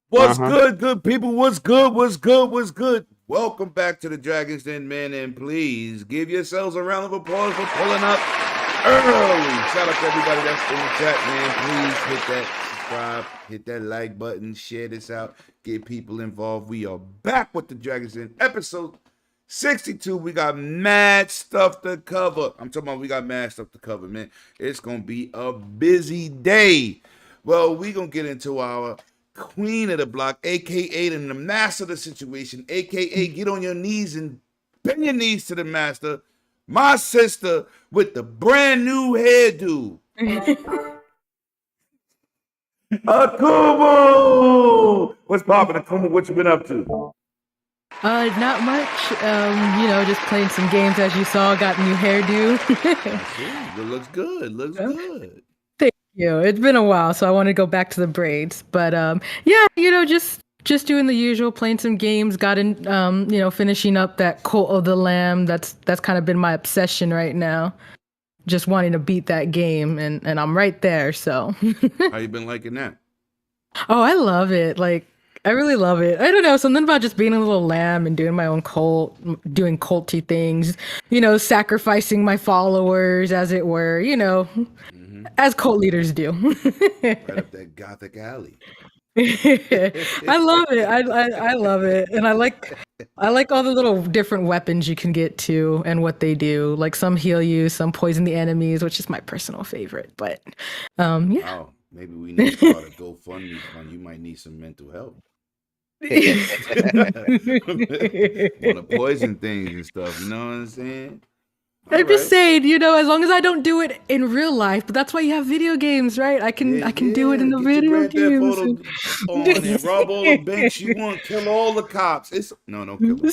What's good, good people? What's good? What's good? What's good? Welcome back to the Dragon's Den, man, and please give yourselves a round of applause for pulling up early. Shout out to everybody that's in the chat, man. Please hit that subscribe, hit that like button, share this out, get people involved. We are back with the Dragon's Den, episode 62. We got mad stuff to cover. I'm talking about we got mad stuff to cover, man. It's gonna be a busy day. Well, we gonna get into our queen of the block, aka the master of the situation, aka get on your knees and bend your knees to the master. My sister with the brand new hairdo. Akumu! What's poppin', Akumu? What you been up to? Not much. Just playing some games as you saw. Got new hairdo. It looks good. Looks good. Thank you. It's been a while, so I want to go back to the braids. But just doing the usual, playing some games. Got in, finishing up that Cult of the Lamb. That's kind of been my obsession right now. Just wanting to beat that game, and I'm right there. So. How you been liking that? Oh, I love it. Like, I really love it. I don't know, something about just being a little lamb and doing my own cult, doing culty things, sacrificing my followers, as it were, as cult leaders do. Right up that gothic alley. I love it. I love it. And I like all the little different weapons you can get to and what they do. Like some heal you, some poison the enemies, which is my personal favorite. But yeah. Wow. Maybe we need to start a GoFundMe fund. You might need some mental help. Want to poison things and stuff, you know what I'm saying? I'm just saying, as long as I don't do it in real life, but that's why you have video games, right? I can do it in the video games. On and rob all the banks you want, kill all the cops. Don't kill the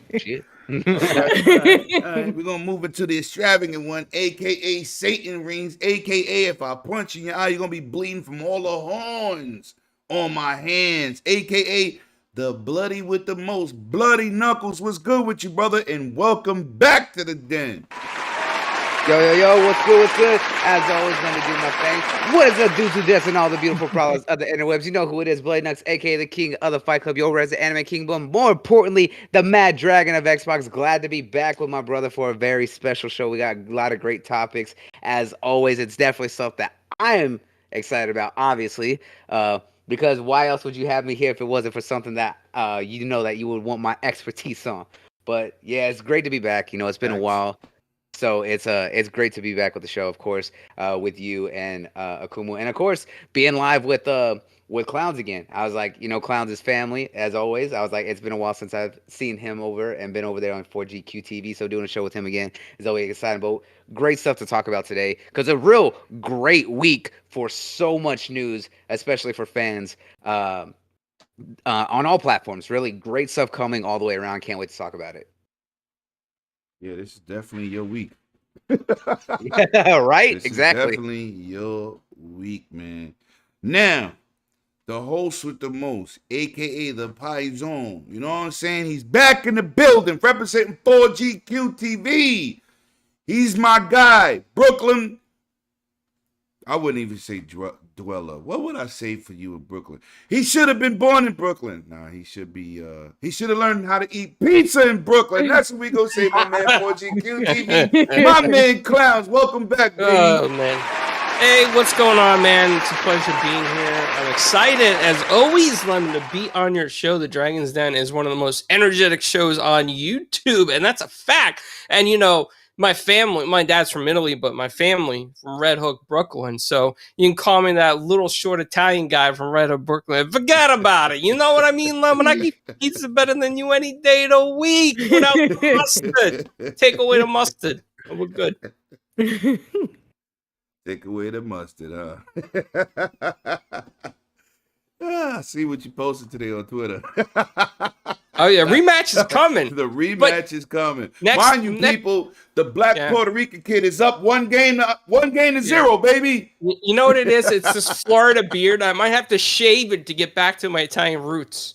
cops. Shit. All right, we're gonna move into the extravagant one, aka Satan rings, aka if I punch you in your eye, you're gonna be bleeding from all the horns on my hands, aka the bloody with the most bloody knuckles. What's good with you, brother? And welcome back to the den. Yo, what's good? As always, gonna do my thing. What is up, dudes who this and all the beautiful crawlers of the interwebs? You know who it is, Blade Nux, aka the king of the Fight Club, your resident anime king, but more importantly, the Mad Dragon of Xbox. Glad to be back with my brother for a very special show. We got a lot of great topics. As always, it's definitely stuff that I am excited about, obviously. Because why else would you have me here if it wasn't for something that that you would want my expertise on? But yeah, it's great to be back. It's been a while. So it's great to be back with the show, of course, with you and Akumu, and of course being live with Clowns again. I was like, Clowns is family as always. I was like, it's been a while since I've seen him over and been over there on 4GQ TV. So doing a show with him again is always exciting. But great stuff to talk about today because a real great week for so much news, especially for fans on all platforms. Really great stuff coming all the way around. Can't wait to talk about it. Yeah, this is definitely your week. Yeah, right? This exactly. Is definitely your week, man. Now, the host with the most, aka the Paisan. You know what I'm saying? He's back in the building, representing 4GQ TV. He's my guy, Brooklyn. I wouldn't even say dweller. What would I say for you in Brooklyn? He should have been born in Brooklyn. Nah, he should be. He should have learned how to eat pizza in Brooklyn. That's what we gonna say, my man. 4GQ TV, my man, Clowns. Welcome back, baby. Oh man. Hey, what's going on, man? It's a pleasure being here. I'm excited, as always, Lemon, to be on your show. The Dragon's Den is one of the most energetic shows on YouTube, and that's a fact. And my family, my dad's from Italy, but my family from Red Hook, Brooklyn. So you can call me that little short Italian guy from Red Hook, Brooklyn. Forget about it. You know what I mean, Lemon? I eat pizza better than you any day of the week without the mustard. Take away the mustard. We're good. Take away the mustard, huh? I see what you posted today on Twitter. Oh yeah, rematch is coming. The rematch is coming. Mind you, people, the black Puerto Rican kid is up one game to zero, baby. You know what it is? It's this Florida beard. I might have to shave it to get back to my Italian roots.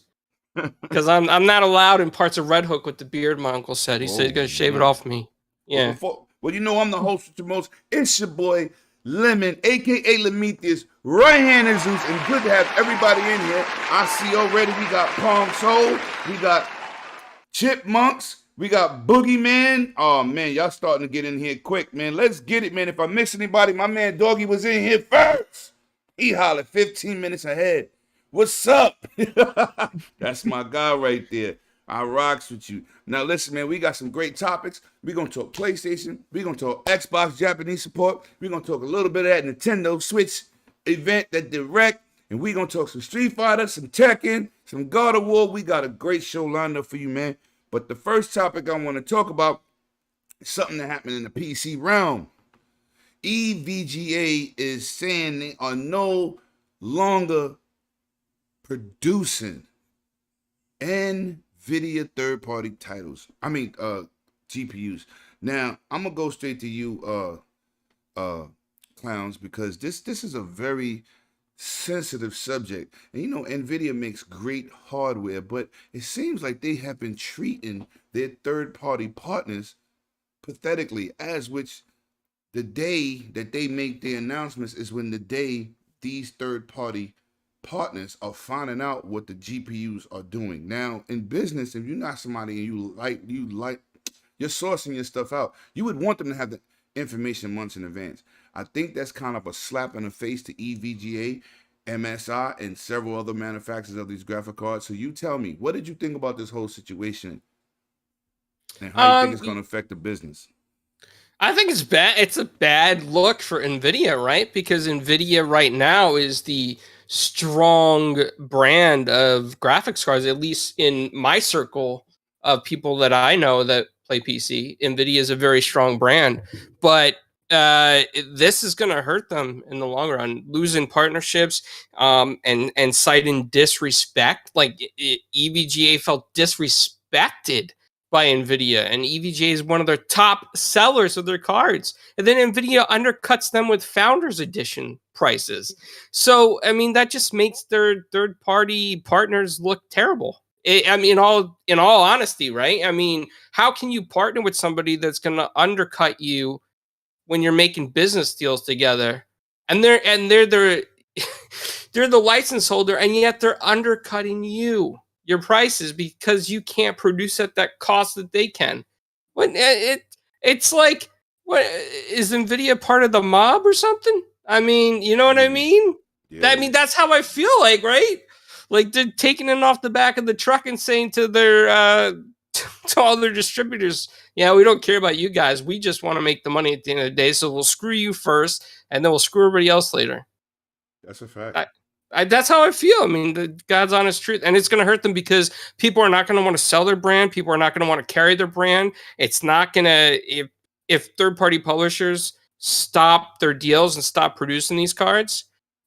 Because I'm not allowed in parts of Red Hook with the beard, my uncle said. He said he's gonna shave it off me. Yeah. Well, I'm the host with the most. It's your boy, Lemon, aka Lemetius, right-handed Zeus, and good to have everybody in here. I see already we got Pong Soul, we got Chipmunks, we got Boogeyman. Oh man, y'all starting to get in here quick, man. Let's get it, man. If I miss anybody, my man Doggy was in here first. He hollered 15 minutes ahead. What's up? That's my guy right there. I rocks with you. Now listen, man, we got some great topics. We're gonna talk PlayStation, we're gonna talk Xbox Japanese support, we're gonna talk a little bit of that Nintendo Switch event, that direct, and we're gonna talk some Street Fighter, some Tekken, some God of War. We got a great show lined up for you, man. But the first topic I want to talk about is something that happened in the PC realm. EVGA is saying they are no longer producing NVIDIA third-party titles. GPUs. Now, I'm gonna go straight to you, clowns, because this is a very sensitive subject. And you know, NVIDIA makes great hardware, but it seems like they have been treating their third-party partners pathetically, as which the day that they make their announcements is when the day these third-party partners are finding out what the GPUs are doing. Now, in business, if you're not somebody and you're sourcing your stuff out, you would want them to have the information months in advance. I think that's kind of a slap in the face to EVGA, MSI, and several other manufacturers of these graphic cards. So you tell me, what did you think about this whole situation, and how you think it's going to affect the business? I think it's bad. It's a bad look for NVIDIA, right? Because NVIDIA right now is the strong brand of graphics cards, at least in my circle of people that I know that play PC. NVIDIA is a very strong brand, but this is going to hurt them in the long run, losing partnerships, and citing disrespect. Like EVGA felt disrespected by NVIDIA, and EVGA is one of their top sellers of their cards. And then NVIDIA undercuts them with Founders Edition prices. So, I mean, that just makes their third-party partners look terrible. In all honesty, right? I mean, how can you partner with somebody that's going to undercut you when you're making business deals together? And they're the they're the license holder, and yet they're undercutting your prices because you can't produce at that cost that they can. It's like, what is NVIDIA part of the mob or something? I mean, you know what I mean? Yeah. I mean, that's how I feel like, right? Like they're taking it off the back of the truck and saying to their to all their distributors, yeah, we don't care about you guys. We just want to make the money at the end of the day. So we'll screw you first, and then we'll screw everybody else later. That's a fact. That's how I feel. I mean, the God's honest truth. And it's going to hurt them because people are not going to want to sell their brand. People are not going to want to carry their brand. It's not going to, if third-party publishers stop their deals and stop producing these cards,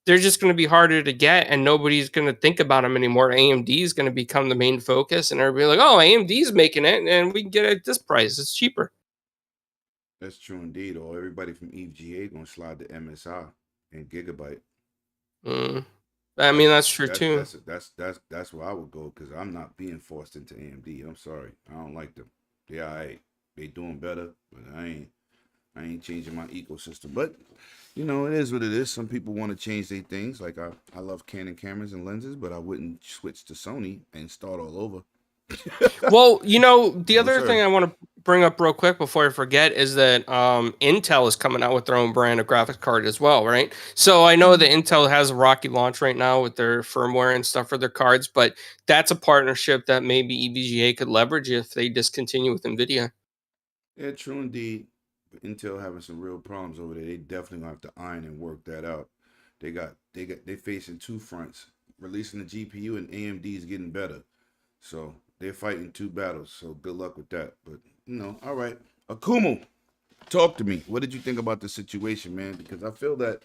they're just going to be harder to get, and nobody's going to think about them anymore. AMD is going to become the main focus, and everybody like, oh, AMD's making it, and we can get it at this price. It's cheaper. That's true indeed. Or everybody from EVGA going to slide to MSI and Gigabyte. I mean, that's true too. That's where I would go, because I'm not being forced into AMD. I'm sorry, I don't like them. They doing better, but I ain't changing my ecosystem. But you know, it is what it is. Some people want to change their things. Like I love Canon cameras and lenses, but I wouldn't switch to Sony and start all over. Well, you know, the other thing I want to bring up real quick before I forget is that Intel is coming out with their own brand of graphics card as well, right? So I know that Intel has a rocky launch right now with their firmware and stuff for their cards, but that's a partnership that maybe EVGA could leverage if they discontinue with NVIDIA. Yeah, true indeed. But Intel having some real problems over there. They definitely gonna have to iron and work that out. They facing two fronts: releasing the GPU, and AMD is getting better. So they're fighting two battles, so good luck with that. But, you know, all right. Akumu, talk to me. What did you think about the situation, man? Because I feel like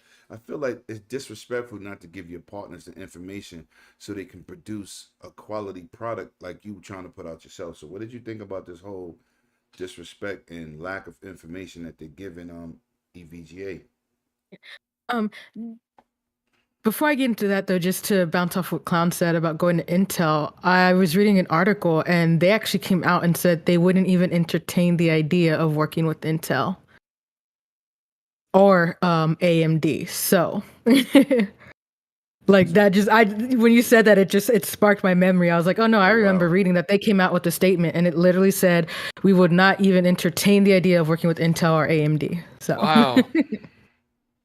it's disrespectful not to give your partners the information so they can produce a quality product like you trying to put out yourself. So what did you think about this whole disrespect and lack of information that they're giving EVGA? Before I get into that, though, just to bounce off what Clown said about going to Intel, I was reading an article, and they actually came out and said they wouldn't even entertain the idea of working with Intel. or AMD. So like that just I when you said that it sparked my memory. I was like, oh no, I remember wow. reading that they came out with a statement and it literally said we would not even entertain the idea of working with Intel or AMD. So Wow.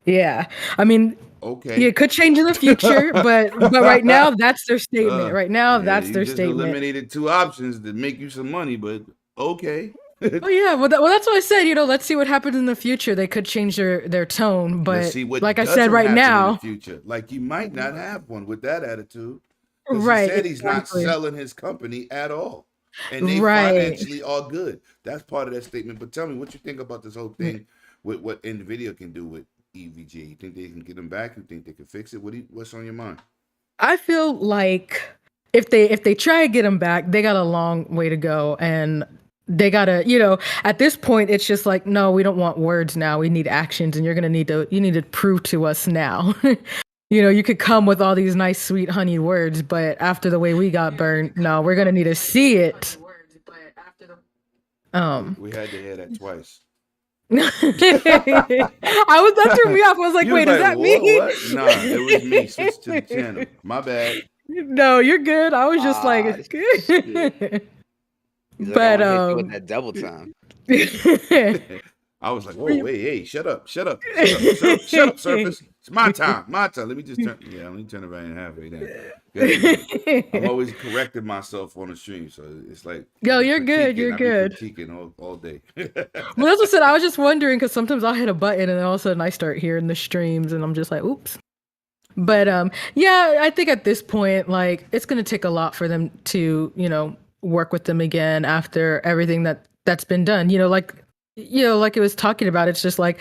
yeah. I mean, Okay. it could change in the future, but right now that's their statement. Right now Yeah, that's you their just statement. eliminated 2 options to make you some money, but okay. Oh yeah, well that's what I said. Let's see what happens in the future. They could change their tone, Let's but see what like I said, doesn't right happen in the now, future. Like he might not have one with that attitude because he right, said he's not exactly, selling his company at all. And they right. financially are good. That's part of that statement. But tell me what you think about this whole thing with what Nvidia can do with EVGA. You think they can get them back? You think they can fix it? What's on your mind? I feel like if they try to get them back, they got a long way to go, and they gotta, at this point, it's just like, no, we don't want words now. We need actions, and you need to prove to us now. You could come with all these nice, sweet, honey words, but after the way we got burned, no, we're gonna need to see it. We had to hear that twice. That threw me off. I was like, You was wait, is like, that what? me? Nah, it was me. Switch to the channel. My bad. No, you're good. I was just Ah, like, shit. He's like, I but want to hit you with that double time. I was like, "Whoa, wait, hey, shut up, shut up, shut up, Surface. It's my time, my time. Let me just turn. Yeah, let me turn it right in halfway down. I'm always correcting myself on the stream, so it's like, Yo, you're good. You're I good. be critiquing all day. Well, that's what I said. I was just wondering because sometimes I'll hit a button and then all of a sudden I start hearing the streams and I'm just like, oops. But yeah, I think at this point, like it's gonna take a lot for them to, work with them again after everything that's been done. Like it was talking about, it's just like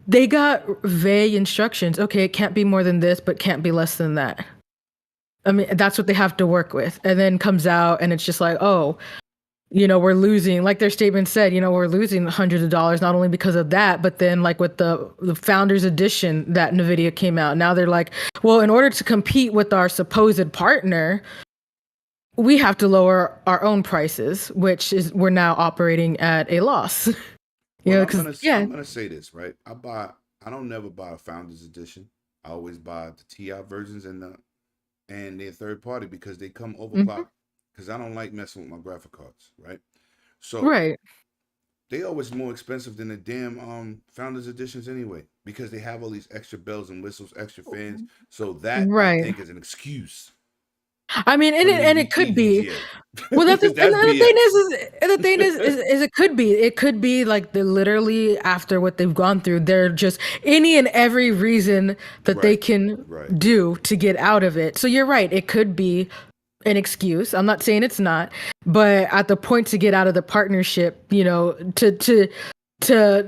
they got vague instructions. Okay, it can't be more than this, but can't be less than that. I mean, that's what they have to work with. And then comes out and it's just like, oh, we're losing, like their statement said, we're losing hundreds of dollars, not only because of that, but then like with the founders edition that NVIDIA came out. Now they're like, well, in order to compete with our supposed partner, we have to lower our own prices, which is we're now operating at a loss. Well, Because I'm gonna say this, right? I don't never buy a founders edition. I always buy the TI versions and their third party because they come overclocked. Because I don't like messing with my graphic cards, right? So right. they always more expensive than the damn founders editions anyway, because they have all these extra bells and whistles, extra fans. So that I Right. think is an excuse I mean, for and it could be. EVGA. Well, that's and That's the thing BS. is it could be like the literally after what they've gone through, they're just any and every reason that they Right, can right. do to get out of it. So you're right, it could be an excuse. I'm not saying it's not, but at the point to get out of the partnership, to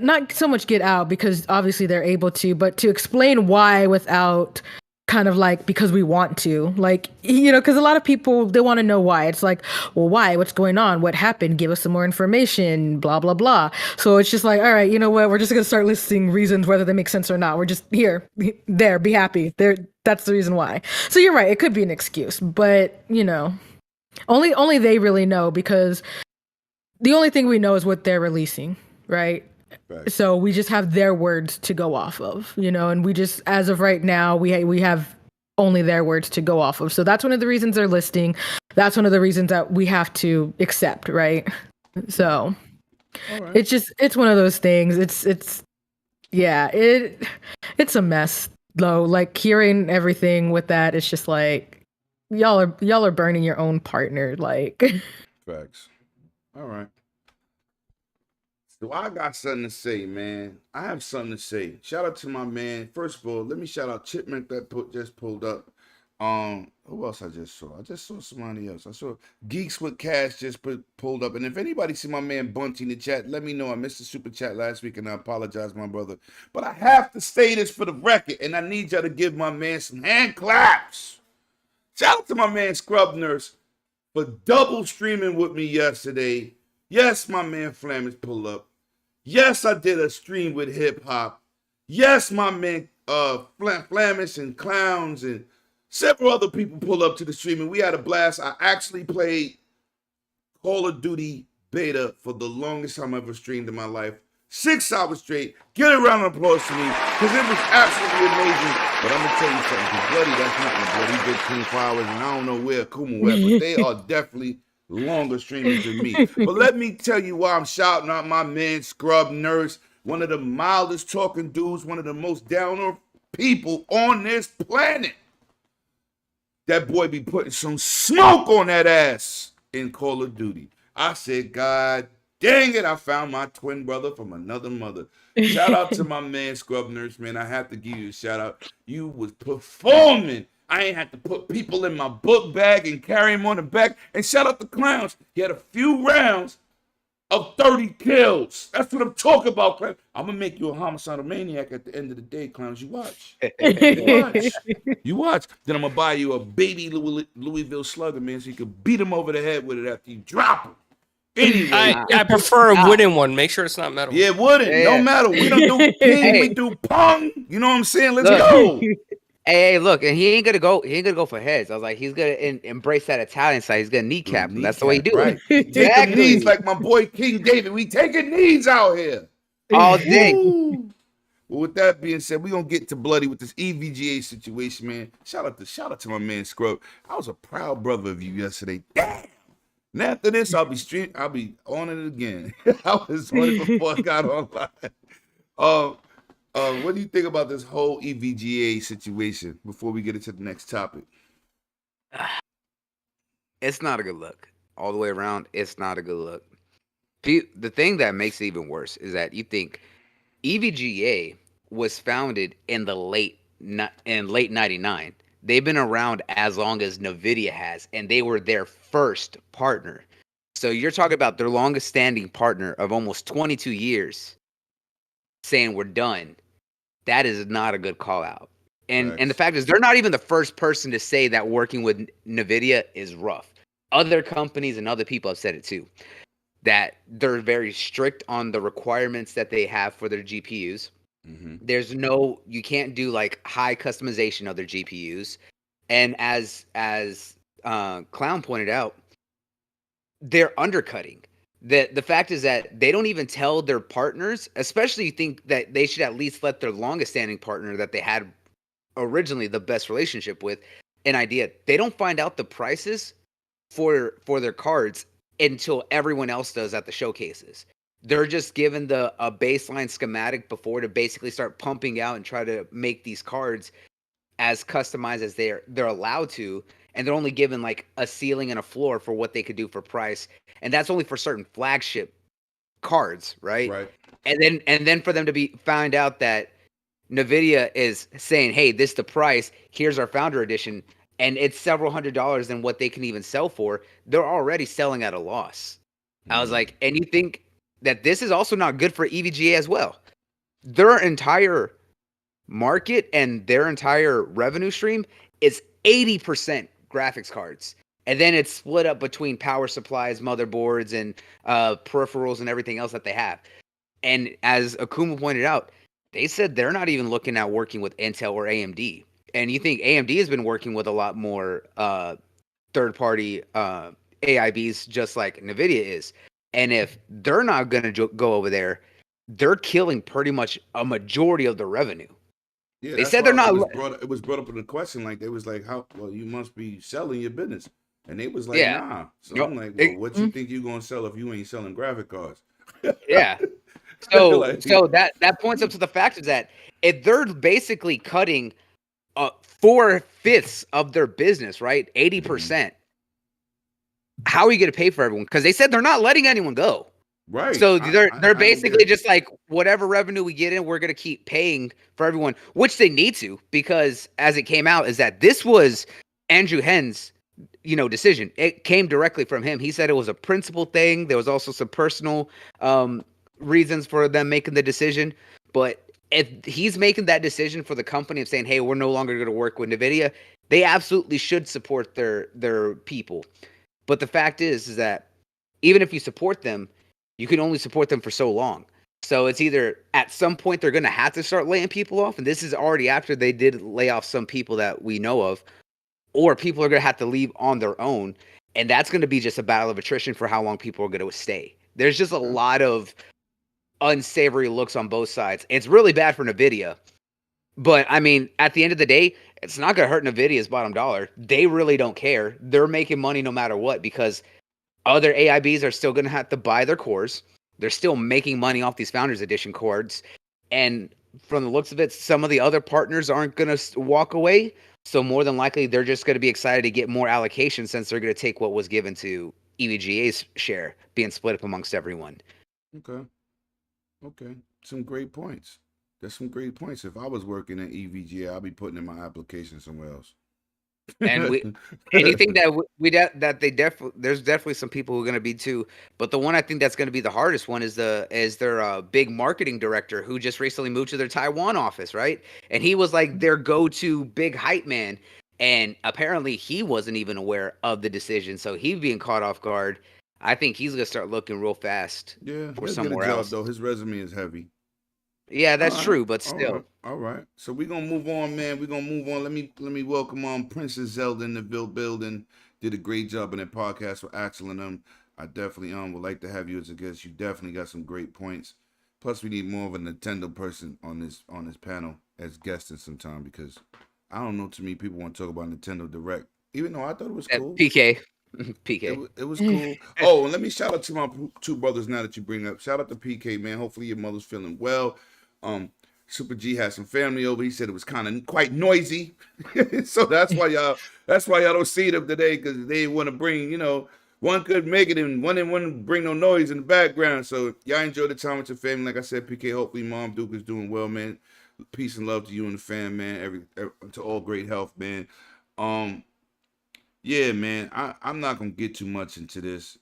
not so much get out because obviously they're able to, but to explain why without kind of like because we want to, like, because a lot of people they want to know why. It's like, well, why? What's going on? What happened? Give us some more information, blah blah blah. So it's just like, all right, you know what? We're just gonna start listing reasons whether they make sense or not. We're just here, there, be happy. There, that's the reason why. So you're right, it could be an excuse, but only they really know because the only thing we know is what they're releasing, right? Right. So we just have their words to go off of, and we just, as of right now, we have only their words to go off of. So that's one of the reasons they're listing. That's one of the reasons that we have to accept, right? So Right. it's one of those things. It's a mess though. Like hearing everything with that, it's just like y'all are burning your own partner. Like Facts. All right. So I got something to say, man. I have something to say. Shout out to my man. First of all, let me shout out Chipmunk that just pulled up. Who else I just saw? I just saw somebody else. I saw Geeks with Cash just pulled up. And if anybody see my man Bunty in the chat, let me know. I missed the super chat last week and I apologize, my brother. But I have to say this for the record, and I need y'all to give my man some hand claps. Shout out to my man Scrub Nurse for double streaming with me yesterday. Yes, my man Flamish pull up. Yes, I did a stream with hip hop. Yes, my man Flamish and Clowns and several other people pull up to the stream and we had a blast. I actually played Call of Duty beta for the longest time I ever streamed in my life. 6 hours straight. Get a round of applause for me because it was absolutely amazing. But I'm gonna tell you something, because Bloody, that's not my Bloody. He did 24 hours, and I don't know where Kuma went, but they are definitely longer streamers than me. But let me tell you why I'm shouting out my man Scrub Nurse, one of the mildest talking dudes, one of the most down-earth people on this planet. That boy be putting some smoke on that ass in Call of Duty. I said, God dang it, I found my twin brother from another mother. Shout out to my man Scrub Nurse, man. I have to give you a shout out. You was performing. I ain't had to put people in my book bag and carry them on the back. And shout out to Clowns. He had a few rounds of 30 kills. That's what I'm talking about, Clowns. I'm going to make you a homicidal maniac at the end of the day, Clowns. You watch. You watch. You watch. Then I'm going to buy you a baby Louisville Slugger, man, so you can beat him over the head with it after you drop him. Anyway. I prefer a wooden one. Make sure it's not metal. Yeah, wooden. Yeah. No matter. We don't do ping. We do pong. You know what I'm saying? Let's go. Hey, look, and he ain't gonna go for heads. I was like, he's gonna embrace that Italian side. He's gonna kneecap him. That's the way he do right. it. Take the knees like my boy King David. We taking knees out here. All day. Woo. Well, with that being said, we're gonna get to Bloody with this EVGA situation, man. Shout out to my man Scrub. I was a proud brother of you yesterday. Damn. And after this, I'll be on it again. I was on it before I got online. What do you think about this whole EVGA situation before we get into the next topic? It's not a good look. All the way around, it's not a good look. The thing that makes it even worse is that you think EVGA was founded in the late 99. They've been around as long as NVIDIA has, and they were their first partner. So you're talking about their longest standing partner of almost 22 years saying we're done. That is not a good call out. And the fact is, they're not even the first person to say that working with NVIDIA is rough. Other companies and other people have said it too, that they're very strict on the requirements that they have for their GPUs. Mm-hmm. You can't do like high customization of their GPUs. And as Clown pointed out, they're undercutting. The fact is that they don't even tell their partners, especially you think that they should at least let their longest standing partner that they had originally the best relationship with an idea. They don't find out the prices for their cards until everyone else does at the showcases. They're just given a baseline schematic before to basically start pumping out and try to make these cards as customized as they're allowed to. And they're only given like a ceiling and a floor for what they could do for price. And that's only for certain flagship cards, right? Right. And then for them to be found out that NVIDIA is saying, hey, this is the price, here's our founder edition, and it's several $100s than what they can even sell for, they're already selling at a loss. I was like, and you think that this is also not good for EVGA as well. Their entire market and their entire revenue stream is 80% graphics cards. And then it's split up between power supplies, motherboards, and peripherals and everything else that they have. And as Akuma pointed out, they said they're not even looking at working with Intel or AMD. And you think AMD has been working with a lot more third-party AIBs just like NVIDIA is. And if they're not going to go over there, they're killing pretty much a majority of the revenue. Yeah, they said they're not. It was brought up in the question, like they was like, "How? Well, you must be selling your business," and they was like, Yeah. "Nah." So I'm like, "Well, what you think you gonna sell if you ain't selling graphic cards?" Yeah. So Like- so that points up to the fact is that if they're basically cutting 4/5 of their business, right, 80%, how are you going to pay for everyone? Because they said they're not letting anyone go. Right. So they're I don't basically get it. just like whatever revenue we get in, we're going to keep paying for everyone, which they need to, because as it came out is that this was Andrew Hen's, decision. It came directly from him. He said it was a principle thing. There was also some personal reasons for them making the decision. But if he's making that decision for the company of saying, hey, we're no longer going to work with NVIDIA, they absolutely should support their people. But the fact is that even if you support them, you can only support them for so long. So it's either at some point they're going to have to start laying people off, and this is already after they did lay off some people that we know of, or people are going to have to leave on their own, and that's going to be just a battle of attrition for how long people are going to stay. There's just a lot of unsavory looks on both sides. It's really bad for Nvidia. But I mean, at the end of the day, it's not going to hurt Nvidia's bottom dollar. They really don't care. They're making money no matter what because other AIBs are still going to have to buy their cores. They're still making money off these Founders Edition cards. And from the looks of it, some of the other partners aren't going to walk away. So more than likely, they're just going to be excited to get more allocation since they're going to take what was given to EVGA's share being split up amongst everyone. Okay. Okay. Some great points. That's some great points. If I was working at EVGA, I'd be putting in my application somewhere else. And anything that they definitely, there's definitely some people who are going to be too, but the one I think that's going to be the hardest one is their big marketing director who just recently moved to their Taiwan office, right? And he was like their go-to big hype man, and apparently he wasn't even aware of the decision, so he being caught off guard. I think he's going to start looking real fast Yeah, for he'll somewhere get a job else. though. His resume is heavy. Yeah, that's All right, true, but all still. right, all right. So we're gonna move on, man. We're gonna move on. Let me welcome Princess Zelda in the building. Did a great job in that podcast with Axel and them. I definitely would like to have you as a guest. You definitely got some great points. Plus, we need more of a Nintendo person on this panel as guesting sometime because I don't know too many people want to talk about Nintendo Direct. Even though I thought it was cool. PK. It, PK. it was cool. Oh, and let me shout out to my two brothers now that you bring up. Shout out to PK, man. Hopefully your mother's feeling well. Super G had some family over. He said it was kind of quite noisy, so that's why y'all don't see them today because they want to bring, one could make it and one didn't want to bring no noise in the background. So y'all enjoy the time with your family. Like I said, PK. Hopefully, Mom Duke is doing well, man. Peace and love to you and the fam, man. Every to all great health, man. Yeah, man. I'm not gonna get too much into this,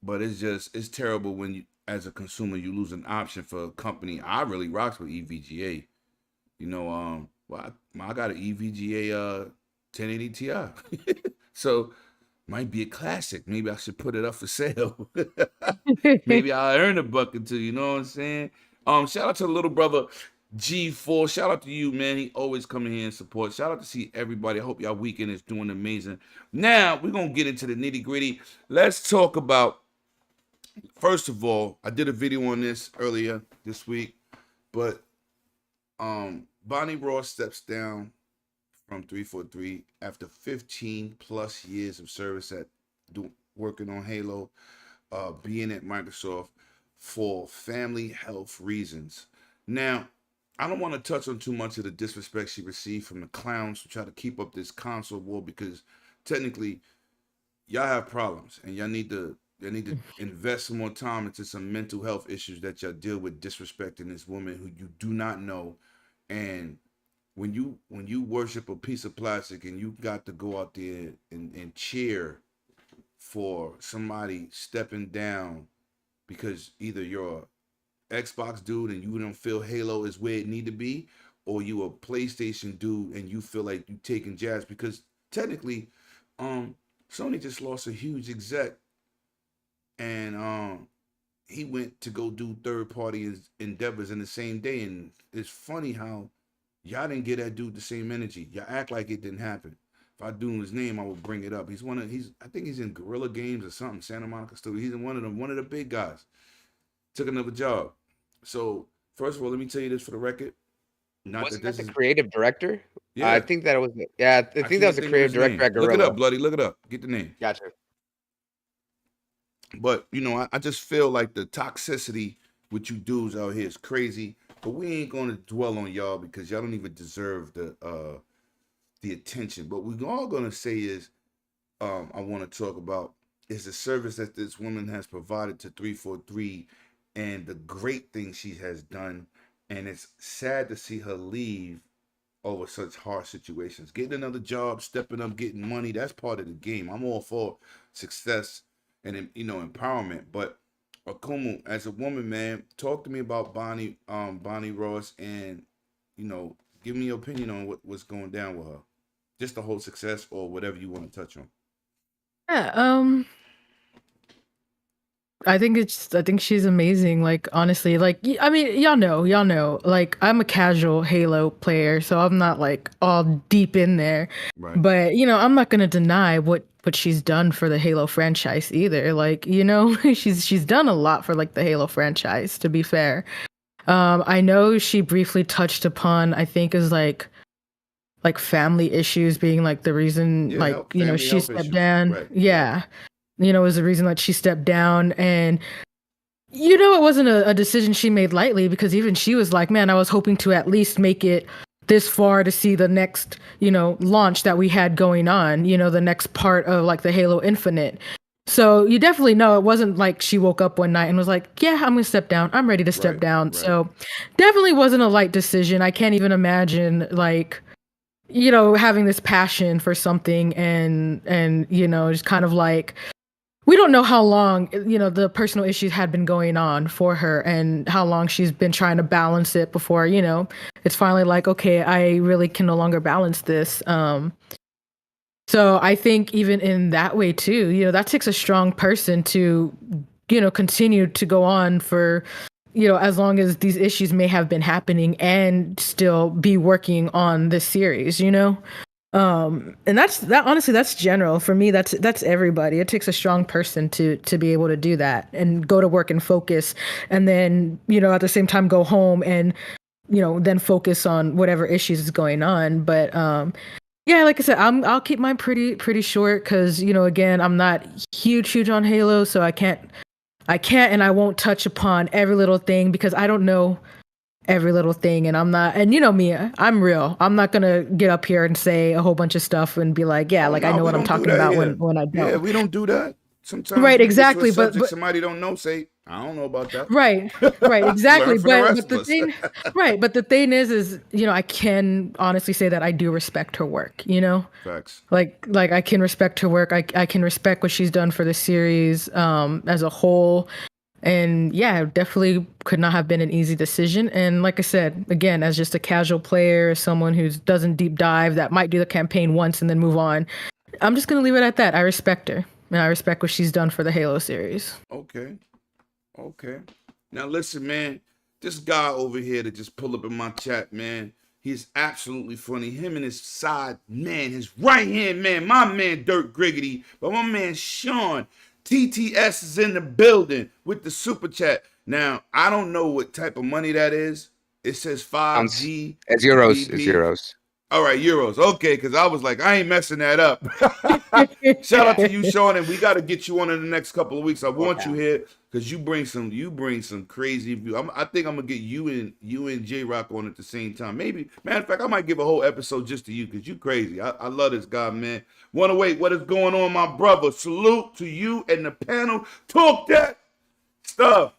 but it's terrible when you, as a consumer, you lose an option for a company. I really rocks with EVGA. Well, I got an EVGA 1080 Ti, so might be a classic. Maybe I should put it up for sale. Maybe I'll earn a buck or two. You know what I'm saying? Shout out to the little brother G4. Shout out to you, man. He always coming here and support. Shout out to see everybody. I hope y'all weekend is doing amazing. Now we're gonna get into the nitty gritty. Let's talk about. First of all, I did a video on this earlier this week, but Bonnie Ross steps down from 343 after 15 plus years of service working on Halo, being at Microsoft for family health reasons. Now, I don't want to touch on too much of the disrespect she received from the clowns who try to keep up this console war because technically y'all have problems and y'all need to invest some more time into some mental health issues that y'all deal with disrespecting this woman who you do not know. And when you worship a piece of plastic and you got to go out there and cheer for somebody stepping down because either you're an Xbox dude and you don't feel Halo is where it need to be, or you a PlayStation dude and you feel like you taking jazz because technically Sony just lost a huge exec. And he went to go do third-party endeavors in the same day. And it's funny how y'all didn't get that dude the same energy. Y'all act like it didn't happen. If I do his name, I will bring it up. I think he's in Guerrilla Games or something, Santa Monica Studio. He's in one of the big guys. Took another job. So first of all, let me tell you this for the record. Wasn't that the creative director? Yeah. I think that was. Yeah, I think that was the creative director at Guerrilla. Look it up, bloody. Look it up. Get the name. Gotcha. But I just feel like the toxicity with you dudes out here is crazy. But we ain't gonna dwell on y'all because y'all don't even deserve the attention. But we're all gonna say is, I want to talk about is the service that this woman has provided to 343 and the great things she has done. And it's sad to see her leave over such hard situations. Getting another job, stepping up, getting money, that's part of the game. I'm all for success and empowerment. But Akumu, as a woman, man, talk to me about Bonnie Ross, and give me your opinion on what's going down with her. Just the whole success or whatever you want to touch on. Yeah, I think she's amazing. Like, honestly, like, I mean, y'all know, like, I'm a casual Halo player, so I'm not like all deep in there. Right. But I'm not gonna deny what what she's done for the Halo franchise either. Like, she's done a lot for like the Halo franchise, to be fair. I know she briefly touched upon, I think, is like family issues being like the reason, Yeah, like, family she health stepped issues. down. Right. Yeah. Was the reason that she stepped down. And it wasn't a decision she made lightly, because even she was like, man, I was hoping to at least make it this far to see the next, launch that we had going on, the next part of like the Halo Infinite. So you definitely know it wasn't like she woke up one night and was like, yeah, I'm going to step down. I'm ready to step Right, down. right. So definitely wasn't a light decision. I can't even imagine like, having this passion for something and, just kind of like, we don't know how long, the personal issues had been going on for her and how long she's been trying to balance it before, it's finally like, okay, I really can no longer balance this. So I think even in that way too, that takes a strong person to, continue to go on for, as long as these issues may have been happening and still be working on this series, and honestly, that's general for me. That's everybody. It takes a strong person to be able to do that and go to work and focus, and then at the same time go home and then focus on whatever issues is going on. But yeah, like I said, I'll keep mine pretty short because again, I'm not huge on Halo, so I can't and I won't touch upon every little thing because I don't know every little thing, and I'm not, and me, I'm real. I'm not gonna get up here and say a whole bunch of stuff and be like, yeah, Oh, like I no, know we what I'm don't do talking that about here. when I Yeah, don't. we don't do that. Sometimes Right, we get to a exactly, subject somebody don't know, say, I don't know about that. right, exactly. Learn from the rest But of the us. thing, right, but the thing is, I can honestly say that I do respect her work. Facts. Like I can respect her work. I can respect what she's done for the series as a whole. And yeah, it definitely could not have been an easy decision. And like I said, again, as just a casual player, someone who doesn't deep dive, that might do the campaign once and then move on, I'm just going to leave it at that. I respect her. And I respect what she's done for the Halo series. Okay. Okay. Now listen, man. This guy over here that just pulled up in my chat, man. He's absolutely funny. Him and his side man, his right hand man, my man Dirk Griggity, but my man Sean TTS is in the building with the super chat. Now I don't know what type of money that is. It says 5G. It's euros. It's euros. All right, euros. Okay, because I was like, I ain't messing that up. Shout out to you, Sean, and we got to get you on in the next couple of weeks. I want you here because you bring some crazy view. I think I'm gonna get you and J Rock on at the same time. Maybe, matter of fact, I might give a whole episode just to you because you crazy. I love this guy, man. Want to wait? What is going on, my brother? Salute to you and the panel. Talk that stuff.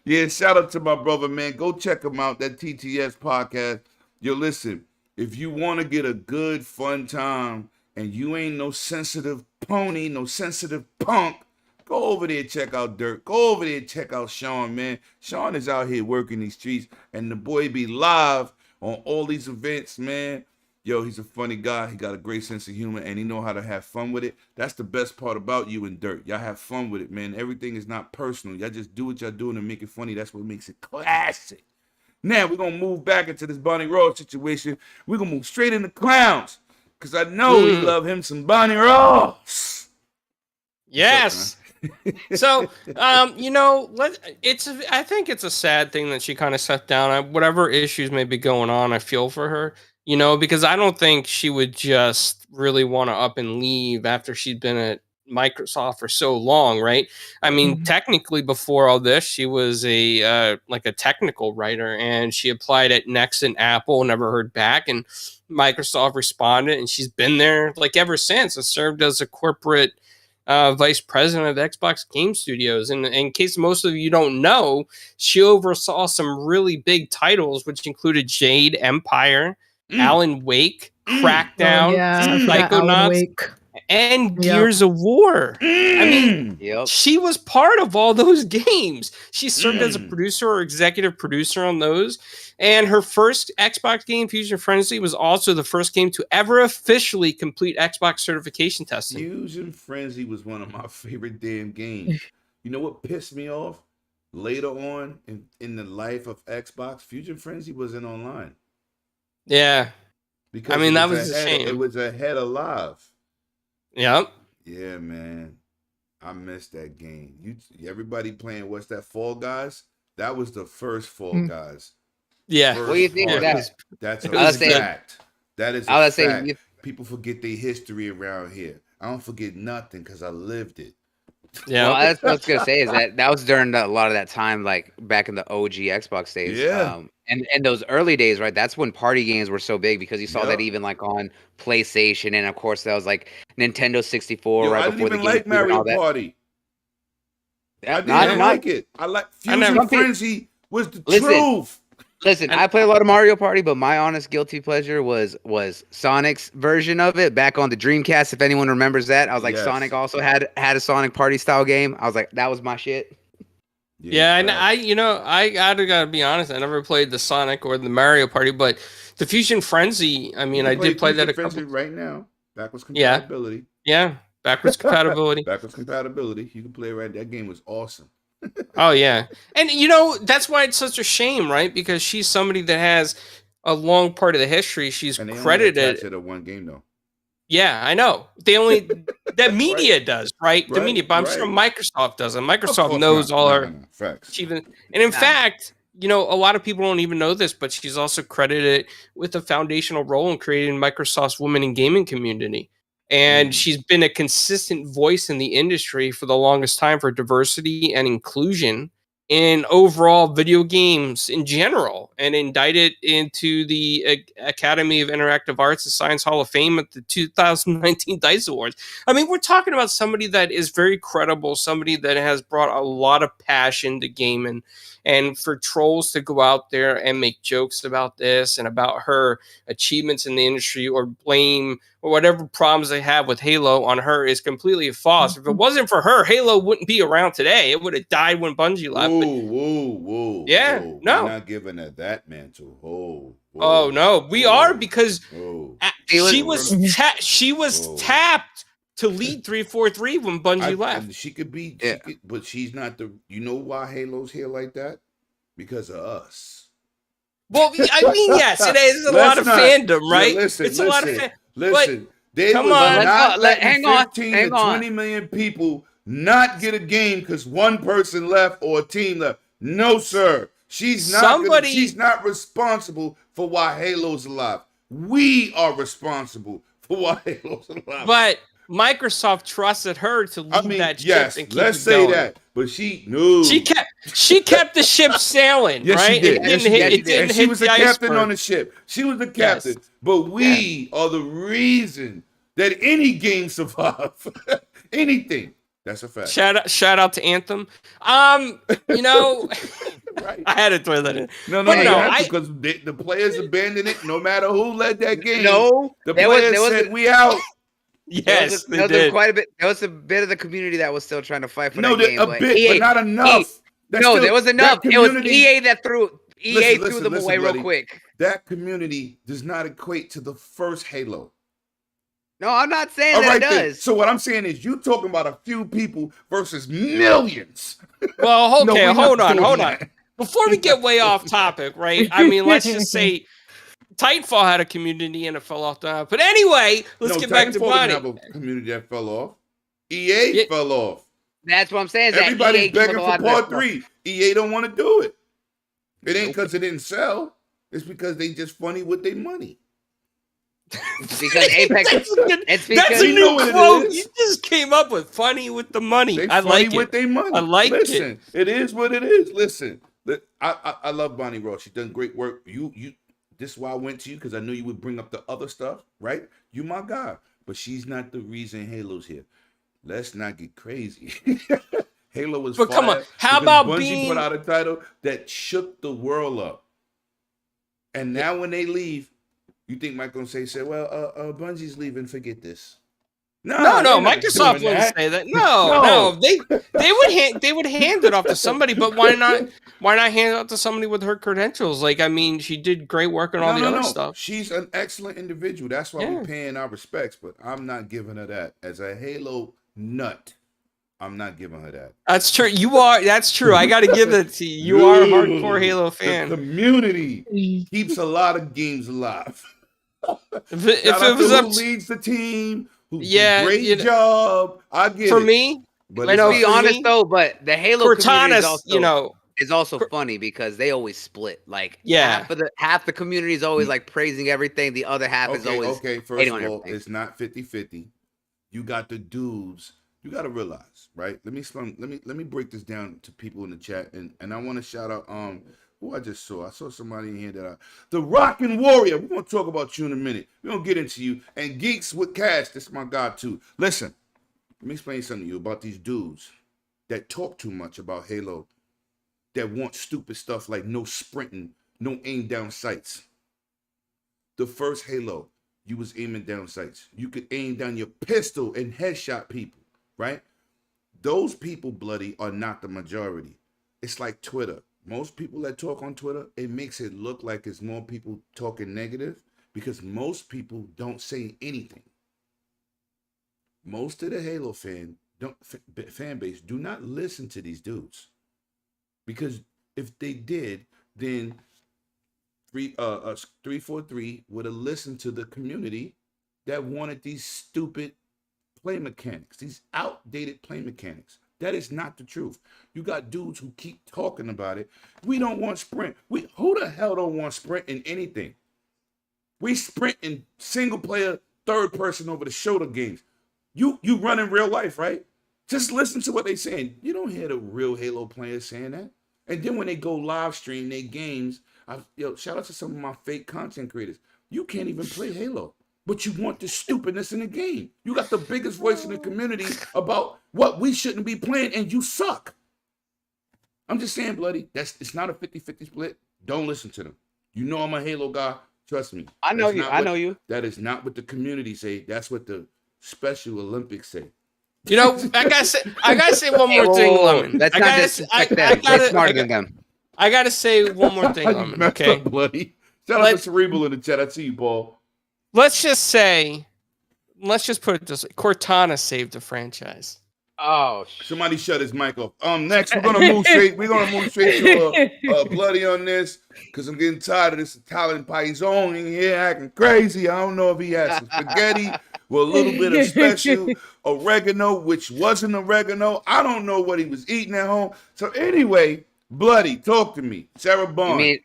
Yeah, shout out to my brother, man. Go check him out, that TTS podcast. Yo, listen, if you want to get a good, fun time and you ain't no sensitive pony, no sensitive punk, go over there and check out Dirk. Go over there and check out Sean, man. Sean is out here working these streets, and the boy be live on all these events, man. Yo, he's a funny guy. He got a great sense of humor, and he know how to have fun with it. That's the best part about you and Dirt. Y'all have fun with it, man. Everything is not personal. Y'all just do what y'all doing and make it funny. That's what makes it classic. Now, we're going to move back into this Bonnie Rose situation. We're going to move straight into clowns, because I know he love him some Bonnie Rose. Yes. So, I think it's a sad thing that she kind of stepped down. Whatever issues may be going on, I feel for her, because I don't think she would just really want to up and leave after she'd been at Microsoft for so long, right? I mean, technically before all this, she was a technical writer, and she applied at Next and Apple, never heard back, and Microsoft responded, and she's been there like ever since. It served as a corporate vice president of Xbox Game Studios. And in case most of you don't know, she oversaw some really big titles, which included Jade Empire, Alan Wake, Crackdown, Psychonauts, and Gears of War. I mean, she was part of all those games. She served as a producer or executive producer on those. And her first Xbox game, Fusion Frenzy, was also the first game to ever officially complete Xbox certification testing. Fusion Frenzy was one of my favorite damn games. You know what pissed me off? Later on in the life of Xbox, Fusion Frenzy wasn't online. Yeah. Because I mean, that it was a ahead, it shame. was ahead of live. Yep. Yeah, man. I missed that game. Everybody playing what's that? Fall Guys? That was the first Fall Mm. Guys. Yeah. What do you First think Fall of that? Guys. That's It a was good. fact. That is I a was saying, fact. you, People forget their history around here. I don't forget nothing because I lived it. well, Yeah. that's what I was gonna say is that was during a lot of that time, like back in the OG Xbox days, Yeah. and those early days, right? That's when party games were so big because you saw that Yep. even like on PlayStation, and of course that was like Nintendo 64 Yo, right I didn't before the even like GameCube and Mario all that. Party. I Yeah, didn't even not like it. I like I Fusion never- Frenzy was the Listen. truth. Listen, And- I play a lot of Mario Party, but my honest guilty pleasure was Sonic's version of it back on the Dreamcast. If anyone remembers that, I was like, Yes. Sonic also had a Sonic Party style game. I was like, that was my shit. Yeah, and facts. I gotta be honest. I never played the Sonic or the Mario Party, but the Fusion Frenzy. I mean, You I can did play Fusion that a Frenzy couple. right now. Backwards Yeah. compatibility. Yeah, backwards compatibility. Backwards compatibility. You can play it right. That game was awesome. Oh yeah, and that's why it's such a shame, right? Because she's somebody that has a long part of the history. She's And they only credited. attach it to one game though. Yeah, I know. They only that media does, right? The Right, media, but I'm sure right. Microsoft doesn't. Of Microsoft course knows not. all No, her no, no. Facts. achievements, and in Nah. fact, a lot of people don't even know this, but she's also credited with a foundational role in creating Microsoft's women in gaming community. And she's been a consistent voice in the industry for the longest time for diversity and inclusion in overall video games in general, and indicted into the Academy of Interactive Arts and Science Hall of Fame at the 2019 DICE Awards. I mean, we're talking about somebody that is very credible, somebody that has brought a lot of passion to gaming. And for trolls to go out there and make jokes about this and about her achievements in the industry, or blame or whatever problems they have with Halo on her, is completely false. If it wasn't for her, Halo wouldn't be around today. It would have died when Bungie left. Whoa. Yeah, whoa. no. We're not giving her that mantle. Oh no, we are, because she was tapped to lead 343 when Bungie left. And she could be, Yeah. but she's not the. You know why Halo's here like that? Because of us. Well, I mean, yes, it is a lot of fandom, right? Listen, a lot of fandom. listen. They come was on. not letting hang on, 15 hang to on. 20 million people not get a game because one person left or a team left. No, sir. She's not responsible for why Halo's alive. We are responsible for why Halo's alive. But Microsoft trusted her to lead that ship yes, and keep let's it say going. that. But no. She kept the ship sailing, Yes, right? she did. It Yes, didn't she hit, did. it didn't And hit she was the the captain iceberg. on the ship. She was the captain. Yes. But we are the reason that any game survive. Anything. That's a fact. Shout out to Anthem. Right. I had to throw that in. No, But you no, have to, because the players abandoned it no matter who led that game. No, the there was- players there was said, a- we out. Yes, they there was did. quite a bit. There was a bit of the community that was still trying to fight for No, that game. a bit, but not enough. That's No, still- there was that enough. It was community- EA that threw. EA threw them away real buddy. quick. That community does not equate to the first Halo. No, I'm not saying All that right, it then. does. So what I'm saying is, you talking about a few people versus millions. Well, No, okay, we're hold not on. doing that. Before we get way off topic, right? I mean, let's just say Titanfall had a community and it fell off the map. But anyway, let's get back to Titanfall Bonnie. didn't have a community that fell off. EA Yeah. fell off. That's what I'm saying. Is that Everybody's EA killed begging a for lot of part that 3. EA don't want to do it. It ain't because it didn't sell. It's because they just funny with their money. stuff. Because Apex. That's a good- It's That's because a You know new what it quote. is. You just came up with funny with the money. They I funny like with it. their money. I like it. Listen, it is what it is. Listen, I love Bonnie Ross. She's done great work. You. This is why I went to you, because I knew you would bring up the other stuff, right? You my guy, but she's not the reason Halo's here. Let's not get crazy. Halo was. But come on, fire how because about Bungie being- put out a title that shook the world up, and now when they leave, you think Mike gonna say, well, Bungie's leaving, forget this. No, they're not Microsoft doing wouldn't that. say that. No. No, they would hand it off to somebody. But why not? Why not hand it off to somebody with her credentials? Like, I mean, she did great work on all the other stuff. She's an excellent individual. That's why Yeah. we're paying our respects. But I'm not giving her that as a Halo nut. I'm not giving her that. That's true. You are. That's true. I got to give it to you. You are a hardcore Halo The fan. community keeps a lot of games alive. If Shout it out was to up who to, leads the team, who do yeah, great job. I get for it. me, But Let's it's be for honest me, though, but the Halo community Cortana's, is also Cor- funny because they always split. Like yeah. half the community is always like praising everything, the other half is always okay. First hating of on all, everything. it's not 50-50. You got the dudes. You got to realize, right? Let me explain. Let me break this down to people in the chat, and I want to shout out who I just saw. I saw somebody in here the Rockin' Warrior. We're gonna talk about you in a minute. We're gonna get into you and Geeks with Cash. That's my god too. Listen, let me explain something to you about these dudes that talk too much about Halo, that want stupid stuff like no sprinting, no aim down sights. The first Halo, you was aiming down sights. You could aim down your pistol and headshot people, right? Those people, bloody, are not the majority. It's like Twitter. Most people that talk on Twitter, it makes it look like it's more people talking negative because most people don't say anything. Most of the Halo fan base do not listen to these dudes because if they did, then 343 would have listened to the community that wanted these stupid play mechanics, these outdated play mechanics. That is not the truth. You got dudes who keep talking about it. We don't want sprint. Who the hell don't want sprint in anything? We sprint in single player, third person over the shoulder games. You run in real life, right? Just listen to what they saying. You don't hear the real Halo players saying that. And then when they go live stream their games, shout out to some of my fake content creators. You can't even play Halo, but you want the stupidness in the game. You got the biggest voice in the community about what we shouldn't be playing, and you suck. I'm just saying, bloody. It's not a 50-50 split. Don't listen to them. You know I'm a Halo guy. Trust me. I know you. That is not what the community say. That's what the Special Olympics say. I gotta say one more thing, Lemon. Let's not disrespect them. They're smarter than them. I gotta say one more thing, Lemon. Okay, up, bloody. Shout out to Cerebral in the chat. I see you, Paul. Let's just put it this way: Cortana saved the franchise. Oh, somebody shut his mic off. Next we're gonna move straight. We're gonna move straight to bloody on this because I'm getting tired of this Italian paisone in here acting crazy. I don't know if he has some spaghetti with a little bit of special oregano, which wasn't oregano. I don't know what he was eating at home. So anyway, bloody, talk to me, Sarah Bond.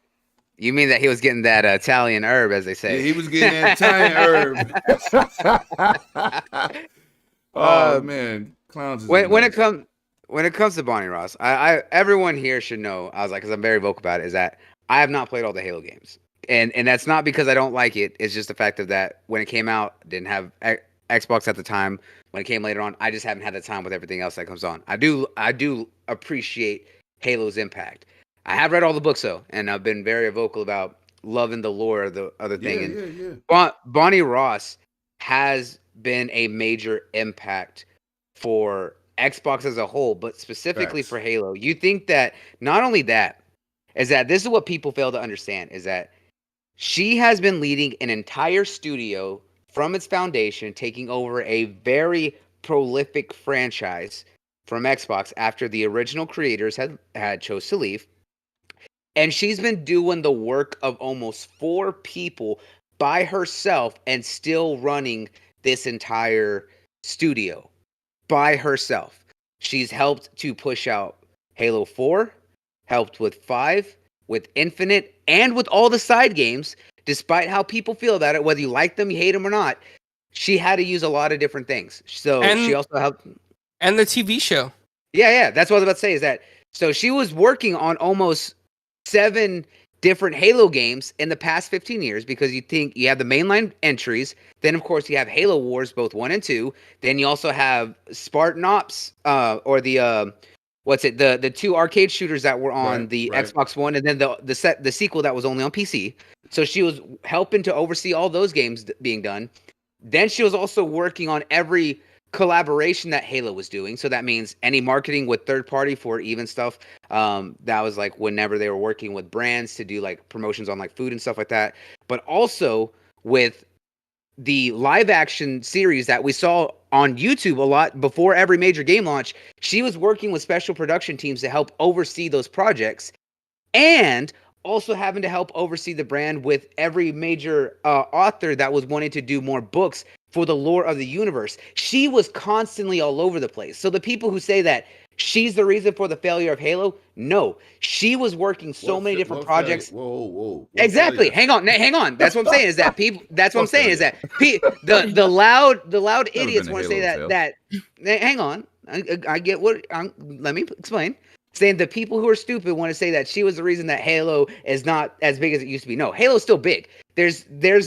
You mean that he was getting that Italian herb, as they say? Yeah, he was getting that Italian herb. Oh man. Clowns when it comes to Bonnie Ross, I everyone here should know. I was like, because I'm very vocal about it, is that I have not played all the Halo games, and that's not because I don't like it. It's just the fact of that when it came out, didn't have Xbox at the time. When it came later on, I just haven't had the time with everything else that comes on. I do appreciate Halo's impact. I have read all the books though, and I've been very vocal about loving the lore of the other thing. Bonnie Ross has been a major impact for Xbox as a whole, but specifically for Halo. You think that not only that, is that this is what people fail to understand, is that she has been leading an entire studio from its foundation, taking over a very prolific franchise from Xbox after the original creators had chose to leave. And she's been doing the work of almost 4 people by herself and still running this entire studio by herself. She's helped to push out Halo 4, helped with 5, with Infinite, and with all the side games, despite how people feel about it, whether you like them, you hate them or not. She had to use a lot of different things. So she also helped. And the TV show. Yeah. That's what I was about to say, is that so she was working on almost 7 different Halo games in the past 15 years, because you think you have the mainline entries, then of course you have Halo Wars, both 1 and 2, then you also have Spartan Ops, or the the 2 arcade shooters that were on the Xbox One, and then the sequel that was only on PC. So she was helping to oversee all those games being done. Then she was also working on every collaboration that Halo was doing. So that means any marketing with third party for even stuff. That was like whenever they were working with brands to do like promotions on like food and stuff like that. But also with the live action series that we saw on YouTube a lot before every major game launch, she was working with special production teams to help oversee those projects. And also having to help oversee the brand with every major author that was wanting to do more books for the lore of the universe. She was constantly all over the place. So the people who say that she's the reason for the failure of Halo, no, she was working so many different projects. Whoa. What Exactly. failure? Hang on. That's what I'm saying. Is that people? That's what I'm What saying. Is failure? that the loud Never idiots been a want to say Halo fail. that. Hang on. I get what. Let me explain. Saying the people who are stupid want to say that she was the reason that Halo is not as big as it used to be. No, Halo's still big. There's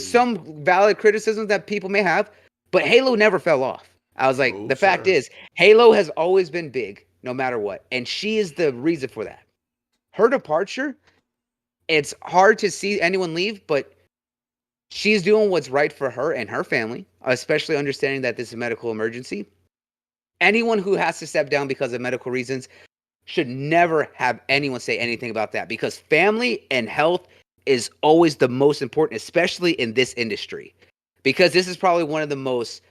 some valid criticisms that people may have, but Halo never fell off. I was like, No, the fact sir. is, Halo has always been big, no matter what, and she is the reason for that. Her departure, it's hard to see anyone leave, but she's doing what's right for her and her family, especially understanding that this is a medical emergency. Anyone who has to step down because of medical reasons should never have anyone say anything about that, because family and health is always the most important, especially in this industry, because this is probably one of the most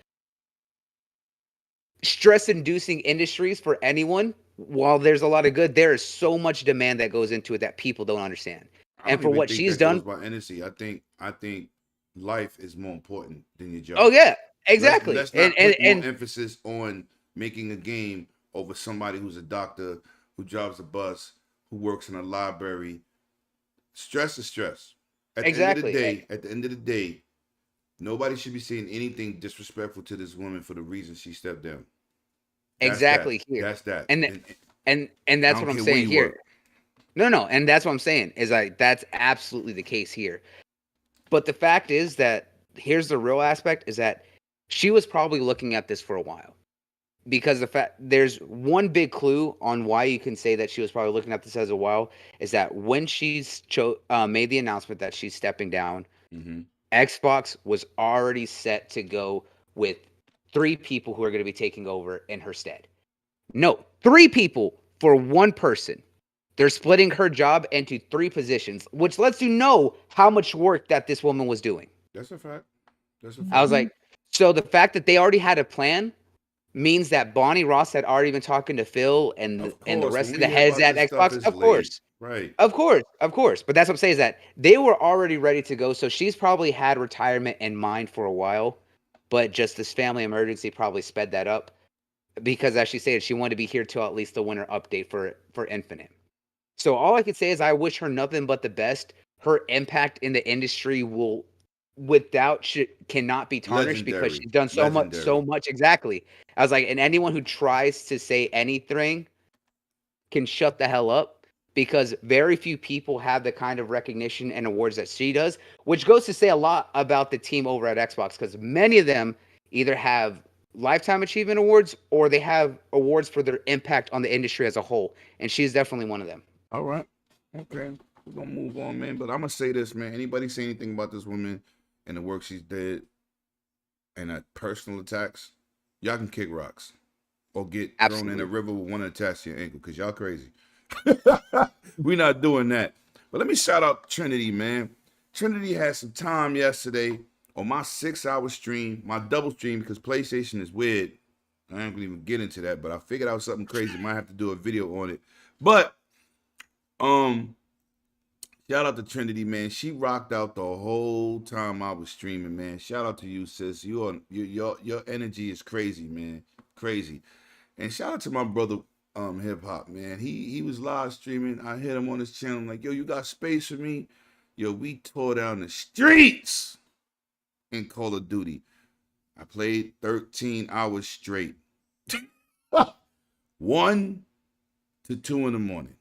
stress-inducing industries for anyone. While there's a lot of good, there is so much demand that goes into it that people don't understand. I And don't for even what think she's that goes done, by industry. I think life is more important than your job. oh yeah, Let's exactly. let's And not and put more and emphasis on making a game over somebody who's a doctor, who drives a bus, who works in a library. Stress is stress. exactly. At the end of the day, nobody should be saying anything disrespectful to this woman for the reason she stepped down. That's that. Exactly here. That's that. And and I that's don't what I'm care where saying you here. work. No, and that's what I'm saying is like that's absolutely the case here. But the fact is that here's the real aspect is that she was probably looking at this for a while. Because the fact there's one big clue on why you can say that she was probably looking at this as a while is that when made the announcement that she's stepping down, Mm-hmm. Xbox was already set to go with 3 people who are going to be taking over in her stead. No, 3 people for one person. They're splitting her job into 3 positions, which lets you know how much work that this woman was doing. That's a fact. That's a I was fact. like, so the fact that they already had a plan means that Bonnie Ross had already been talking to Phil Of and the course, when rest of we the hear heads about at this stuff, Xbox. it's Of late. course. Right. Of course. But that's what I'm saying is that they were already ready to go. So she's probably had retirement in mind for a while, but just this family emergency probably sped that up because, as she said, she wanted to be here till at least the winter update for Infinite. So all I could say is I wish her nothing but the best. Her impact in the industry will, cannot be tarnished because Legendary. she's done so Legendary. much. Exactly. I was like, and anyone who tries to say anything can shut the hell up because very few people have the kind of recognition and awards that she does, which goes to say a lot about the team over at Xbox because many of them either have lifetime achievement awards or they have awards for their impact on the industry as a whole, and she's definitely one of them. All right. Okay. We're gonna move on, man. But I'm gonna say this, man. Anybody say anything about this woman and the work she's did and her personal attacks, y'all can kick rocks or get thrown in a Absolutely. river with one attached to your ankle because y'all crazy. We not doing that. But let me shout out Trinity, man. Trinity had some time yesterday on my 6-hour stream, my double stream, because PlayStation is weird. I ain't gonna even get into that, but I figured out something crazy. Might have to do a video on it. But um, shout out to Trinity, man. She rocked out the whole time I was streaming, man. Shout out to you, sis. Your energy is crazy, man. Crazy. And shout out to my brother, Hip Hop, man. He was live streaming. I hit him on his channel. I'm like, yo, you got space for me? Yo, we tore down the streets in Call of Duty. I played 13 hours straight. 1 to 2 in the morning.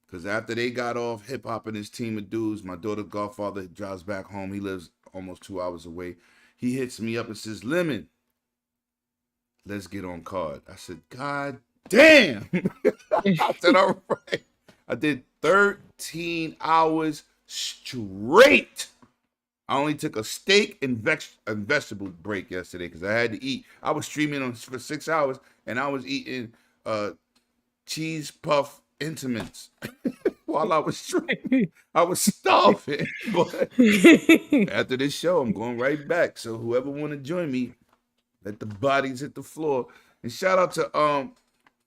Because after they got off, Hip Hop and his team of dudes, my daughter Godfather drives back home. He lives almost 2 hours away. He hits me up and says, Lemon, let's get on card. I said, God damn. I said, all right. I did 13 hours straight. I only took a steak and vegetable break yesterday because I had to eat. I was streaming for 6 hours and I was eating cheese puff intimates while I was streaming. I was starving. But after this show, I'm going right back. So whoever want to join me, let the bodies hit the floor. And shout out to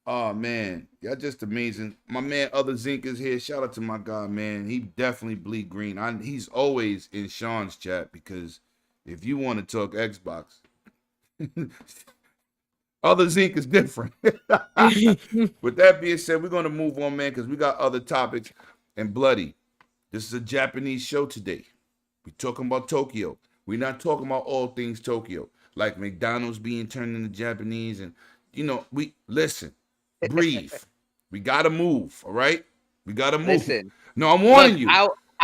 Oh man, y'all just amazing. My man, Other Zinc is here. Shout out to my guy, man. He definitely bleed green. He's always in Sean's chat because if you want to talk Xbox, Other Zinc is different. With that being said, we're gonna move on, man, because we got other topics. And Bloody, this is a Japanese show today. We're talking about Tokyo. We're not talking about all things Tokyo, like McDonald's being turned into Japanese, and we listen, breathe. We gotta move, all right? We gotta move. Listen. No, I'm warning Look, you.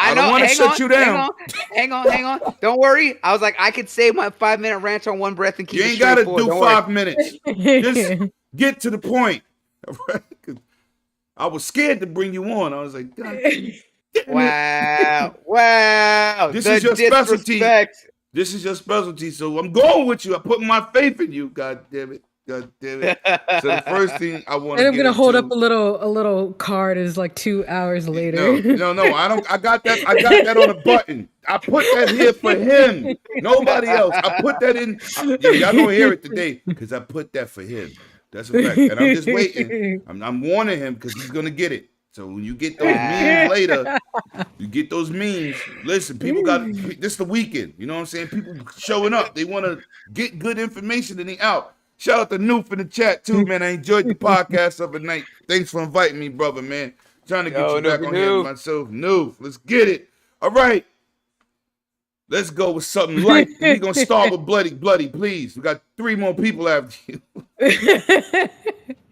I don't know. want to shut you down. Hang on. Don't worry. I was like, I could save my 5-minute rant on one breath and keep You it ain't gotta straightforward. do Don't 5 minutes. Just get to the point. All right? 'Cause I was scared to bring you on. I was like, God worry. damn it. Wow. This The is your specialty. disrespect. This is your specialty, so I'm going with you. I put my faith in you. God damn it. God damn it. So the first thing I want to And I'm get gonna hold into- up a little card is like 2 hours later. No. I don't. I got that on a button. I put that here for him. Nobody else. I put that in. Y'all gonna hear it today because I put that for him. That's a fact. And I'm just waiting. I'm warning him because he's gonna get it. So when you get those memes later, you get those memes. Listen, people got this the weekend. You know what I'm saying? People showing up. They want to get good information and they out. Shout out to Noof in the chat too, man. I enjoyed the podcast of the night. Thanks for inviting me, brother, man. Trying to get you back on here myself. Noof, let's get it. All right. Let's go with something light. We're going to start with Bloody, please. We got 3 more people after you.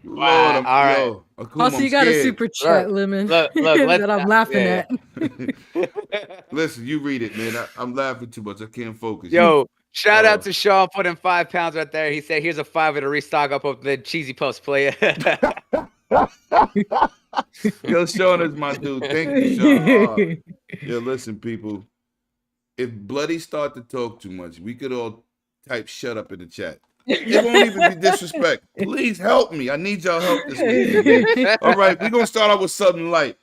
Lord, All right. yo, Akuma, Also, you got a super chat, Lemon, Look, that I'm laughing at. Listen, you read it, man. I'm laughing too much. I can't focus. Yo, shout out to Sean putting 5 pounds right there. He said, "Here's a 5 to restock up of the cheesy post player." Yo, Sean is my dude. Thank you, Sean. Yo, listen, people. If Bloody start to talk too much, we could all type "shut up" in the chat. It won't even be disrespect. Please help me. I need y'all help this weekend. All right, we're gonna start out with something light.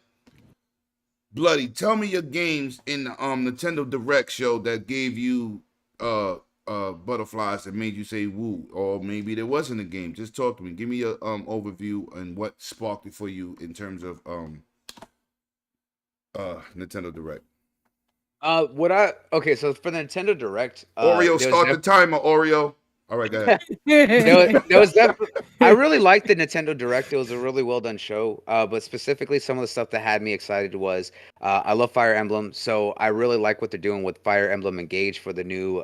Bloody, tell me your games in the Nintendo Direct show that gave you butterflies that made you say woo, or maybe there wasn't a game. Just talk to me. Give me your overview and what sparked it for you in terms of Nintendo Direct. So for the Nintendo Direct, Oreo, start the timer, Oreo. All right, go ahead. there was definitely, I really liked the Nintendo Direct. It was a really well done show. But specifically, some of the stuff that had me excited was I love Fire Emblem, so I really like what they're doing with Fire Emblem Engage for the new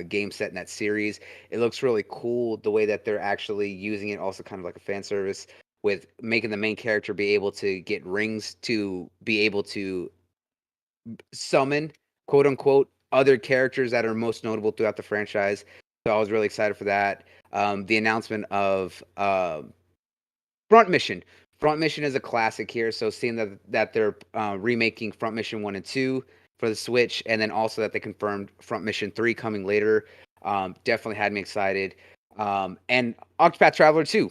game set in that series. It looks really cool the way that they're actually using it, also kind of like a fan service with making the main character be able to get rings to be able to summon, quote unquote, other characters that are most notable throughout the franchise. So I was really excited for that. The announcement of Front Mission. Front Mission is a classic here. So seeing that they're remaking Front Mission 1 and 2 for the Switch, and then also that they confirmed Front Mission 3 coming later, definitely had me excited. And Octopath Traveler 2.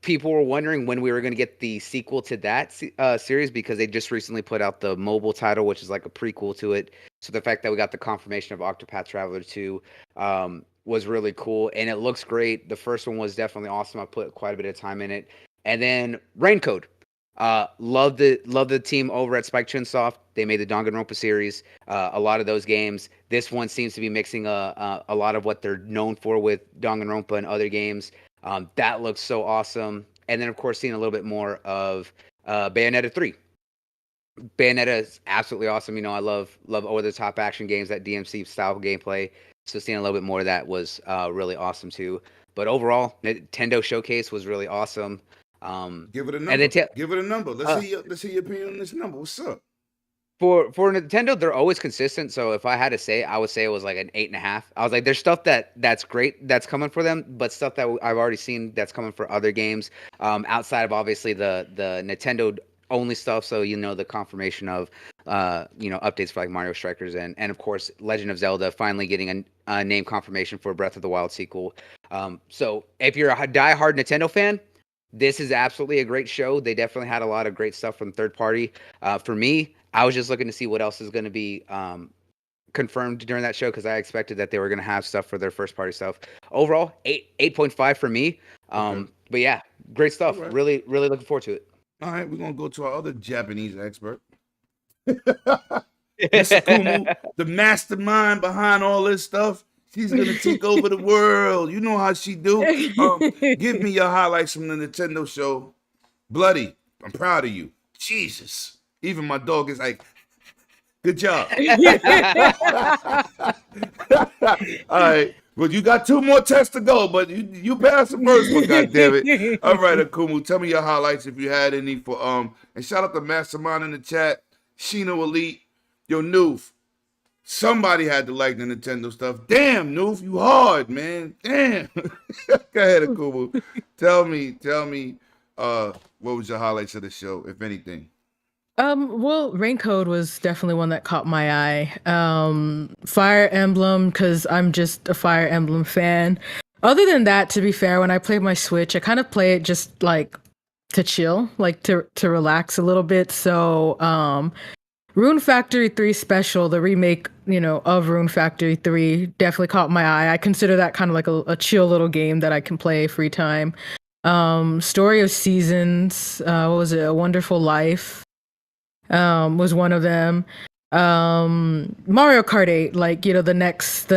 People were wondering when we were going to get the sequel to that series because they just recently put out the mobile title, which is like a prequel to it. So the fact that we got the confirmation of Octopath Traveler 2 was really cool, and it looks great. The first one was definitely awesome. I put quite a bit of time in it. And then Raincode. Love the team over at Spike Chunsoft. They made the Danganronpa series. A lot of those games. This one seems to be mixing a lot of what they're known for with Danganronpa and other games. That looks so awesome. And then, of course, seeing a little bit more of Bayonetta 3. Bayonetta is absolutely awesome. You know, I love over-the-top action games, that DMC style gameplay. So seeing a little bit more of that was really awesome too. But overall, Nintendo Showcase was really awesome. Give it a number. Give it a number. Let's see your opinion on this number. What's up? For Nintendo, they're always consistent. So if I had to say, I would say it was like an 8.5. I was like, there's stuff that's great that's coming for them, but stuff that I've already seen that's coming for other games. Outside of obviously the Nintendo only stuff. So the confirmation of updates for like Mario Strikers and of course Legend of Zelda finally getting a name confirmation for Breath of the Wild sequel. So if you're a diehard Nintendo fan, this is absolutely a great show. They definitely had a lot of great stuff from third party. For me, I was just looking to see what else is going to be confirmed during that show because I expected that they were going to have stuff for their first party stuff. Overall, 8.5 for me. Okay. But yeah, Great stuff. All right. Really, really looking forward to it. All right, we're gonna go to our other Japanese expert. Miss Akumu, the mastermind behind all this stuff. She's gonna take over the world. You know how she do. Give me your highlights from the Nintendo show. Bloody, I'm proud of you. Jesus. Even my dog is like, good job. All right. Well, you got 2 more tests to go, but you passed the first one, goddammit. All right, Akumu, tell me your highlights if you had any for and shout out to Mastermind in the chat, Shino Elite, yo Noof. Somebody had to like the Nintendo stuff. Damn, Noof, you hard, man. Damn. Go ahead, Akumu. Tell me, what was your highlights of the show, if anything? Well, Raincoat was definitely one that caught my eye. Fire Emblem, because I'm just a Fire Emblem fan. Other than that, to be fair, when I play my Switch, I kind of play it just like to chill, like to relax a little bit. So, Rune Factory 3 Special, the remake, of Rune Factory 3, definitely caught my eye. I consider that kind of like a chill little game that I can play free time. Story of Seasons, what was it? A Wonderful Life. Was one of them. Mario Kart 8, like, the next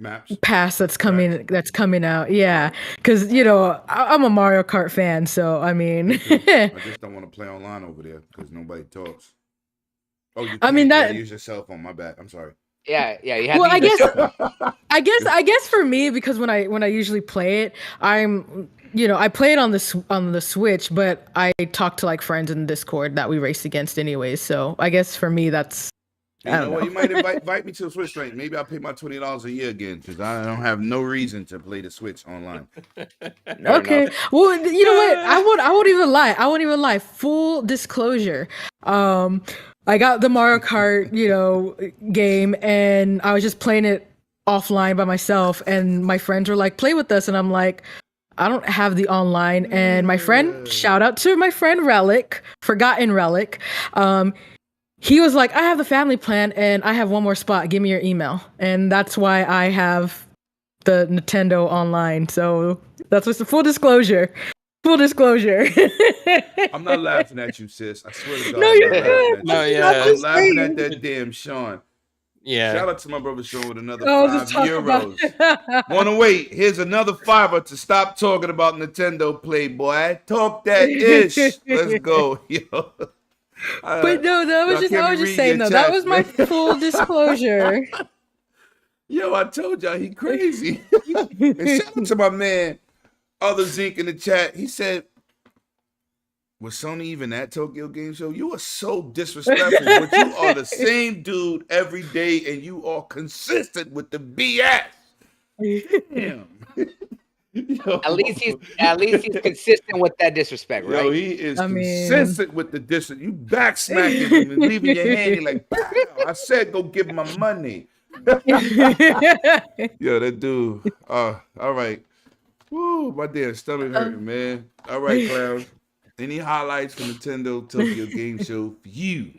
Maps. pass that's coming out. Yeah. Cause I'm a Mario Kart fan, so I mean I just don't want to play online over there because nobody talks. Oh, you can't. I mean, You that gotta use your cell phone. My bad. I'm sorry. Yeah. You have well, to I use guess I guess for me, because when I usually play it, I play it on the Switch, but I talk to like friends in Discord that we race against anyways. So I guess for me, that's You know what? You might invite me to the Switch thing. Maybe I'll pay my $20 a year again because I don't have no reason to play the Switch online. Okay. Well, you know what? I won't even lie. I won't even lie. Full disclosure. I got the Mario Kart, game, and I was just playing it offline by myself, and my friends were like, "Play with us," and I'm like, I don't have the online. And my friend, shout out to my friend Relic, Forgotten Relic. He was like, I have the family plan and I have one more spot. Give me your email. And that's why I have the Nintendo online. So that's what's the full disclosure. Full disclosure. I'm not laughing at you, sis. I swear to God. No, I'm you're not good. laughing at you. No, yeah. I'm laughing at that damn Sean. Yeah. Shout out to my brother Sean with another just talk €5. Wanna wait? Here's another $5 to stop talking about Nintendo, Playboy. Talk that ish. Let's go, yo. But no, I was just saying though, that was my full disclosure. Yo, I told y'all he crazy. And shout out to my man, Other Zink in the chat. He said, was Sony even at Tokyo Game Show? You are so disrespectful, but you are the same dude every day, and you are consistent with the BS. Damn. Yo. At least he's consistent with that disrespect, right? Yo, he is consistent with the disrespect. You back smacking him and leaving your hand. You're like, pow. I said, go give my money. Yo, that dude. All right. Woo, my damn stomach hurting, man. All right, clowns. Any highlights from Nintendo Tokyo Game Show for you?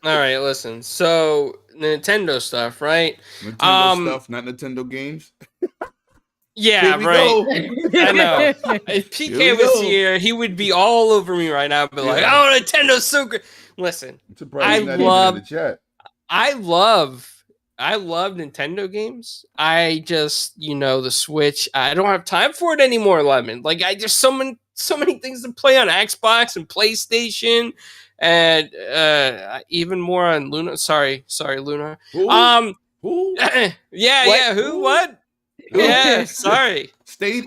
All right, listen. So Nintendo stuff, right? Nintendo stuff, not Nintendo games. Yeah, right. I know. If Here PK we was go. here, he would be all over me right now, but like, oh, Nintendo's so great. Listen, I'm surprised he's not even in the chat. I love Nintendo games. I just, the Switch, I don't have time for it anymore, Lemon. Like, I just so many things to play on Xbox and PlayStation, and even more on Luna. Sorry, Luna. Who? Yeah. Who? What? Yeah, sorry. Stadium.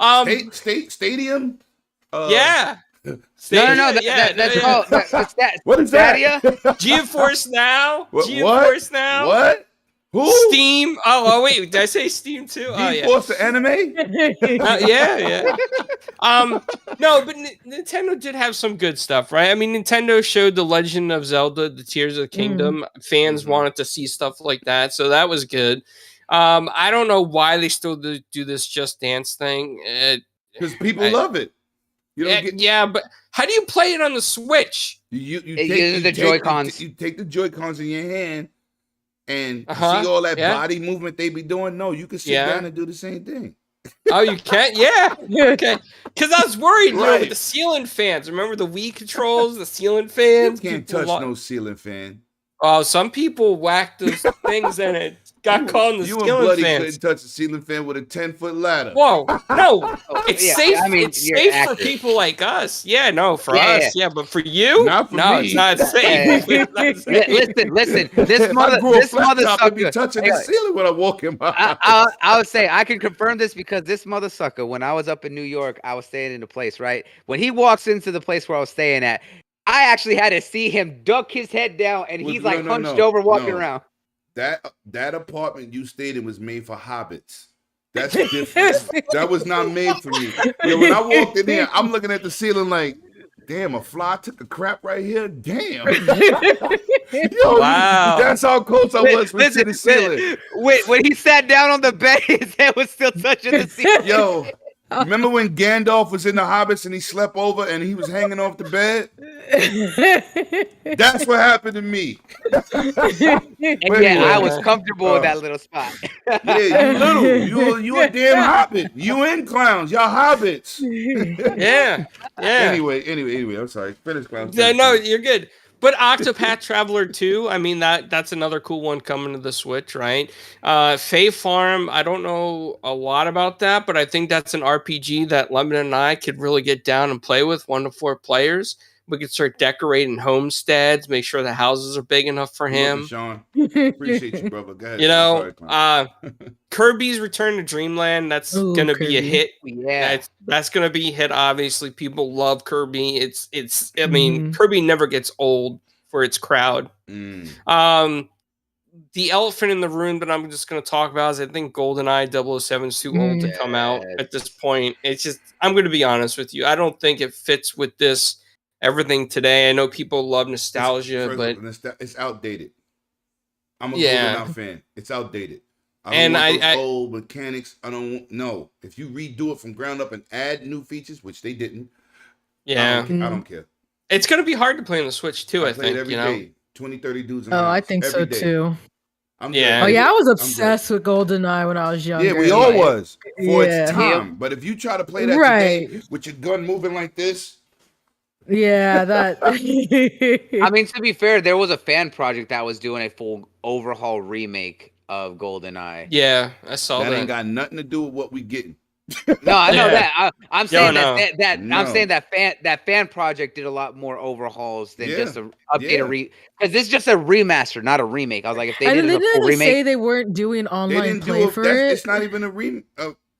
Yeah. No. That's called. What is that? GeForce Now. What? GeForce Now. What? Who? Steam. Oh, wait. Did I say Steam too? Oh, yeah. GeForce the anime? Yeah. No, but Nintendo did have some good stuff, right? I mean, Nintendo showed The Legend of Zelda: The Tears of the Kingdom. Fans wanted to see stuff like that, so that was good. I don't know why they still do this Just Dance thing. Because people love it. Yeah, but how do you play it on the Switch? You take the Joy-Cons. You take the Joy-Cons in your hand and see all that body movement they be doing. No, you can sit down and do the same thing. Oh, you can't? Yeah. Okay. Because I was worried, you know, Right. with the ceiling fans. Remember the Wii controls, the ceiling You fans? can't People touch no ceiling fan. Oh, some people whacked those things and it got caught in the You and ceiling Bloody fans. couldn't touch a ceiling fan with a 10-foot ladder. Whoa, no, Oh, it's yeah, safe. I mean, it's you're safe for accurate. people like us. Yeah, no, for Yeah, us, yeah, but for you, Not for no, me. it's not safe. Yeah. It's not safe. Listen. This I grew a flat top and be sucker. touching the ceiling when I walk in my house. I would say I can confirm this because this mother sucker, when I was up in New York, I was staying in a place, right? When he walks into the place where I was staying at, I actually had to see him duck his head down and Well, he's like no, hunched over walking no. around. That apartment you stayed in was made for hobbits. That's different. That was not made for me. Yo, when I walked in there, I'm looking at the ceiling like, damn, a fly took a crap right here. Damn. Yo, Wow. that's how close I was to the ceiling. When he sat down on the bed, his head was still touching the ceiling. Yo, remember when Gandalf was in the Hobbits and he slept over and he was hanging off the bed? That's what happened to me. And But yeah, I anyway, was comfortable in that little spot. yeah, you little. You a damn hobbit. You and clowns. Y'all hobbits. Yeah, yeah. Anyway, I'm sorry. Finish, clowns. Yeah, no, you're good. But Octopath Traveler 2, I mean that's another cool one coming to the Switch, right? Fae Farm, I don't know a lot about that, but I think that's an RPG that Lemon and I could really get down and play with 1 to 4 players. We could start decorating homesteads, make sure the houses are big enough for You're welcome, him. Sean. Appreciate you, brother. Go ahead. You I'm know, sorry, clown. Kirby's Return to Dreamland, that's Ooh, gonna be a Kirby. hit. Yeah. That's gonna be a hit. Obviously, people love Kirby. It's. I mean, Mhm. Kirby never gets old for its crowd. The elephant in the room that I'm just gonna talk about is I think GoldenEye 007 is too old to come out at this point. It's just I'm gonna be honest with you. I don't think it fits with this everything today. I know people love nostalgia, but It's outdated. I'm a Yeah. GoldenEye fan. It's outdated. I And don't want I- those old mechanics. I don't want no. If you redo it from ground up and add new features, which they didn't, yeah, I don't care. it's gonna be hard to play on the Switch too. I play it think every you know. day. 20, 30 dudes in my Oh, I house think every so day. too. I'm Yeah. Oh good. yeah, I was I'm good. obsessed with GoldenEye when I was younger. Yeah, we all was for Yeah. its time. But if you try to play that Right. today with your gun moving like this, Yeah, that. I mean, to be fair, there was a fan project that was doing a full overhaul remake of GoldenEye. Yeah, I saw that that. ain't got nothing to do with what we getting. No, I know Yeah. that. I'm saying no. I'm saying that fan project did a lot more overhauls than Yeah. just a update Yeah. because this is just a remaster, not a remake. I was like, if they And did then a full didn't they say remake, they weren't doing They online didn't play do for it. it? It's not even a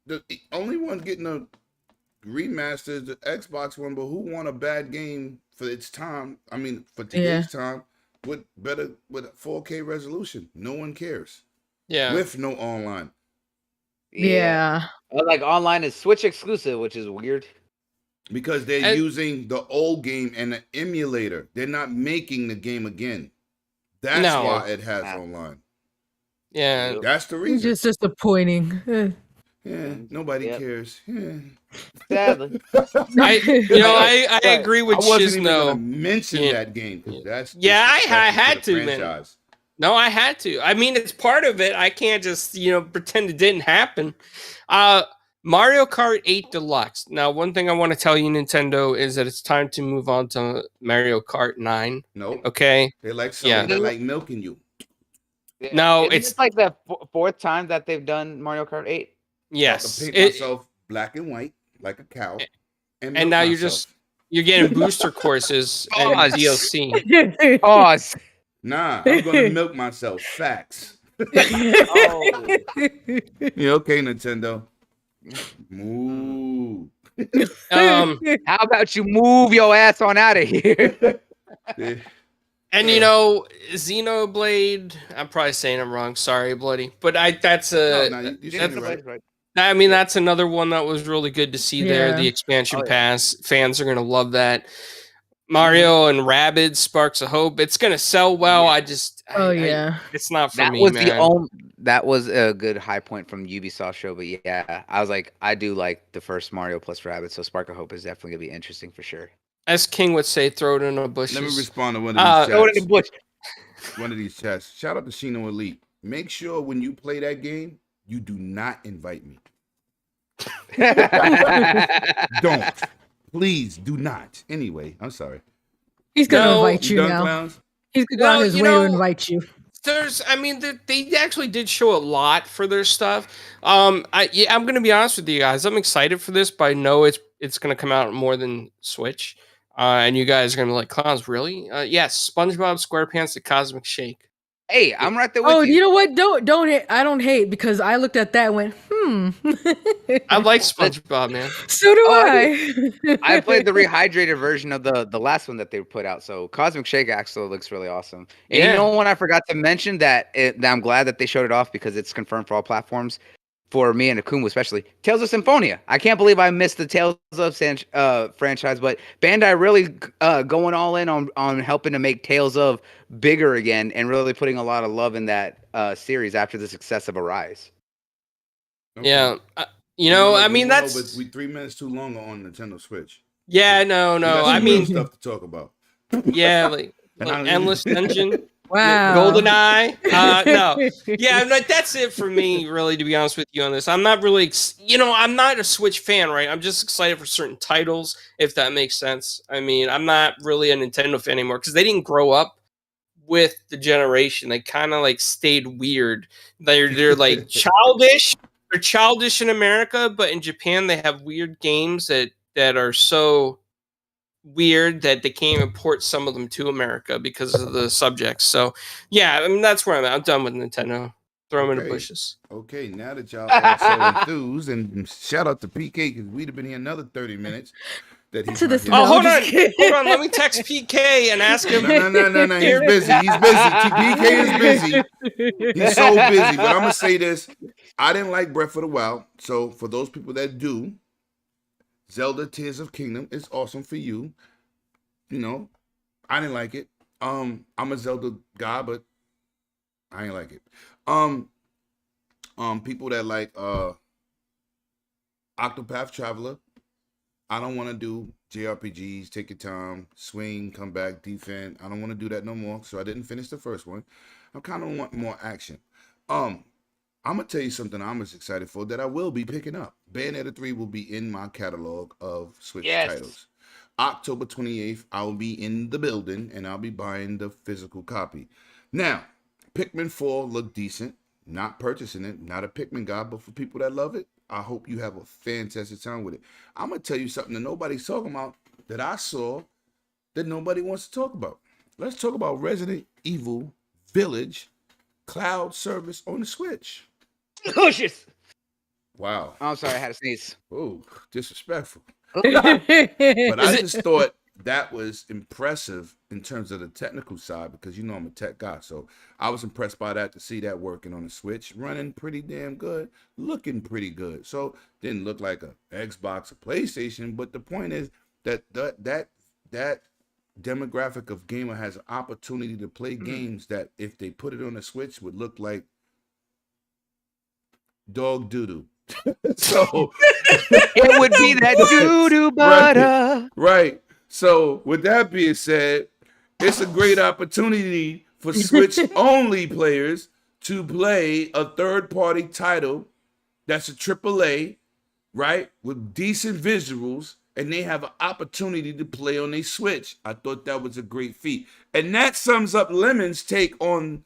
the only one getting a remaster is the Xbox one. But who want a bad game for its time? I mean, for today's time with 4K resolution. No one cares. Yeah. With no online. Yeah. Like online is Switch exclusive, which is weird. Because they're And- using the old game and the emulator. They're not making the game again. That's No. why it has Ah. online. Yeah. That's the reason. Just disappointing. Yeah, nobody Yep. cares. Yeah. Sadly. I agree with I wasn't even Shizno. gonna mention Yeah. that game because that's Yeah, I disrespectful had the to, man. franchise. No, I had to. I mean, it's part of it. I can't just, pretend it didn't happen. Mario Kart 8 Deluxe. Now, one thing I want to tell you, Nintendo, is that it's time to move on to Mario Kart 9. Nope. Okay. They like Yeah. they like milking you. Yeah. No, Isn't it's- this like the fourth time that they've done Mario Kart 8. Yes. I paint It- myself black and white like a cow. and milk now you're myself. just you're getting booster courses and Oh, DLC. Oh, Nah, I'm gonna milk myself. Facts. oh. Yeah, okay, Nintendo. Moo. How about you move your ass on out of here? Yeah. And Xenoblade, I'm probably saying it wrong. Sorry, Bloody. But that's No, a no, you Yeah, said it right. right. I mean, that's another one that was really good to see there. Yeah. The expansion Oh, yeah. pass. Fans are going to love that. Mario and Rabbids, Sparks of Hope. It's going to sell well. Yeah. It's not for That me, was man. that was a good high point from Ubisoft show, but yeah, I was like, I do like the first Mario plus Rabbids, so Spark of Hope is definitely gonna be interesting for sure. As King would say, throw it in a bush. Let me respond to one of these Throw it in chats. the bush. One of these chats. Shout out to Shino Elite. Make sure when you play that game, you do not invite me. Don't. Please do not. Anyway, I'm sorry. He's gonna No, invite You you done, now. clowns? He's gonna go Well, out his you way to know, invite you. they actually did show a lot for their stuff. I'm gonna be honest with you guys. I'm excited for this, but I know it's gonna come out more than Switch. And you guys are gonna be like, clowns, really? Yes, SpongeBob SquarePants: The Cosmic Shake. Hey, I'm right there Oh, with you you. know what? Don't hate. I don't hate because I looked at that and went, I like Let's- SpongeBob, man. So do Oh, I. I played the rehydrated version of the last one that they put out. So Cosmic Shake actually looks really awesome. And Yeah. you know what I forgot to mention that that I'm glad that they showed it off because it's confirmed for all platforms. For me and Akumu especially, Tales of Symphonia. I can't believe I missed the Tales of franchise, but Bandai really going all in on helping to make Tales of bigger again and really putting a lot of love in that series after the success of Arise. Okay. Yeah. You know, I look, mean, we went that's. over, we 3 minutes too long on Nintendo Switch. Yeah, no. We got I some mean, real stuff to talk about. yeah, like And I don't Endless Dungeon. Wow. Golden Eye. No. Yeah, like that's it for me, really, to be honest with you on this. I'm not really, I'm not a Switch fan, right? I'm just excited for certain titles, if that makes sense. I mean, I'm not really a Nintendo fan anymore because they didn't grow up with the generation. They kind of like stayed weird. They're like childish. They're childish in America, but in Japan they have weird games that are so weird that they can't even port some of them to America because of the subjects. So yeah, I mean that's where I'm at. I'm done with Nintendo. Throw them in the Okay. bushes. Okay, now that y'all are so enthused, and shout out to PK because we'd have been here another 30 minutes. That he's To not this here. No, Oh, hold on. just kidding. Hold on. Let me text PK and ask him. No. He's busy. He's busy. PK is busy. He's so busy. But I'm gonna say this: I didn't like Breath of the Wild. So for those people that do, Zelda: Tears of Kingdom is awesome for you. You know, I didn't like it. I'm a Zelda guy, but I ain't like it. People that like Octopath Traveler. I don't want to do JRPGs, take your time, swing, come back, defend. I don't want to do that no more. So I didn't finish the first one. I kind of want more action. I'm gonna tell you something I'm as excited for that I will be picking up. Bayonetta 3 will be in my catalog of Switch titles. October 28th, I will be in the building and I'll be buying the physical copy. Now, Pikmin 4 looked decent. Not purchasing it, not a Pikmin guy, but for people that love it, I hope you have a fantastic time with it. I'm going to tell you something that nobody's talking about that I saw that nobody wants to talk about. Let's talk about Resident Evil Village cloud service on the Switch. Delicious. Wow. Oh, I'm sorry, I had to sneeze. Oh, disrespectful. Oh, But I just thought that was impressive in terms of the technical side because I'm a tech guy. So I was impressed by that to see that working on the Switch, running pretty damn good, looking pretty good. So didn't look like a Xbox or PlayStation, but the point is that that demographic of gamer has an opportunity to play games that if they put it on the Switch would look like dog doo-doo. So it would be that doo-doo butter. Right. So with that being said, it's a great opportunity for Switch only players to play a third-party title that's a AAA, right, with decent visuals, and they have an opportunity to play on their Switch. I thought that was a great feat. And that sums up Lemon's take on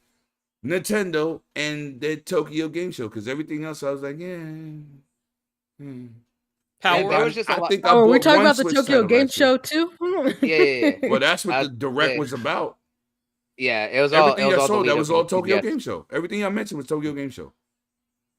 Nintendo and their Tokyo Game Show, because everything else I was like, Power. There was just a I lot. think I Oh, we're bought talking one about the Switch Tokyo title Game last year. Show too. Yeah. Well, that's what the direct yeah. was about. Yeah, it was all. Everything It was I all saw, the lead that up was to all the Tokyo TGS. Game Show. Everything I mentioned was Tokyo Game Show.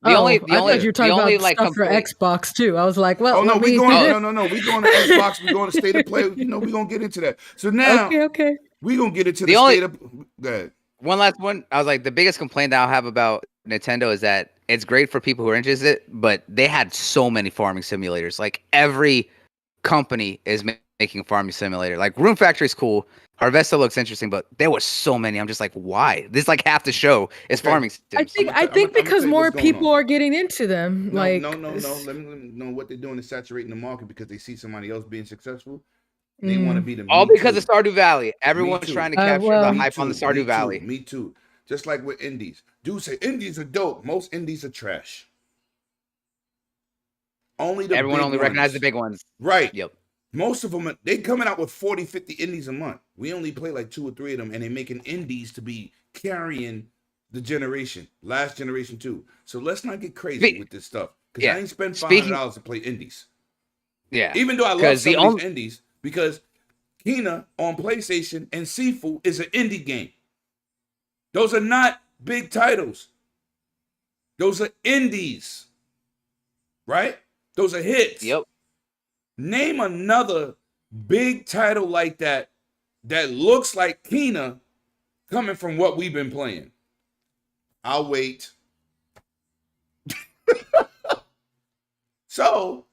The only- I the thought you were talking only, about like, stuff for complaint- Xbox too. I was like, well, Oh no, let we me- going no. We going to Xbox. We going to State of Play. We gonna get into that. So now Okay. we gonna get into The the only- State of. Go ahead. One last one. I was like, the biggest complaint that I'll have about Nintendo is that it's great for people who are interested, but they had so many farming simulators. Like every company is making a farming simulator. Like Room Factory is cool. Harvesta looks interesting, but there was so many. I'm just like, why? This is like half the show is Okay. farming sims. I think I'ma tell because you more what's going people on. are getting into them. No, like no. Let me know what they're doing is saturating the market because they see somebody else being successful. They want to be the All Me because Too. of Stardew Valley. Everyone's too. trying to capture well- the hype on the Stardew Valley. Me too. Just like with indies. Dudes say indies are dope. Most indies are trash. Only the Everyone big only recognizes the ones. big ones. Right. Yep. Most of them, they coming out with 40, 50 indies a month. We only play like 2 or 3 of them, and they making indies to be carrying the generation, last generation too. So let's not get crazy with this stuff, because I ain't spend $500 to play indies. Yeah. Even though I love some of these indies, because Kina on PlayStation and Sifu is an indie game. Those are not big titles. Those are indies, right? Those are hits. Yep. Name another big title like that that looks like Kina coming from what we've been playing. I'll wait. So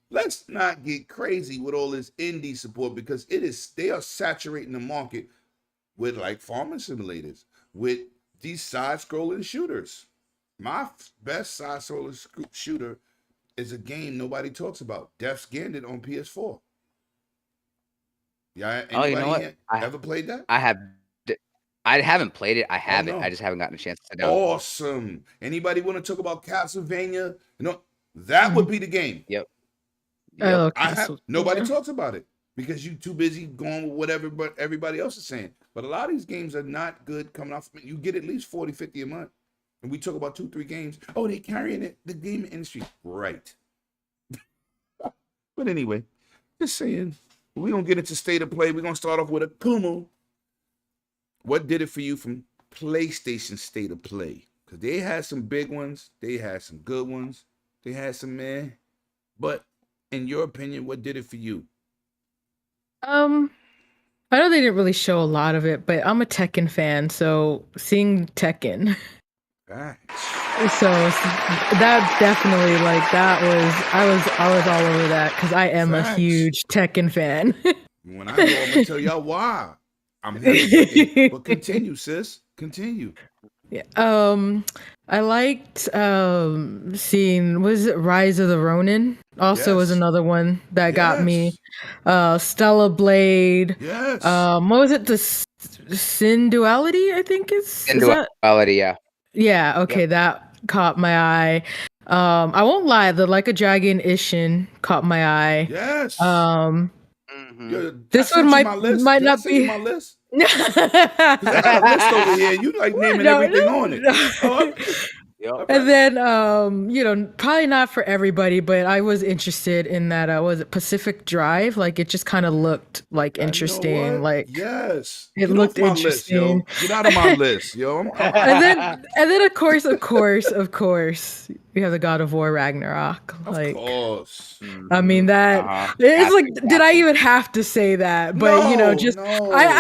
let's not get crazy with all this indie support, because they are saturating the market with like farming simulators, with these side-scrolling shooters. My best side-scrolling shooter is a game nobody talks about. Death's Gambit on PS4. Yeah, anybody you know what? here ever played that? I haven't played it. I have no. it. I just haven't gotten a chance to sit down. Awesome. Anybody want to talk about Castlevania? That would be the game. Yep. Nobody talks about it because you too busy going with whatever but everybody else is saying. But a lot of these games are not good coming off. You get at least 40, 50 a month. And we talk about 2, 3 games. Oh, they carrying it, the game industry. Right. But anyway, just saying, we're going to get into state of play. We're going to start off with a Kumu. What did it for you from PlayStation state of play? Because they had some big ones. They had some good ones. They had some meh. But in your opinion, what did it for you? I know they didn't really show a lot of it, but I'm a Tekken fan, so seeing Tekken. Right. So that definitely, like, I was all over that, because I am a huge Tekken fan. When I go, I'm gonna tell y'all why. I'm happy Tekken. But continue, sis. Continue. Yeah. I liked seeing, was it Rise of the Ronin? Also was another one that got me. Stella Blade. Yes. What was it? The Sin Duality, I think is. Sin Duality, yeah. Yeah, okay, that caught my eye. I won't lie, the Like a Dragon Ishin caught my eye. Yes. This one might not be my list. I got a list over here. You like naming everything on it. Okay. And then, probably not for everybody, but I was interested in that. Was it Pacific Drive? Like, it just kind of looked like interesting. Like, yes, it looked interesting. List, yo. Get out of my list, yo. and then, of course, we have the God of War Ragnarok. Like, of course. I mean that it's like, did I even have to say that? But I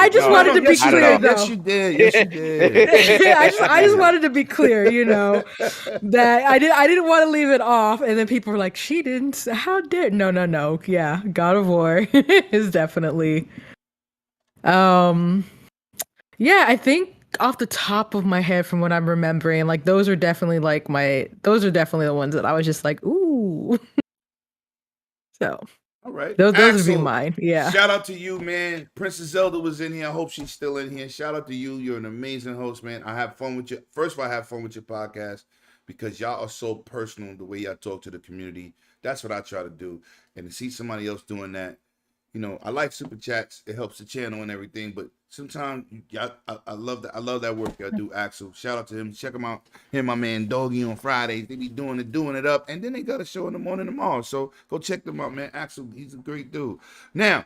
just wanted to be clear, though. Yes, you did. Yes, you did. I just wanted to be clear, that I didn't want to leave it off, and then people were like, "She didn't. How dare?" No. Yeah, God of War is definitely. Yeah, I think off the top of my head, from what I'm remembering, like those are definitely the ones that I was just like, ooh. So. All right. Those would be mine. Yeah. Shout out to you, man. Princess Zelda was in here. I hope she's still in here. Shout out to you. You're an amazing host, man. I have fun with you. First of all, I have fun with your podcast because y'all are so personal, the way y'all talk to the community. That's what I try to do. And to see somebody else doing that, I like super chats. It helps the channel and everything. But sometimes I love that. I love that work y'all do, Axel. Shout out to him. Check him out. Him, my man, Doggy on Fridays. They be doing it up. And then they got a show in the morning tomorrow. So go check them out, man. Axel, he's a great dude. Now,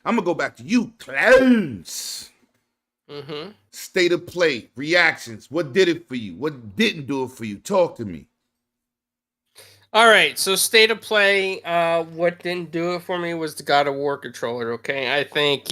I'm going to go back to you, clowns. Mm-hmm. State of play, reactions. What did it for you? What didn't do it for you? Talk to me. All right, so state of play, what didn't do it for me was the God of War controller, okay? I think,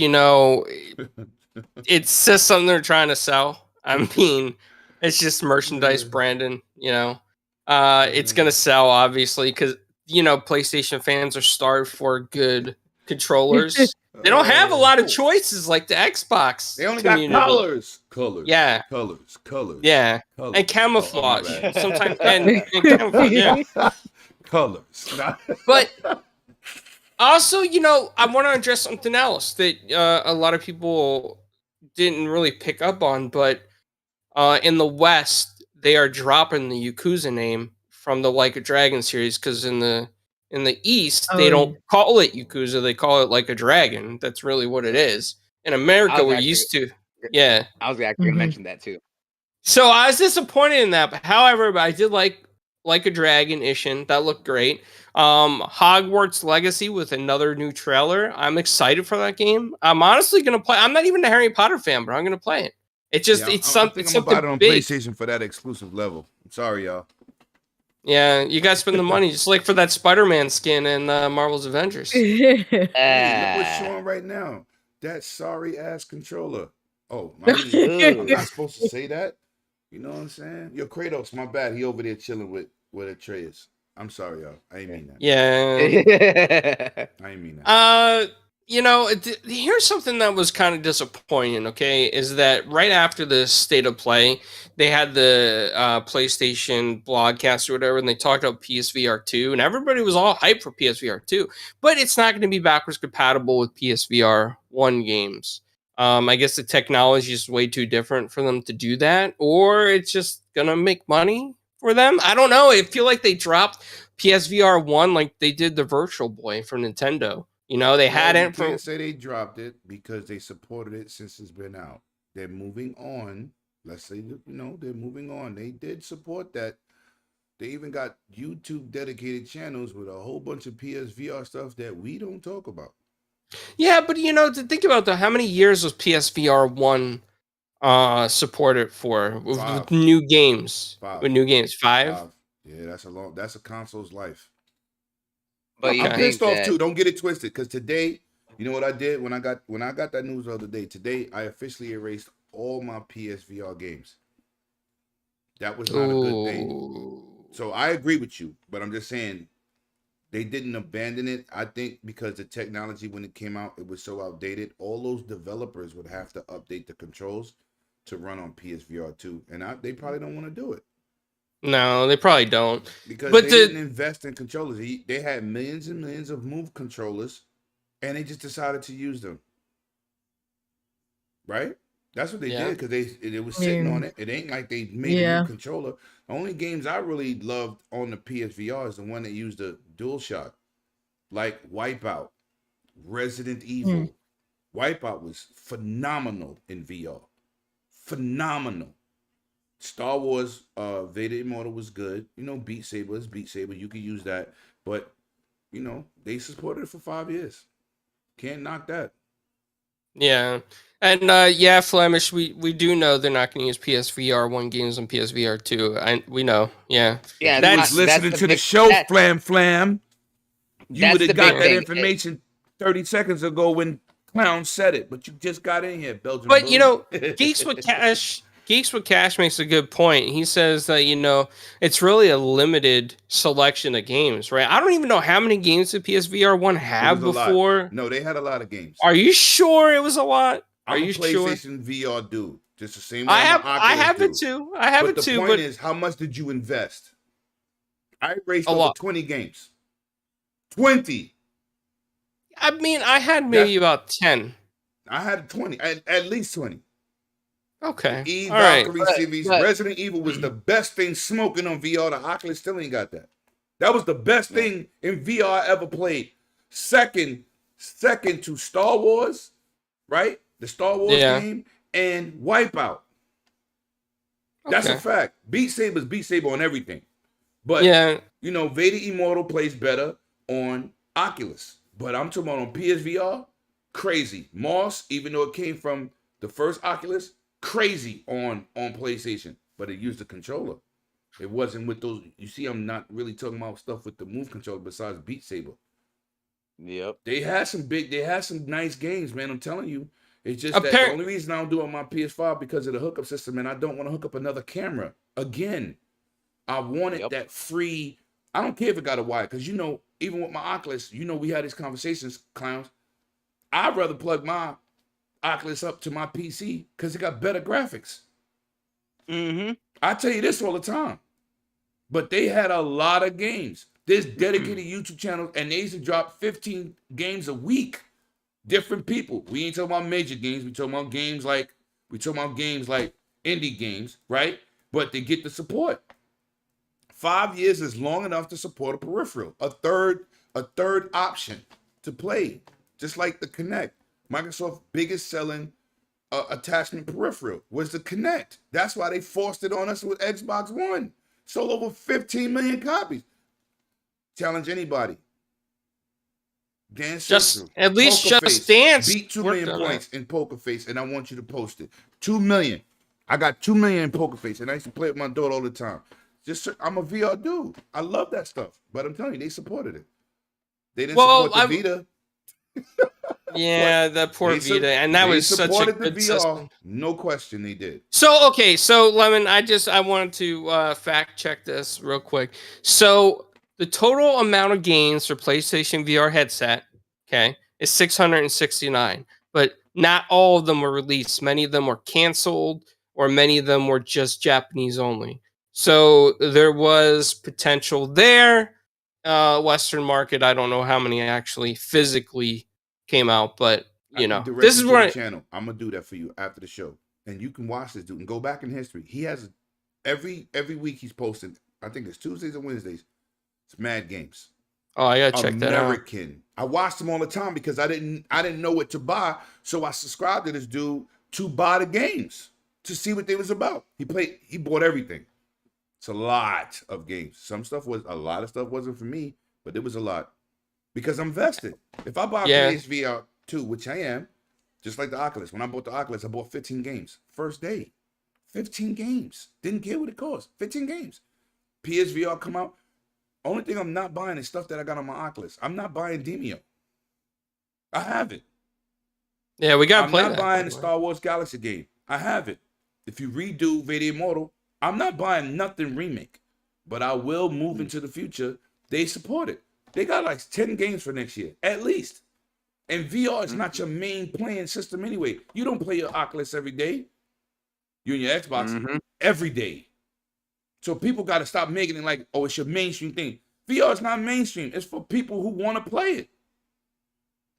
it's just something they're trying to sell. I mean, it's just merchandise, Brandon, It's going to sell, obviously, because, PlayStation fans are starved for good controllers. They don't have a lot of choices like the Xbox. They only community. got colors. Yeah. Colors. Yeah. Colors. And camouflage. Sometimes and camouflage, yeah. Colors. But also, I want to address something else that a lot of people didn't really pick up on, but in the West, they are dropping the Yakuza name from the Like a Dragon series, because in the In the East, Oh, they yeah. don't call it Yakuza; they call it Like a Dragon. That's really what it is. In America, we're used to, yeah. I was actually gonna Mhm. mention that too. So I was disappointed in that, but however, I did like a Dragon Ishin. That looked great. Hogwarts Legacy with another new trailer. I'm excited for that game. I'm honestly gonna play. I'm not even a Harry Potter fan, but I'm gonna play it. It's just Yeah, it's I think it's I'm gonna buy something it on big. PlayStation for that exclusive level. I'm sorry, y'all. Yeah, you guys spend the money just like for that Spider-Man skin in Marvel's Avengers. Hey, look what's Ah, showing right now. That sorry ass controller. Oh, I mean, I'm not supposed to say that. You know what I'm saying? Yo, Kratos, my bad. He over there chilling with Atreus. I'm sorry, y'all. I ain't mean that. Yeah. I ain't mean that. Here's something that was kind of disappointing, okay, is that right after the State of Play, they had the PlayStation blogcast or whatever, and they talked about PSVR 2, and everybody was all hyped for PSVR 2, but it's not going to be backwards compatible with PSVR 1 games. I guess the technology is way too different for them to do that, or it's just going to make money for them. I don't know. I feel like they dropped PSVR 1 like they did the Virtual Boy from Nintendo. They had You it for. can't say they dropped it because they supported it since it's been out. They're moving on. Let's say they're moving on. They did support that. They even got YouTube dedicated channels with a whole bunch of PSVR stuff that we don't talk about. Yeah, but to think about how many years was PSVR 1 supported for with new games? With new games, 5? Yeah, that's a console's life. but Okay. you I'm think pissed off that too. Don't get it twisted. Because today, you know what I did when I got that news the other day. Today, I officially erased all my PSVR games. That was not a good thing. Ooh. So I agree with you, but I'm just saying they didn't abandon it. I think because the technology when it came out, it was so outdated. All those developers would have to update the controls to run on PSVR 2, and they probably don't want to do it. No, they probably don't. Because But they didn't invest in controllers. They had millions and millions of Move controllers, and they just decided to use them. Right? That's what they did because it was sitting on it. It ain't like they made a new controller. The only games I really loved on the PSVR is the one that used the DualShock, like Wipeout, Resident Evil. Wipeout was phenomenal in VR. Phenomenal. Star Wars, Vader Immortal was good. Beat Saber is Beat Saber. You could use that, but they supported it for 5 years. Can't knock that. Yeah. And Flemish, we do know they're not going to use PSVR 1 games on PSVR 2. We know. Yeah. yeah, You was listening to the show, Flam. You would have got that information 30 seconds ago when Clown said it, but you just got in here, Belgium. But Geeks with Cash makes a good point. He says that it's really a limited selection of games, right? I don't even know how many games did PSVR 1 have before. No, they had a lot of games. Are you sure it was a lot? Are you sure? PlayStation VR dude, just the same way I have it too. But the point is, how much did you invest? I raced over 20 games. 20. I mean, I had maybe about 10. I had 20, at least 20. Okay. Eve all Valkyrie right. series. Resident Evil was the best thing smoking on VR. The Oculus still ain't got that. That was the best thing in VR I ever played. Second to Star Wars, right? The Star Wars game and Wipeout. That's a fact. Beat Saber's Beat Saber on everything. But Vader Immortal plays better on Oculus. But I'm talking about on PSVR, crazy. Moss, even though it came from the first Oculus, crazy on PlayStation. But it used the controller. It wasn't with those. You see, I'm not really talking about stuff with the Move controller besides Beat Saber. Yep. They had some nice games, man. I'm telling you. It's just that the only reason I don't do it on my PS5 because of the hookup system, and I don't want to hook up another camera again. I wanted that free. I don't care if it got a wire, because even with my Oculus, we had these conversations, clowns. I'd rather plug my Oculus up to my PC because it got better graphics. I tell you this all the time. But they had a lot of games. There's dedicated YouTube channels, and they used to drop 15 games a week. Different people. We ain't talking about major games. We talking about games like indie games, right? But they get the support. 5 years is long enough to support a peripheral. A third a third option to play, just like the Kinect. Microsoft's biggest selling attachment peripheral was the Kinect. That's why they forced it on us with Xbox One. Sold over 15 million copies. Challenge anybody. Dance Just Central, at least Poker Just Face Dance beat 2 worked million on points in Poker Face, and I want you to post it. 2 million. I got 2 million in Poker Face, and I used to play with my daughter all the time. I'm a VR dude. I love that stuff, but I'm telling you, they supported it. They didn't support the Vita. Yeah, that poor Vita, and that was such a good system. No question, they did. So okay, so Lemon, I wanted to fact check this real quick. So the total amount of games for PlayStation VR headset, okay, is 669, but not all of them were released. Many of them were canceled, or many of them were just Japanese only. So there was potential there. Western market, I don't know how many actually physically came out, but you know, this is where channel. I'm gonna do that for you after the show, and you can watch this dude and go back in history. He has every week he's posting. I think it's Tuesdays and Wednesdays. It's Mad Games. Oh, I gotta check that out. American. I watched him all the time because I didn't know what to buy, so I subscribed to this dude to buy the games to see what they was about. He bought everything. It's a lot of games. A lot of stuff wasn't for me, but it was a lot. Because I'm vested. If I buy a PSVR 2, which I am, just like the Oculus. When I bought the Oculus, I bought 15 games. First day. 15 games. Didn't care what it cost. 15 games. PSVR come out. Only thing I'm not buying is stuff that I got on my Oculus. I'm not buying Demio. I have it. Yeah, we gotta play that. I'm not buying the Star Wars Galaxy game. I have it. If you redo Vader Immortal, I'm not buying nothing remake. But I will move into the future. They support it. They got like 10 games for next year, at least. And VR is not your main playing system anyway. You don't play your Oculus every day. You and your Xbox every day. So people got to stop making it like, oh, it's your mainstream thing. VR is not mainstream. It's for people who want to play it.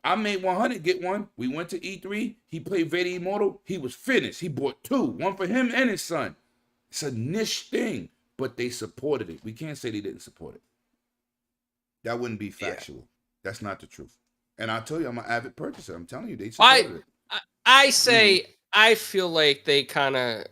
I made 100 get one. We went to E3. He played Vader Immortal. He was finished. He bought 2. One for him and his son. It's a niche thing, but they supported it. We can't say they didn't support it. That wouldn't be factual. That's not the truth. And I tell you, I'm an avid purchaser. I'm telling you, they supported it. I say, I feel like they kind of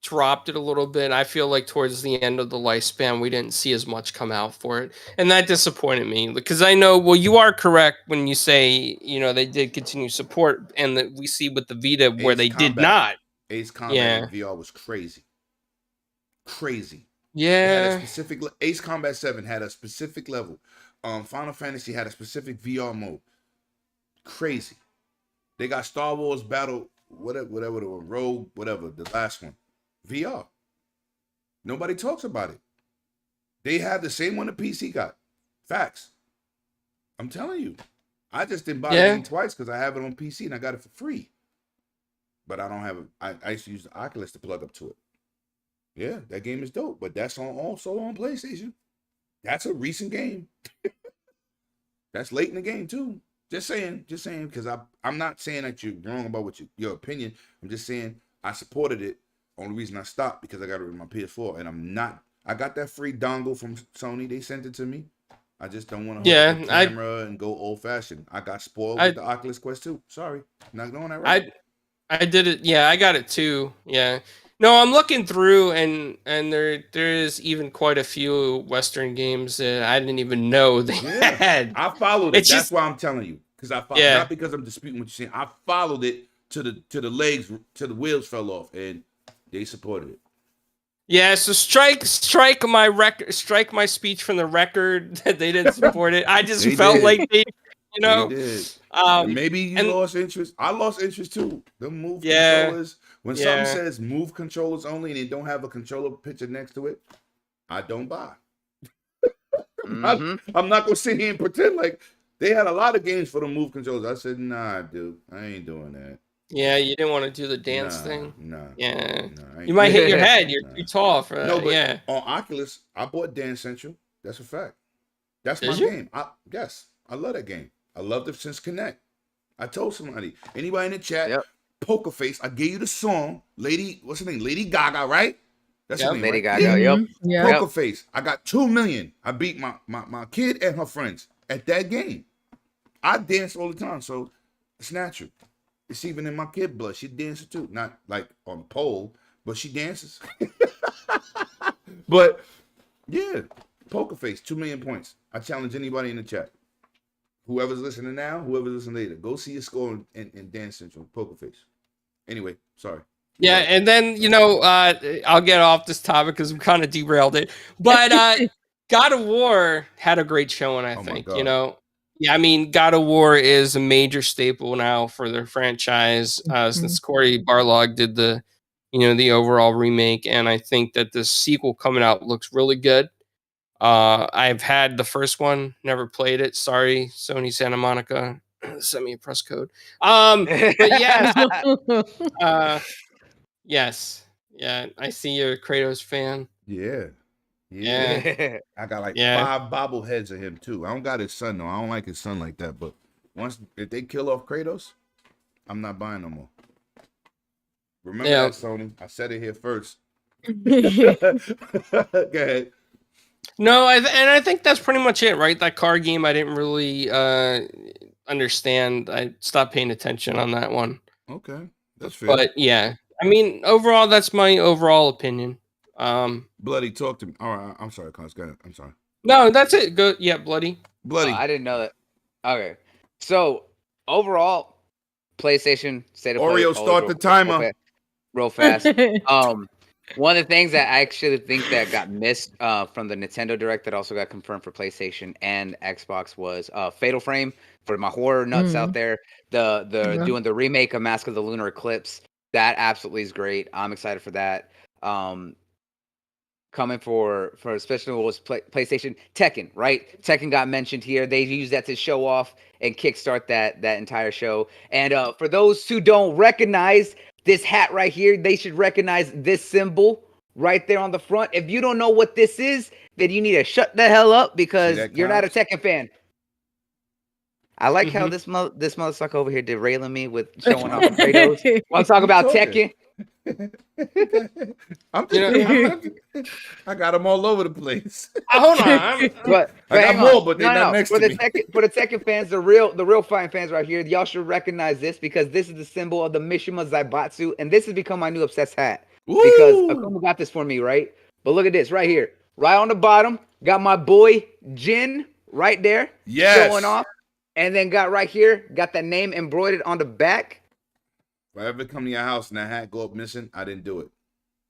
dropped it a little bit. I feel like towards the end of the lifespan, we didn't see as much come out for it. And that disappointed me because I know, well, you are correct when you say, you know, they did continue support and that we see with the Vita where they did not. Ace Combat VR was crazy. Crazy. Yeah. Ace Combat 7 had a specific level. Final Fantasy had a specific VR mode. Crazy. They got Star Wars Battle, whatever the Rogue, whatever, the last one. VR. Nobody talks about it. They have the same one the PC got. Facts. I'm telling you. I just didn't buy it twice because I have it on PC and I got it for free. But I don't have it. I used to use the Oculus to plug up to it. Yeah, that game is dope, but that's also on PlayStation. That's a recent game. That's late in the game too. Just saying, because I'm not saying that you're wrong about your opinion. I'm just saying I supported it. Only reason I stopped because I got it with my PS4, and I got that free dongle from Sony. They sent it to me. I just don't want to hook up the camera and go old fashioned. I got spoiled with the Oculus Quest 2. Sorry, not doing that right. I did it. Yeah, I got it too. Yeah. No, I'm looking through, and there is even quite a few Western games that I didn't even know they had. I followed it. That's why I'm telling you, because I followed, not because I'm disputing what you're saying. I followed it to the legs, till the wheels fell off, and they supported it. Yeah, so strike my speech from the record that they didn't support it. I just felt like they, you know, they did. Maybe you lost interest. I lost interest too. The move controllers. When something says move controllers only and they don't have a controller picture next to it, I don't buy. I'm not gonna sit here and pretend like they had a lot of games for the move controllers. I said, nah, dude, I ain't doing that. Yeah, you didn't want to do the dance thing. Nah. Yeah. You might hit your head. You're too tall for that. No, but on Oculus, I bought Dance Central. That's a fact. That's my game. Yes, I love that game. I loved it since Kinect. I told somebody, anybody in the chat, Poker Face, I gave you the song, what's her name? Lady Gaga, right? That's her name, Lady right? Gaga, Poker Face. I got 2 million. I beat my kid and her friends. at that game. I dance all the time, so it's natural. It's even in my kid blood. She dances too. Not like on pole, but she dances. But yeah, Poker Face, 2 million points. I challenge anybody in the chat. Whoever's listening now, whoever's listening later, go see your score in Dance Central, Poker Face. Anyway, sorry. Yeah, and then I'll get off this topic because we kind of derailed it. But God of War had a great showing, I think. My God. Yeah, I mean, God of War is a major staple now for their franchise since Cory Barlog did the overall remake, and I think that the sequel coming out looks really good. I've had the first one, never played it. Sorry, Sony Santa Monica, send me a press code. But yes, yes, yeah, I see you're a Kratos fan. Yeah. I got like 5 bobbleheads of him too. I don't got his son though. I don't like his son like that. But if they kill off Kratos, I'm not buying no more. Remember that, Sony. I said it here first. Go ahead. No, I think that's pretty much it, right? That card game, I didn't really understand. I stopped paying attention on that one. Okay, that's fair. But yeah, I mean, overall, that's my overall opinion. Bloody, talk to me. All right, I'm sorry, Cons. Go ahead. I'm sorry. No, that's it. Go. Yeah, Bloody. I didn't know that. Okay, so overall, PlayStation State of Play. Oreo, start the timer. Real fast. One of the things that I actually think that got missed from the Nintendo Direct that also got confirmed for PlayStation and Xbox was Fatal Frame. For my horror nuts out there, doing the remake of Mask of the Lunar Eclipse, that absolutely is great. I'm excited for that. Coming for especially what was PlayStation, Tekken, right? Tekken got mentioned here. They used that to show off and kickstart that entire show. And for those who don't recognize this hat right here, they should recognize this symbol right there on the front. If you don't know what this is, then you need to shut the hell up because you're not a Tekken fan. I like how this motherfucker over here derailing me with showing off Kratos. Want to talk about Tekken? I got them all over the place. Hold on, but I got more, but they're not next to me. For the Tekken fans, the real fighting fans right here, y'all should recognize this because this is the symbol of the Mishima Zaibatsu, and this has become my new obsessed hat. Ooh. Because Akuma got this for me, right? But look at this right here, right on the bottom, got my boy Jin right there, showing off, and then got right here, got that name embroidered on the back. If I ever come to your house and that hat go up missing, I didn't do it.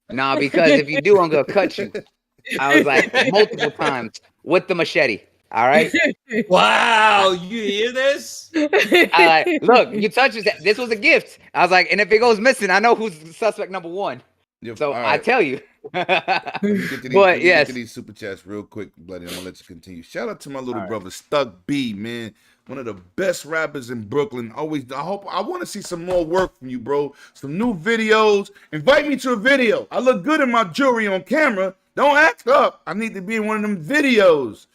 Nah, because if you do, I'm gonna cut you. I was like multiple times with the machete. All right. Wow, you hear this? I like, look, you touch this. This was a gift. I was like, and if it goes missing, I know who's suspect number 1. So right. I tell you. Let me get to these super chats real quick, Bloody. I'm gonna let you continue. Shout out to my little brother, Stuck B, man. One of the best rappers in Brooklyn. I want to see some more work from you, bro. Some new videos. Invite me to a video. I look good in my jewelry on camera. Don't act up. I need to be in one of them videos.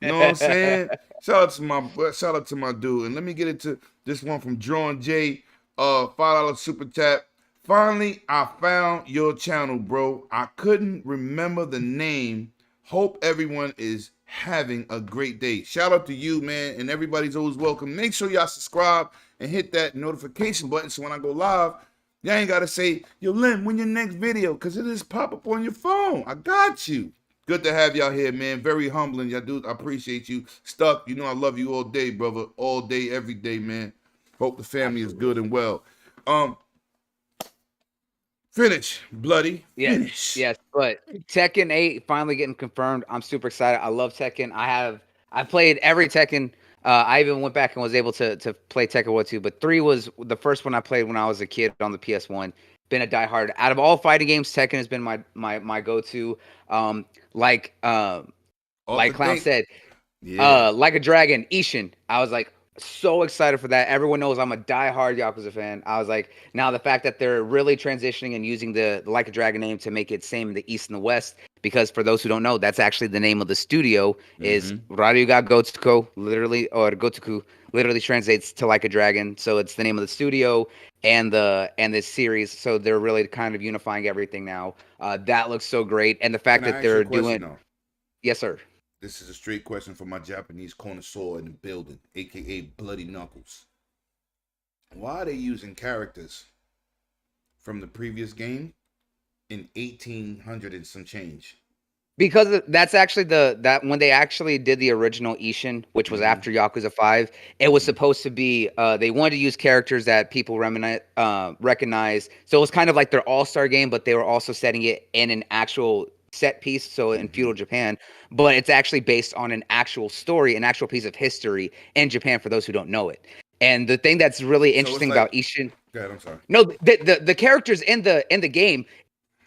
You know what I'm saying? Shout out to my dude. And let me get into this one from Drawn J. $5 super chat. Finally, I found your channel, bro. I couldn't remember the name. Hope everyone is having a great day. Shout out to you, man, and everybody's always welcome. Make sure y'all subscribe and hit that notification button so when I go live, y'all ain't got to say, yo, Lim, when your next video? Because it just pop up on your phone. I got you. Good to have y'all here, man. Very humbling. Y'all do. I appreciate you. Stuck, you know I love you all day, brother. All day, every day, man. Hope the family is good and well. Finish, Bloody. Finish. Yes. But Tekken 8 finally getting confirmed. I'm super excited. I love Tekken. I played every Tekken. I even went back and was able to play Tekken 1 2, but 3 was the first one I played when I was a kid on the PS1. Been a diehard. Out of all fighting games, Tekken has been my go-to. Like Clown said, Like a Dragon, Ishin. I was like so excited for that. Everyone knows I'm a diehard Yakuza fan. I was like, now the fact that they're really transitioning and using the Like a Dragon name to make it same in the East and the West, because for those who don't know, that's actually the name of the studio is Raryuga Gotoku, Gotoku literally translates to Like a Dragon. So it's the name of the studio and this series. So they're really kind of unifying everything now. That looks so great. And the fact that they're doing... Yes, sir. This is a straight question for my Japanese connoisseur in the building, aka Bloody Knuckles. Why are they using characters from the previous game in 1800 and some change? Because that's actually that when they actually did the original Ishin, which was after Yakuza 5, it was supposed to be they wanted to use characters that people recognize. So it was kind of like their all-star game, but they were also setting it in an actual set piece, so in feudal Japan. But it's actually based on an actual story, an actual piece of history in Japan for those who don't know it. And the thing that's really interesting about Ishin, Go ahead, I'm sorry. no, the characters in the game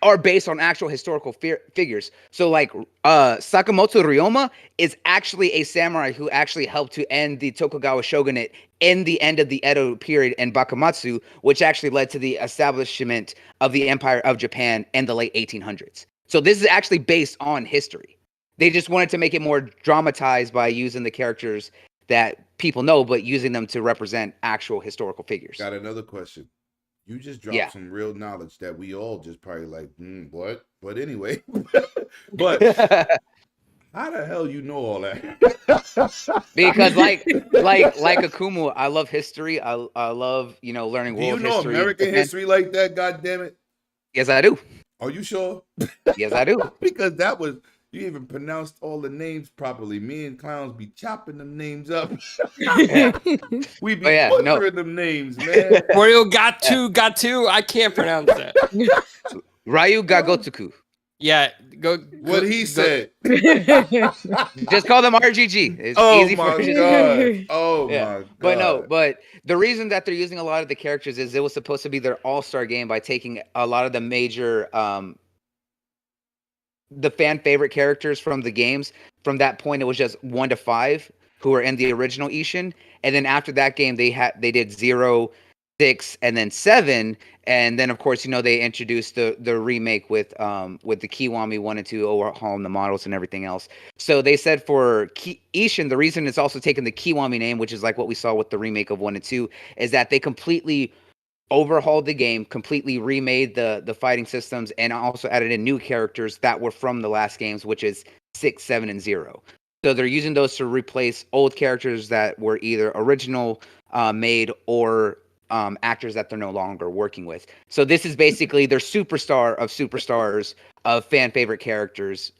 are based on actual historical figures. So like Sakamoto Ryoma is actually a samurai who actually helped to end the Tokugawa shogunate in the end of the Edo period in Bakumatsu, which actually led to the establishment of the Empire of Japan in the late 1800s. So this is actually based on history. They just wanted to make it more dramatized by using the characters that people know, but using them to represent actual historical figures. Got another question. You just dropped some real knowledge that we all just probably like, what? But anyway, but how the hell you know all that? Because like Akumu, I love history. I love learning world history. Do you know American history like that? God damn it! Yes, I do. Are you sure? Yes, I do. Because that was. You even pronounced all the names properly. Me and clowns be chopping them names up. We be butchering them names, man. Mario got to. I can't pronounce that. Ryu Gagotoku. Yeah, go. What he said. Just call them RGG. It's easy for God. Oh my God. But no, but the reason that they're using a lot of the characters is it was supposed to be their all-star game by taking a lot of the major the fan favorite characters from the games. From that point, it was just 1 to 5 who were in the original Ishin, and then after that game, they did 0, 6, and then 7, and then of course they introduced the remake with the Kiwami 1 and 2, overhauling the models and everything else. So they said for Ishin, the reason it's also taken the Kiwami name, which is like what we saw with the remake of 1 and 2, is that they completely overhauled the game, completely remade the fighting systems, and also added in new characters that were from the last games, which is 6, 7, and 0. So they're using those to replace old characters that were either original made or actors that they're no longer working with. So this is basically their superstar of superstars of fan favorite characters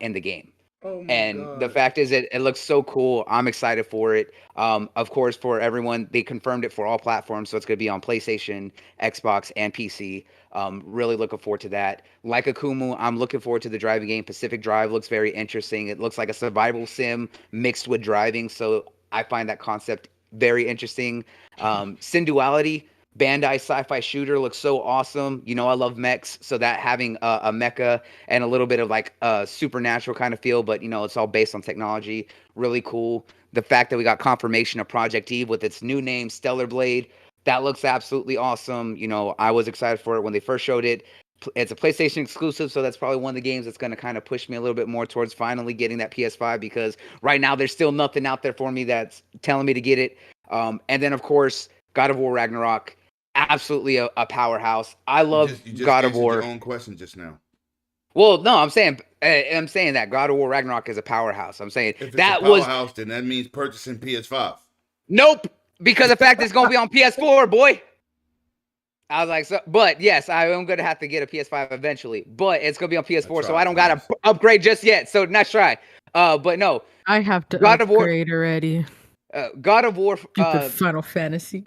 in the game. Oh my and God. The fact is it looks so cool. I'm excited for it. Of course, for everyone, they confirmed it for all platforms, so it's going to be on PlayStation, Xbox, and PC. Really looking forward to that. Like Akumu, I'm looking forward to the driving game. Pacific Drive looks very interesting. It looks like a survival sim mixed with driving, so I find that concept very interesting. Sin Duality, Bandai sci-fi shooter, looks so awesome. I love mechs, so that having a mecha and a little bit of like a supernatural kind of feel, but it's all based on technology. Really cool. The fact that we got confirmation of Project Eve with its new name, Stellar Blade, that looks absolutely awesome. I was excited for it when they first showed it. It's a PlayStation exclusive, so that's probably one of the games that's going to kind of push me a little bit more towards finally getting that PS5, because right now there's still nothing out there for me that's telling me to get it. And then, of course, God of War Ragnarok, absolutely a powerhouse. I love you just God of War. Your own question just now. Well, no, I'm saying that God of War Ragnarok is a powerhouse. I'm saying if it's that a powerhouse, then that means purchasing PS5. Nope, because the fact it's going to be on PS4, boy. I was like, but yes, I am going to have to get a PS5 eventually, but it's going to be on PS4, so I don't got to upgrade just yet. So nice try. But no, I have to upgrade already. God of War. Stupid Final Fantasy.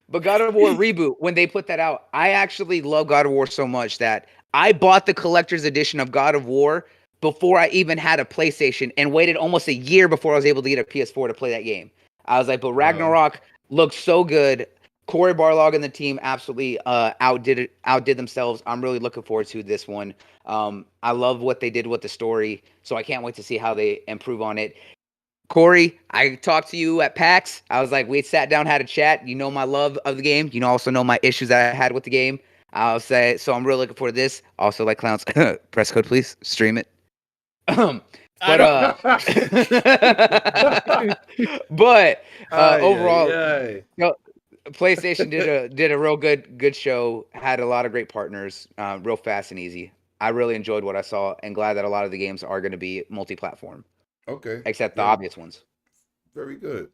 But God of War Reboot, when they put that out, I actually love God of War so much that I bought the collector's edition of God of War before I even had a PlayStation, and waited almost a year before I was able to get a PS4 to play that game. I was like, but Ragnarok looks so good. Corey Barlog and the team absolutely outdid themselves. I'm really looking forward to this one. I love what they did with the story, so I can't wait to see how they improve on it. Corey, I talked to you at PAX. I was like, we sat down, had a chat. You know my love of the game. You also know my issues that I had with the game. I'll say, so I'm really looking forward to this. Also, like clowns, press code, please. Stream it. But overall, PlayStation did a real good show. Had a lot of great partners. Real fast and easy. I really enjoyed what I saw, and glad that a lot of the games are going to be multi-platform, Okay. except the Very, obvious ones. very good.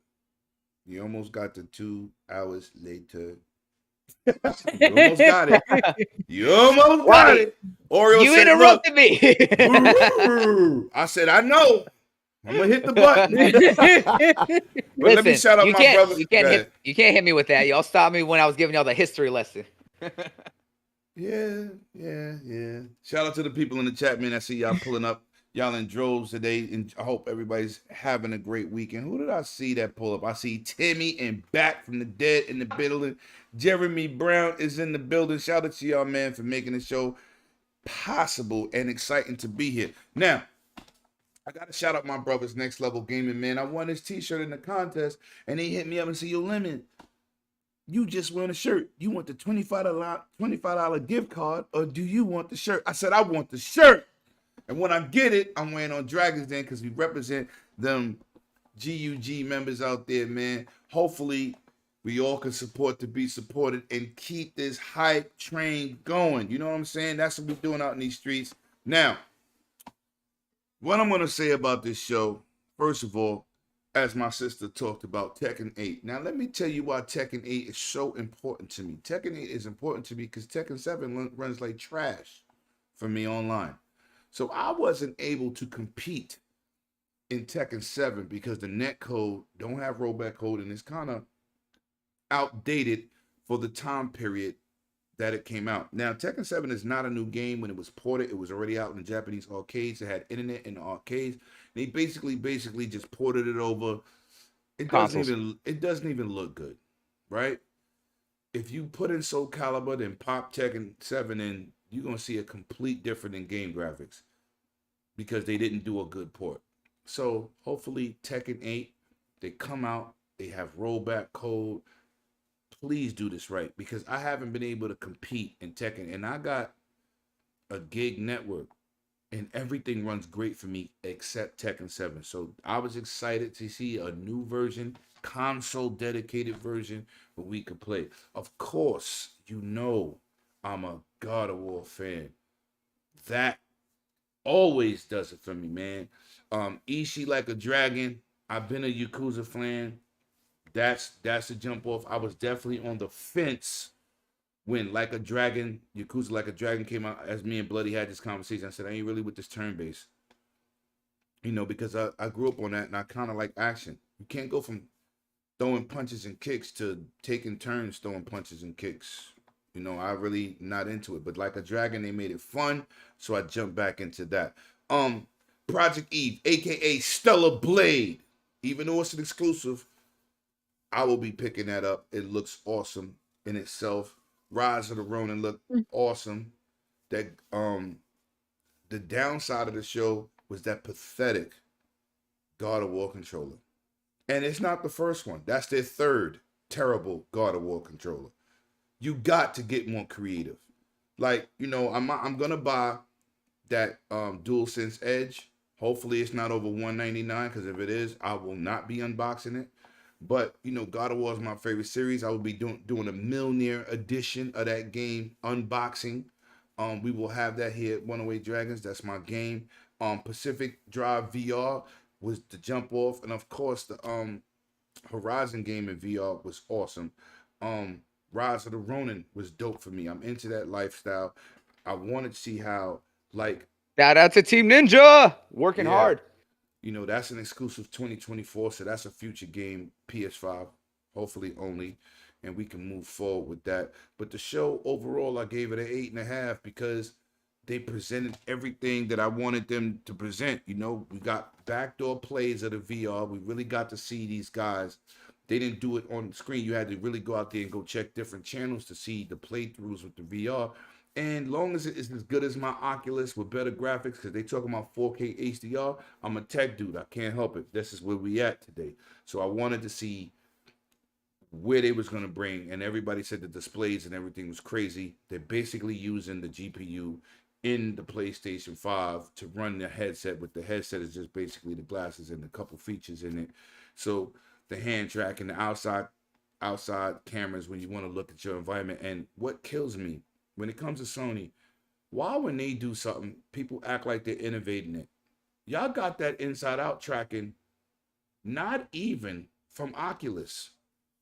You almost got the 2 hours later. You almost got it. You almost got Why? it. Oreo You said, look. interrupted me. I said, I know. I'm gonna hit the button. But let me Listen, shout out my brother. Go ahead. you can't hit me with that. Y'all stopped me when I was giving y'all the history lesson. Yeah. Shout out to the people in the chat, man. I see y'all pulling up. Y'all in droves today, and I hope everybody's having a great weekend. Who did I see that pull up? I see Timmy and Back from the Dead in the building. Jeremy Brown is in the building. Shout out to y'all, man, for making the show possible and exciting to be here. Now, I gotta shout out my brother's Next Level Gaming, man. I won his t-shirt in the contest, and he hit me up and said, yo, Lemon, you just want a shirt. You want the $25 gift card, or do you want the shirt? I said, I want the shirt. And when I get it, I'm wearing on Dragons Den because we represent them GUG members out there, man. Hopefully, we all can support to be supported and keep this hype train going. You know what I'm saying? That's what we're doing out in these streets. Now, what I'm going to say about this show, first of all, as my sister talked about Tekken 8. Now, let me tell you why Tekken 8 is so important to me. Tekken 8 is important to me because Tekken 7 runs like trash for me online. So I wasn't able to compete in Tekken 7 because the net code don't have rollback code and it's kind of outdated for the time period that it came out. Now, Tekken 7 is not a new game. When it was ported, it was already out in the Japanese arcades. It had internet in the arcades. They basically just ported it over. It doesn't even look good, right? If you put in Soul Calibur and pop Tekken 7 in, you're gonna see a complete different in game graphics because they didn't do a good port. So hopefully Tekken 8, they come out, they have rollback code. Please do this right because I haven't been able to compete in Tekken, and I got a gig network and everything runs great for me except Tekken 7. So I was excited to see a new version, console dedicated version where we could play. Of course, you know I'm a God of War fan. That always does it for me, man. Ishii like a dragon. I've been a Yakuza fan. That's a jump off. I was definitely on the fence when Like a Dragon, Yakuza Like a Dragon came out. As me and Bloody had this conversation, I said, I ain't really with this turn base. You know, because I grew up on that and I kind of like action. You can't go from throwing punches and kicks to taking turns throwing punches and kicks. You know, I really not into it. But Like a Dragon, they made it fun, so I jumped back into that. Project Eve, aka Stellar Blade. Even though it's an exclusive, I will be picking that up. It looks awesome in itself. Rise of the Ronin looked awesome. That the downside of the show was that pathetic God of War controller. And it's not the first one. That's their third terrible God of War controller. You got to get more creative. Like, you know, I'm gonna buy that DualSense Edge. Hopefully it's not over $199, because if it is, I will not be unboxing it. But, you know, God of War is my favorite series. I will be doing a Mjolnir edition of that game unboxing. We will have that here at 108 Dragons. That's my game. Pacific Drive VR was the jump off. And, of course, the Horizon game in VR was awesome. Rise of the Ronin was dope for me. I'm into that lifestyle. I wanted to see how, like... Shout out to Team Ninja. Working hard. You know, that's an exclusive 2024, so that's a future game, PS5, hopefully only, and we can move forward with that. But the show overall, I gave it an 8.5 because they presented everything that I wanted them to present. You know, we got backdoor plays of the VR. We really got to see these guys. They didn't do it on the screen. You had to really go out there and go check different channels to see the playthroughs with the VR. And long as it is as good as my Oculus with better graphics, because they talking about 4K HDR, I'm a tech dude. I can't help it. This is where we at today. So I wanted to see where they was going to bring, and everybody said the displays and everything was crazy. They're basically using the GPU in the PlayStation 5 to run the headset, but the headset is just basically the glasses and a couple features in it. So the hand track and the outside cameras when you want to look at your environment. And what kills me when it comes to Sony, why when they do something, people act like they're innovating it? Y'all got that inside out tracking, not even from Oculus.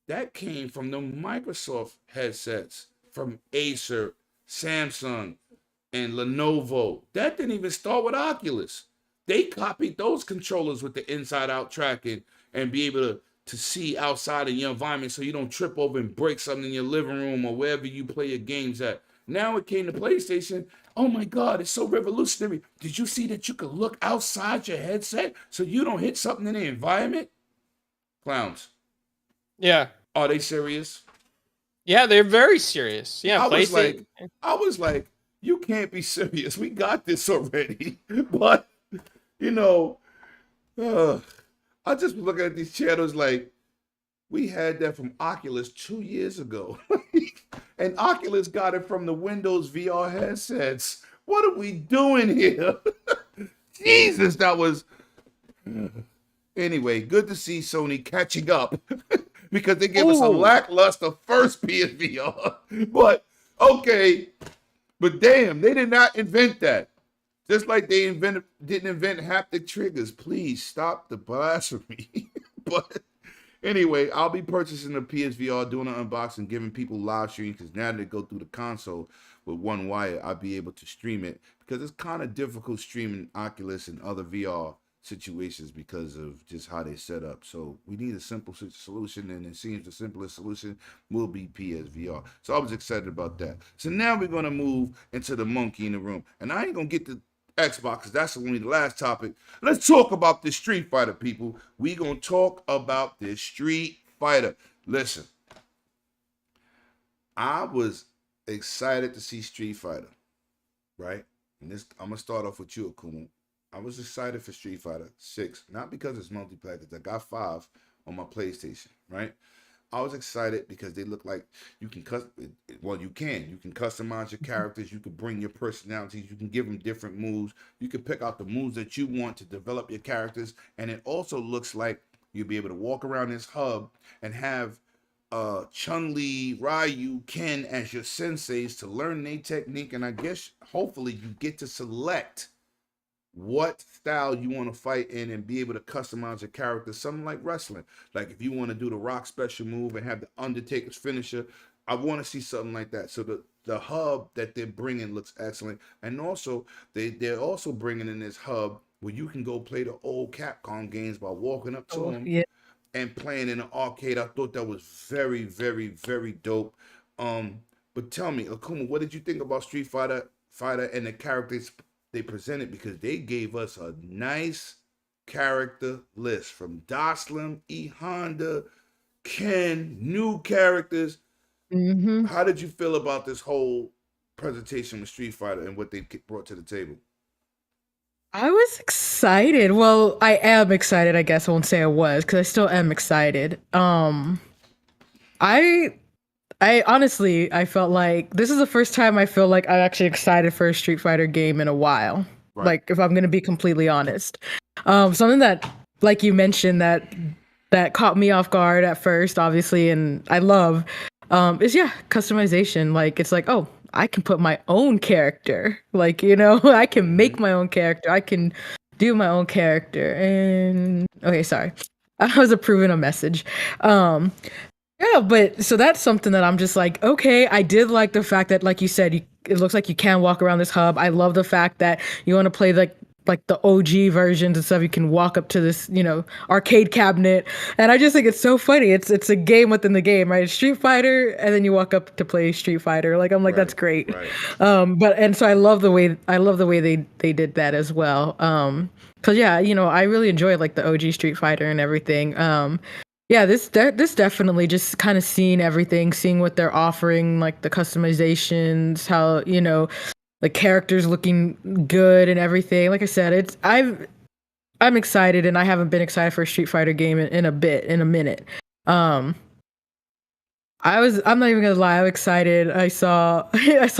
That came from the Microsoft headsets, from Acer, Samsung, and Lenovo. That didn't even start with Oculus. They copied those controllers with the inside out tracking and be able to see outside of your environment so you don't trip over and break something in your living room or wherever you play your games at. Now it came to PlayStation. Oh my God, it's so revolutionary. Did you see that you could look outside your headset so you don't hit something in the environment? Clowns. Yeah. Are they serious? Yeah, they're very serious. Yeah, I was like, you can't be serious. We got this already. But, you know, I just was looking at these channels like, we had that from Oculus 2 years ago. And Oculus got it from the Windows VR headsets. What are we doing here? Jesus, that was. Anyway, good to see Sony catching up because they gave us a lackluster first PSVR. But okay, but damn, they did not invent that. Just like they didn't invent haptic triggers. Please stop the blasphemy. But anyway, I'll be purchasing the PSVR, doing an unboxing, giving people live streams because now they go through the console with one wire, I'll be able to stream it because it's kind of difficult streaming Oculus and other VR situations because of just how they set up. So we need a simple solution, and it seems the simplest solution will be PSVR. So I was excited about that. So now we're going to move into the monkey in the room, and I ain't going to get to Xbox because that's only the last topic. Let's talk about the Street Fighter, people. We going to talk about this Street Fighter. Listen, I was excited to see Street Fighter, right? And this, I'm going to start off with you, Akuma. I was excited for Street Fighter 6, not because it's multiplayer, because I got 5 on my PlayStation, right? I was excited because they look like you can you can customize your characters, you can bring your personalities, you can give them different moves, you can pick out the moves that you want to develop your characters, and it also looks like you'll be able to walk around this hub and have Chun-Li, Ryu, Ken as your senseis to learn their technique, and I guess hopefully you get to select what style you want to fight in and be able to customize your character, something like wrestling. Like if you want to do the Rock special move and have the Undertaker's finisher, I want to see something like that. So the hub that they're bringing looks excellent, and also they're also bringing in this hub where you can go play the old Capcom games by walking up to them and playing in an arcade. I thought that was very, very, very dope. But tell me, Akuma, what did you think about Street Fighter and the characters they presented, because they gave us a nice character list from Doslim, E Honda, Ken, new characters. Mm-hmm. How did you feel about this whole presentation with Street Fighter and what they brought to the table? I was excited. Well, I am excited. I guess I won't say I was because I still am excited. I honestly, I felt like this is the first time I feel like I'm actually excited for a Street Fighter game in a while. Right. Like, if I'm gonna be completely honest, something that, like you mentioned, that caught me off guard at first, obviously, and I love, is customization. Like, it's like, oh, I can put my own character. Like, I can make my own character. I can do my own character. And okay, sorry, I was approving a message. Yeah, but so that's something that I'm just like, okay, I did like the fact that, like you said, it looks like you can walk around this hub. I love the fact that you want to play like the OG versions and stuff. You can walk up to this, arcade cabinet, and I just think it's so funny. It's a game within the game, right? It's Street Fighter, and then you walk up to play Street Fighter. Like, I'm like, that's great. Right. So I love the way they did that as well. Cause yeah, I really enjoyed like the OG Street Fighter and everything. Yeah, this definitely just kind of seeing everything, seeing what they're offering, like the customizations, how, the characters looking good and everything. Like I said, I'm excited, and I haven't been excited for a Street Fighter game in a minute. I'm not even gonna lie, I'm excited. I saw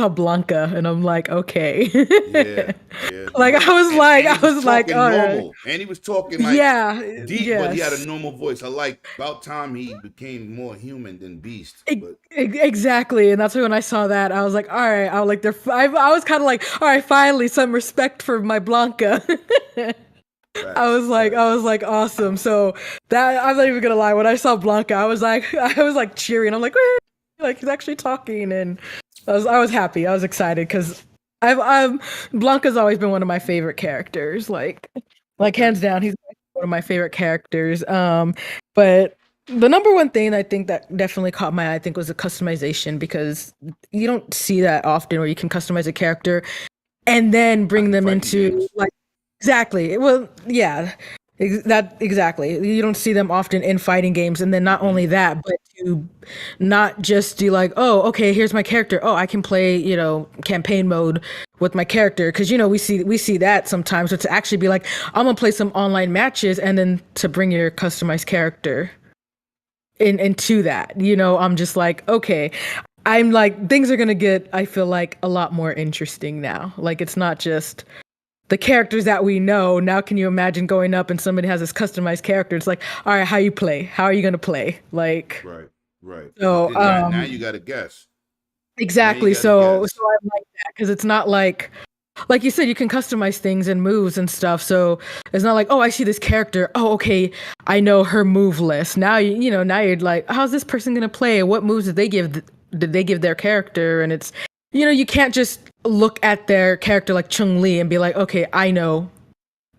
Blanca and I'm like, okay. Yeah, yeah. Like And he I was was like, talking all right. normal, and he was talking like Yeah, deep, but he had a yes. normal voice. I like about time he became more human than Beast. But Exactly, and that's why when I saw that, I was like, all right. I was like, I was kind of like, all right, finally, some respect for my Blanca. facts, I facts. was like, awesome. So that I'm not even gonna lie. When I saw Blanca, I was like cheering. I'm like, like he's actually talking, and I was happy. I was excited because I've Blanca's always been one of my favorite characters. Like Okay. hands down, he's one of my favorite characters. But the number one thing I think that definitely caught my eye, I think, was the customization because you don't see that often where you can customize a character and then Not bring in them fighting into games. like exactly. Well, yeah, that exactly. You don't see them often in fighting games, and then not Mm-hmm. only that, but to not just do like, oh, okay, here's my character. Oh, I can play, campaign mode with my character because we see that sometimes. But to actually be like, I'm gonna play some online matches, and then to bring your customized character into that, I'm just like, okay. I'm like, things are gonna get, I feel like, a lot more interesting now. Like, it's not just the characters that we know. Now, can you imagine going up and somebody has this customized character? It's like, all right, how you play? How are you gonna play? Like, Right, right. so, And now you got to guess. Now you exactly. got to So guess. I like that because it's not like you said, you can customize things and moves and stuff. So it's not like, oh, I see this character. Oh, okay, I know her move list. Now now you're like, how's this person gonna play? What moves did they give their character? And it's, you can't just look at their character like Chung Li and be like, okay, I know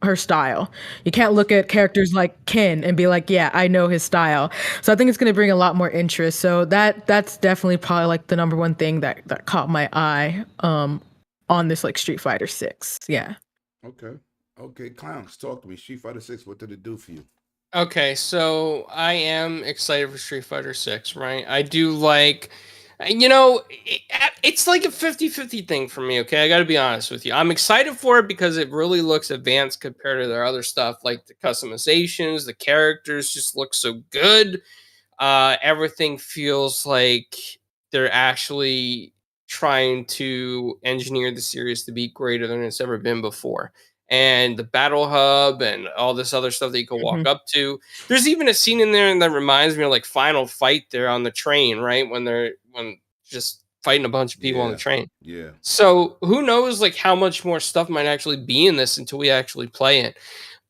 her style. You can't look at characters like Ken and be like, yeah, I know his style. So I think it's going to bring a lot more interest. So that's definitely probably like the number one thing that caught my eye on this like Street Fighter 6. Yeah. Okay. Okay, clowns, talk to me. Street Fighter 6, what did it do for you? Okay, so I am excited for Street Fighter 6, right? I do like, it's like a 50-50 thing for me, okay? I got to be honest with you. I'm excited for it because it really looks advanced compared to their other stuff, like the customizations, the characters just look so good. Everything feels like they're actually trying to engineer the series to be greater than it's ever been before. And the battle hub and all this other stuff that you can walk Mhm. up to. There's even a scene in there that reminds me of like Final Fight there on the train, right? When just fighting a bunch of people on the Yeah. train. Yeah. So who knows like how much more stuff might actually be in this until we actually play it.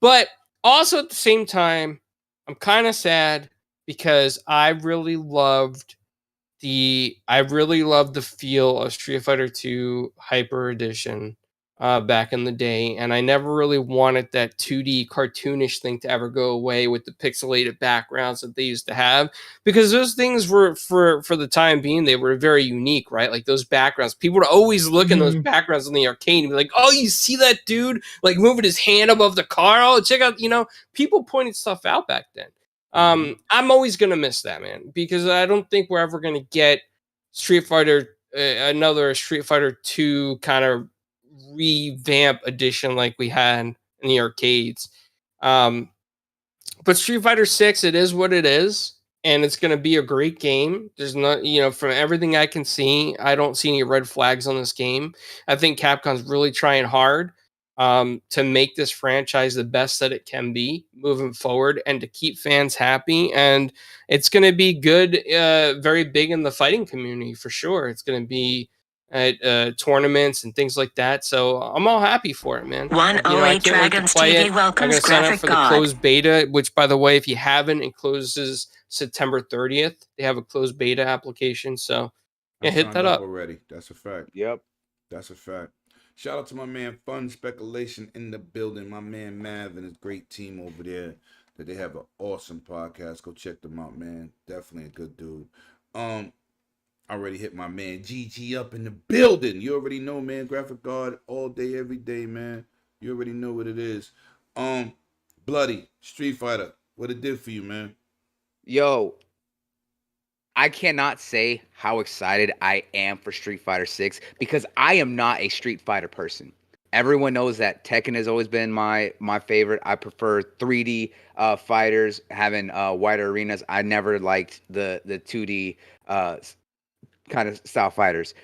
But also at the same time, I'm kind of sad because I really loved the feel of Street Fighter 2 Hyper Edition back in the day, and I never really wanted that 2D cartoonish thing to ever go away with the pixelated backgrounds that they used to have, because those things were for the time being they were very unique, right? Like those backgrounds, people would always look in those Mhm. backgrounds in the arcade and be like, "Oh, you see that dude like moving his hand above the car? Oh, check out!" People pointed stuff out back then. Mm-hmm. I'm always gonna miss that, man, because I don't think we're ever gonna get Street Fighter, another Street Fighter 2 kind of revamp edition like we had in the arcades. Um, but Street Fighter 6, it is what it is, and it's going to be a great game. There's not, from everything I can see, I don't see any red flags on this game. I think Capcom's really trying hard to make this franchise the best that it can be moving forward and to keep fans happy. And it's going to be good, very big in the fighting community for sure. It's going to be at tournaments and things like that. So I'm all happy for it, man. I 108 can't wait to Dragons play TV it. I'm welcomes going to sign up Graphic for the God. closed beta, which, by the way, if you haven't, it closes September 30th. They have a closed beta application. So, I yeah, hit signed that up up. already. That's a fact. Yep. That's a fact. Shout out to my man Fun Speculation in the building. My man Mav and his great team over there. That they have an awesome podcast. Go check them out, man. Definitely a good dude. I already hit my man GG up in the building. You already know, man. Graphic Guard all day, every day, man. You already know what it is. Bloody Street Fighter. What it did for you, man. Yo, I cannot say how excited I am for Street Fighter 6 because I am not a Street Fighter person. everyone knows that Tekken has always been my favorite. I prefer 3D fighters having wider arenas. I never liked the 2D kind of style fighters.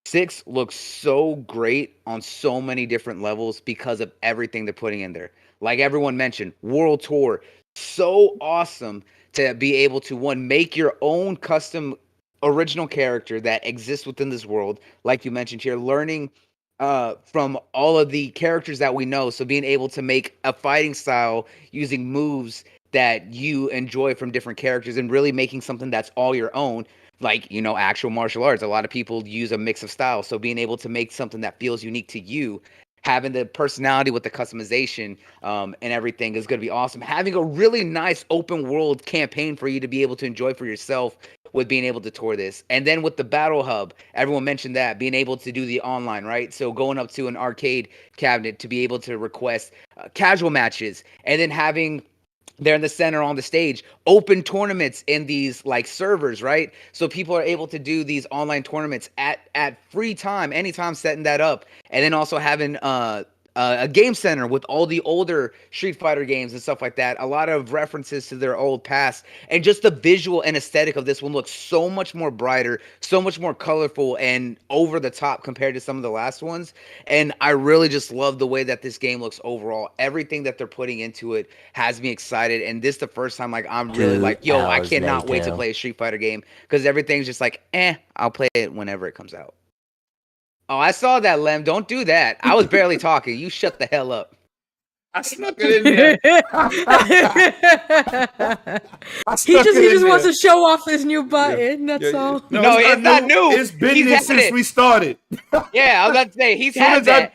6 looks so great on so many different levels because of everything they're putting in there. Like everyone mentioned, World Tour, so awesome to be able to make your own custom original character that exists within this world. Like you mentioned here, learning from all of the characters that we know. So being able to make a fighting style using moves that you enjoy from different characters and really making something that's all your own, like, actual martial arts. A lot of people use a mix of styles. So being able to make something that feels unique to you, having the personality with the customization and everything is going to be awesome. Having a really nice open world campaign for you to be able to enjoy for yourself with being able to tour this. And then with the battle hub, everyone mentioned that, being able to do the online, right? So going up to an arcade cabinet to be able to request casual matches, and then having there in the center on the stage open tournaments in these like servers, right? So people are able to do these online tournaments at free time, anytime, setting that up. And then also having a game center with all the older Street Fighter games and stuff like that. A lot of references to their old past, and just the visual and aesthetic of this one looks so much more brighter, so much more colorful and over the top compared to some of the last ones. And I really just love the way that this game looks overall. Everything that they're putting into it has me excited. And this is the first time like I'm really like, yo, I cannot wait to play a Street Fighter game, because everything's just like, I'll play it whenever it comes out. Oh, I saw that, Lem. Don't do that. I was barely talking. You shut the hell up. I snuck it in there. He just wants to show off his new button. That's all. No, it's not new. It's been there since we started. Yeah, I was about to say he's had that.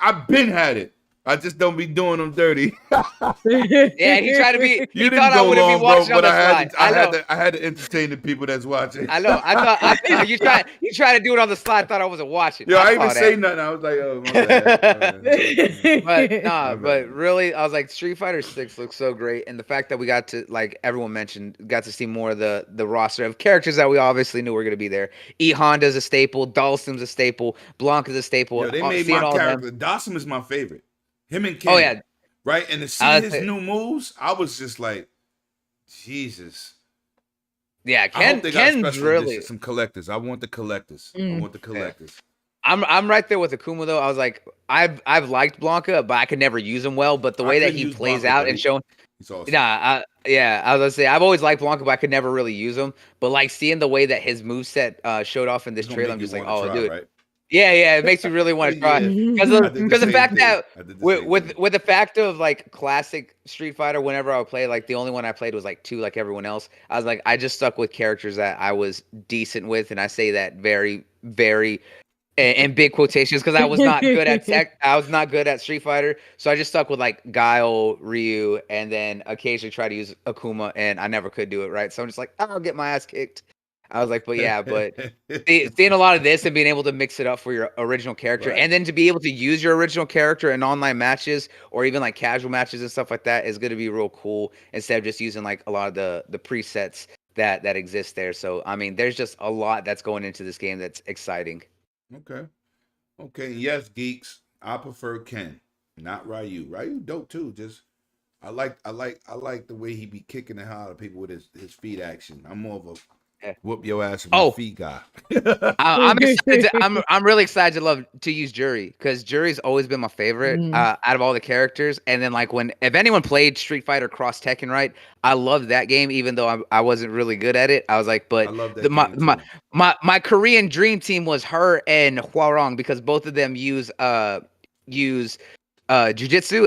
I've been had it. I just don't be doing them dirty. Yeah, he tried to be. You he thought I wouldn't be watching on the slide. I had to entertain the people that's watching. I know. I thought you tried to do it on the slide. Thought I wasn't watching. Yo, I even say nothing. I was like, oh, my bad. But really, I was like, Street Fighter 6 looks so great, and the fact that we got to, like everyone mentioned, got to see more of the roster of characters that we obviously knew were going to be there. E Honda's a staple. Dhalsim's a staple. Blanca's a staple. Yo, they made my character. Dhalsim is my favorite. Him and Ken. Oh yeah. Right? And to see his new moves, I was just like, Jesus. Yeah, Ken's really some collectors. I want the collectors. I want the collectors. Yeah. I'm right there with Akuma though. I was like, I've liked Blanca, but I could never use him well. But the way that he plays Blanca, out and showing, awesome. I was gonna say I've always liked Blanca, but I could never really use him. But like seeing the way that his moveset showed off in this trailer, I'm just like, oh, dude. Right? Yeah, it makes me really want to try, because the fact that with the fact of like classic Street Fighter, whenever I would play, like the only one I played was like 2, like everyone else. I was like, I just stuck with characters that I was decent with, and I say that very, very in big quotations, because I was not good at I was not good at Street Fighter, so I just stuck with like Guile, Ryu, and then occasionally try to use Akuma, and I never could do it right. So I'm just like, I'll get my ass kicked. I was like, but seeing a lot of this and being able to mix it up for your original character, right, and then to be able to use your original character in online matches or even like casual matches and stuff like that is going to be real cool, instead of just using like a lot of the presets that exist there. So, I mean, there's just a lot that's going into this game that's exciting. Okay. Yes, geeks. I prefer Ken, not Ryu. Ryu dope too. Just I like the way he be kicking the hell out of people with his feet action. I'm more of a whoop your ass with my feet guy. I'm really excited to use Jury, because Jury's always been my favorite out of all the characters. And then like if anyone played Street Fighter Cross Tekken, right, I loved that game, even though I wasn't really good at it. I was like, but my Korean dream team was her and Hwarong, because both of them use jiu-jitsu,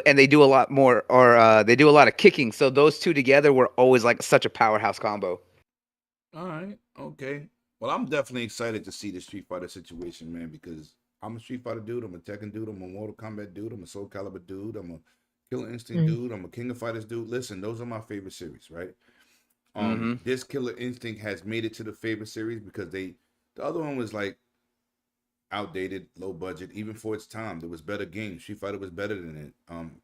and they do a lot more, or they do a lot of kicking. So those two together were always like such a powerhouse combo. All right. Okay. Well, I'm definitely excited to see the Street Fighter situation, man, because I'm a Street Fighter dude. I'm a Tekken dude. I'm a Mortal Kombat dude. I'm a Soul Calibur dude. I'm a Killer Instinct dude. I'm a King of Fighters dude. Listen, those are my favorite series, right? This Killer Instinct has made it to the favorite series because the other one was like outdated, low budget, even for its time. There was better games. Street Fighter was better than it.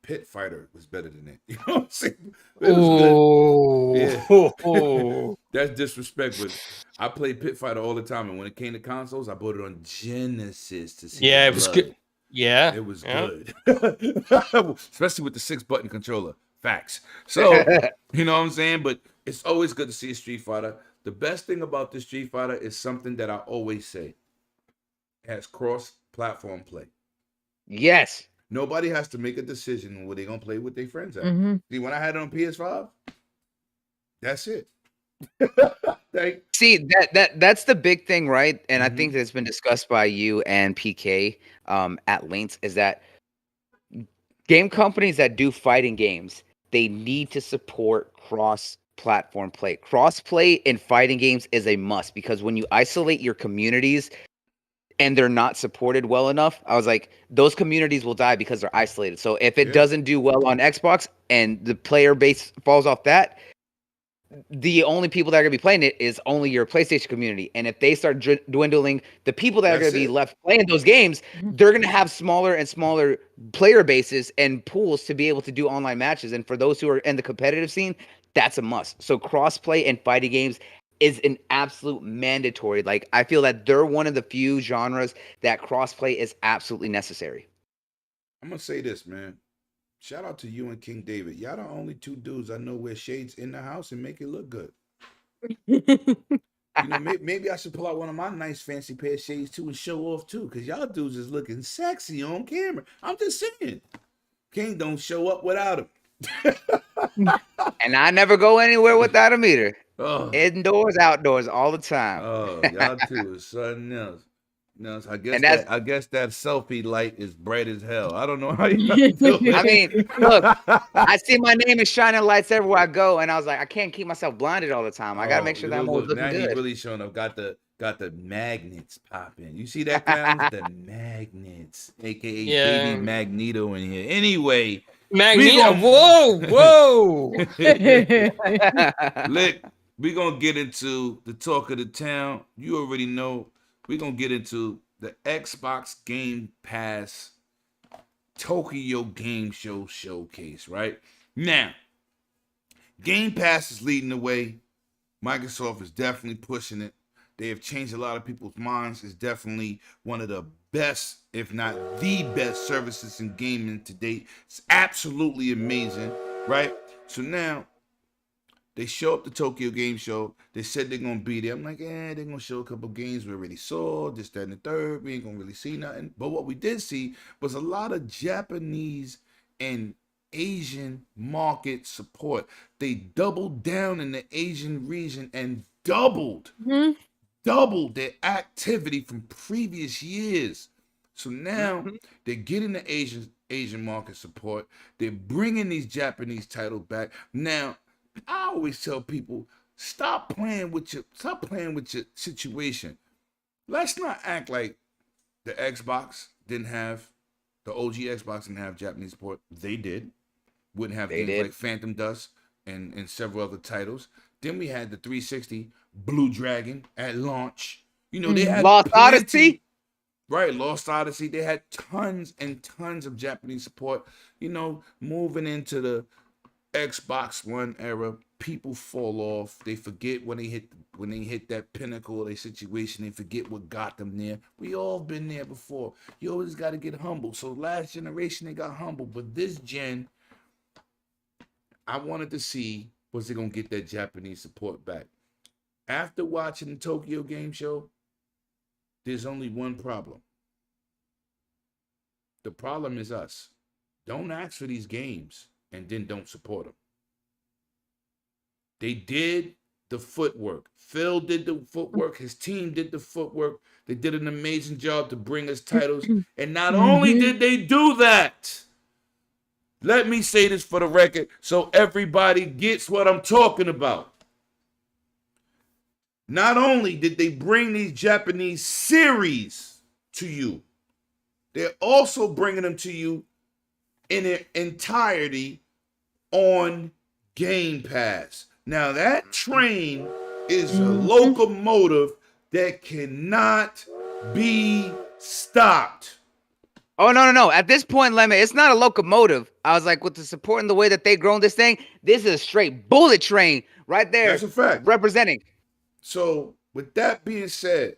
Pit Fighter was better than it. You know what I'm saying? It was good. Yeah. That's disrespect, but I played Pit Fighter all the time, and when it came to consoles, I bought it on Genesis to see. Yeah, it was good. Yeah. It was yeah. good. Especially with the 6-button controller. Facts. So, you know what I'm saying? But it's always good to see a Street Fighter. The best thing about this Street Fighter is something that I always say. It has cross-platform play. Yes. Nobody has to make a decision where they're going to play with their friends at. Mm-hmm. See, when I had it on PS5, that's it. Thank See, that's the big thing, right? And I Mhm. think that's been discussed by you and PK at length is that game companies that do fighting games, they need to support cross-platform play. Cross-play in fighting games is a must because when you isolate your communities and they're not supported well enough, I was like, those communities will die because they're isolated. So if it Yeah. doesn't do well on Xbox and the player base falls off that, the only people that are going to be playing it is only your PlayStation community. And if they start dwindling, the people that are going That's to be it. left playing those games, Mhm. they're going to have smaller and smaller player bases and pools to be able to do online matches. And for those who are in the competitive scene, that's a must. So crossplay and fighting games is an absolute mandatory. Like I feel that they're one of the few genres that crossplay is absolutely necessary. I'm going to say this, man. Shout out to you and King David. Y'all the only two dudes I know wear shades in the house and make it look good. You know, maybe I should pull out one of my nice fancy pair of shades too and show off too, because y'all dudes is looking sexy on camera. I'm just saying. King don't show up without him. And I never go anywhere without a meter. Oh, Indoors, outdoors, all the time. y'all two is something else. No, I guess And that's that selfie light is bright as hell. I don't know how you do it. I mean, look, I see my name is shining lights everywhere I go, and I was like, I can't keep myself blinded all the time. I gotta make sure that I'm always looking now he good. really showing up. Got the magnets popping. You see that, clowns? The magnets, aka Yeah. baby Magneto in here. Anyway, Magneto. gon- Whoa. Lick, we gonna get into the talk of the town. You already know. We gonna get into the Xbox Game Pass Tokyo Game Show showcase. Right now, Game Pass is leading the way. Microsoft is definitely pushing it. They have changed a lot of people's minds. It's definitely one of the best, if not the best, services in gaming to date. It's absolutely amazing, right? So now they show up the Tokyo Game Show. They said they're gonna be there. I'm like, they're gonna show a couple games we already saw, this, that, and the third. We ain't gonna really see nothing. But what we did see was a lot of Japanese and Asian market support. They doubled down in the Asian region and doubled their activity from previous years. So now they're getting the Asian market support. They're bringing these Japanese titles back. Now, I always tell people, stop playing with your situation. Let's not act like the Xbox didn't have the OG Xbox didn't have Japanese support. They did. Wouldn't have They games did. like Phantom Dust and several other titles. Then we had the 360 Blue Dragon at launch. You know, they had Lost plenty- Odyssey. Right, Lost Odyssey. They had tons and tons of Japanese support. You know, moving into the Xbox One era, people fall off. They forget when they hit that pinnacle of their situation. They forget what got them there. We all been there before. You always got to get humble. So last generation they got humble, but this gen, I wanted to see was they gonna get that Japanese support back. After watching the Tokyo Game Show, there's only one problem. The problem is us. Don't ask for these games and then don't support them. They did the footwork. Phil did the footwork. His team did the footwork. They did an amazing job to bring us titles. And not only did they do that, let me say this for the record so everybody gets what I'm talking about. Not only did they bring these Japanese series to you, they're also bringing them to you in their entirety on Game Pass. Now that train is a locomotive that cannot be stopped. Oh no! At this point, Lemon, it's not a locomotive. I was like, with the support and the way that they grown this thing, this is a straight bullet train right there. That's a fact. Representing. So with that being said,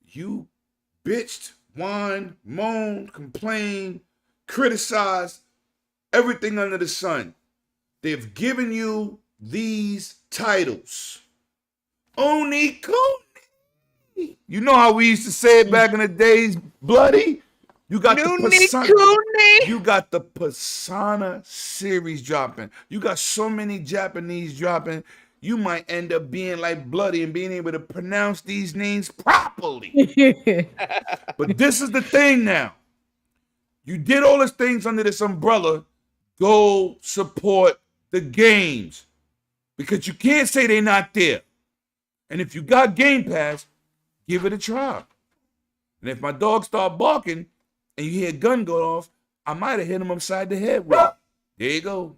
you bitched whine, moan, complain, criticize everything under the sun. They've given you these titles. Oni Kuni. You know how we used to say it back in the days, Bloody? You got the Persona. You got the Persona series dropping. You got so many Japanese dropping. You might end up being like Bloody and being able to pronounce these names properly. But this is the thing now. You did all these things under this umbrella. Go support the games. Because you can't say they're not there. And if you got Game Pass, give it a try. And if my dog start barking and you hear a gun go off, I might have hit him upside the head with it. There you go.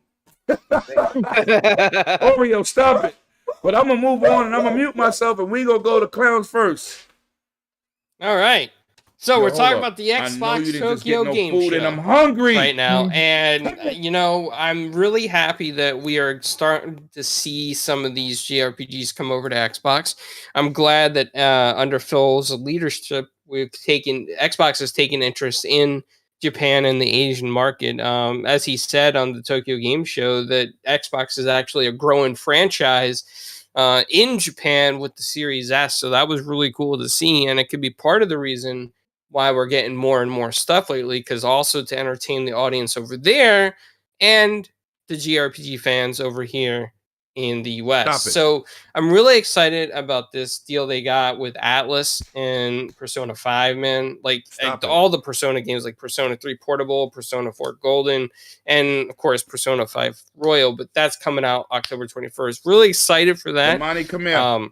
Oreo, stop it. But I'm going to move on and I'm going to mute myself and we going to go to clowns first. All right. So Yo, we're talking up. about the I know you Xbox didn't just get Tokyo no Game food Show and I'm hungry right now. And, I'm really happy that we are starting to see some of these JRPGs come over to Xbox. I'm glad that under Phil's leadership, Xbox has taken interest in Japan and the Asian market. As he said on the Tokyo Game Show, that Xbox is actually a growing franchise in Japan with the Series S. So that was really cool to see. And it could be part of the reason why we're getting more and more stuff lately, because also to entertain the audience over there and the JRPG fans over here in the US. So I'm really excited about this deal they got with Atlas and Persona 5, man. Like all the Persona games, like Persona 3 Portable, Persona 4 Golden, and of course Persona 5 Royal, but that's coming out October 21st. Really excited for that. Money, come here.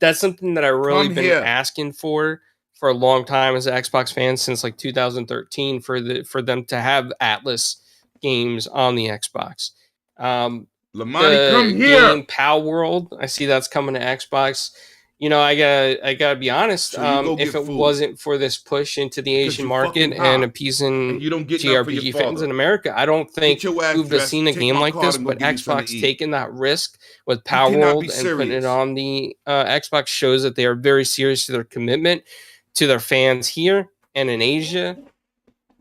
That's something that I've really been asking for a long time as an Xbox fan, since like 2013, for them to have Atlas games on the Xbox. Lamani, come here. Game Pal World, I see that's coming to Xbox. I gotta be honest. If it wasn't for this push into the Asian market and appeasing JRPG fans in America, I don't think we would have seen a game like this. But Xbox taking that risk with Pal World and putting it on the Xbox shows that they are very serious to their commitment to their fans here and in Asia.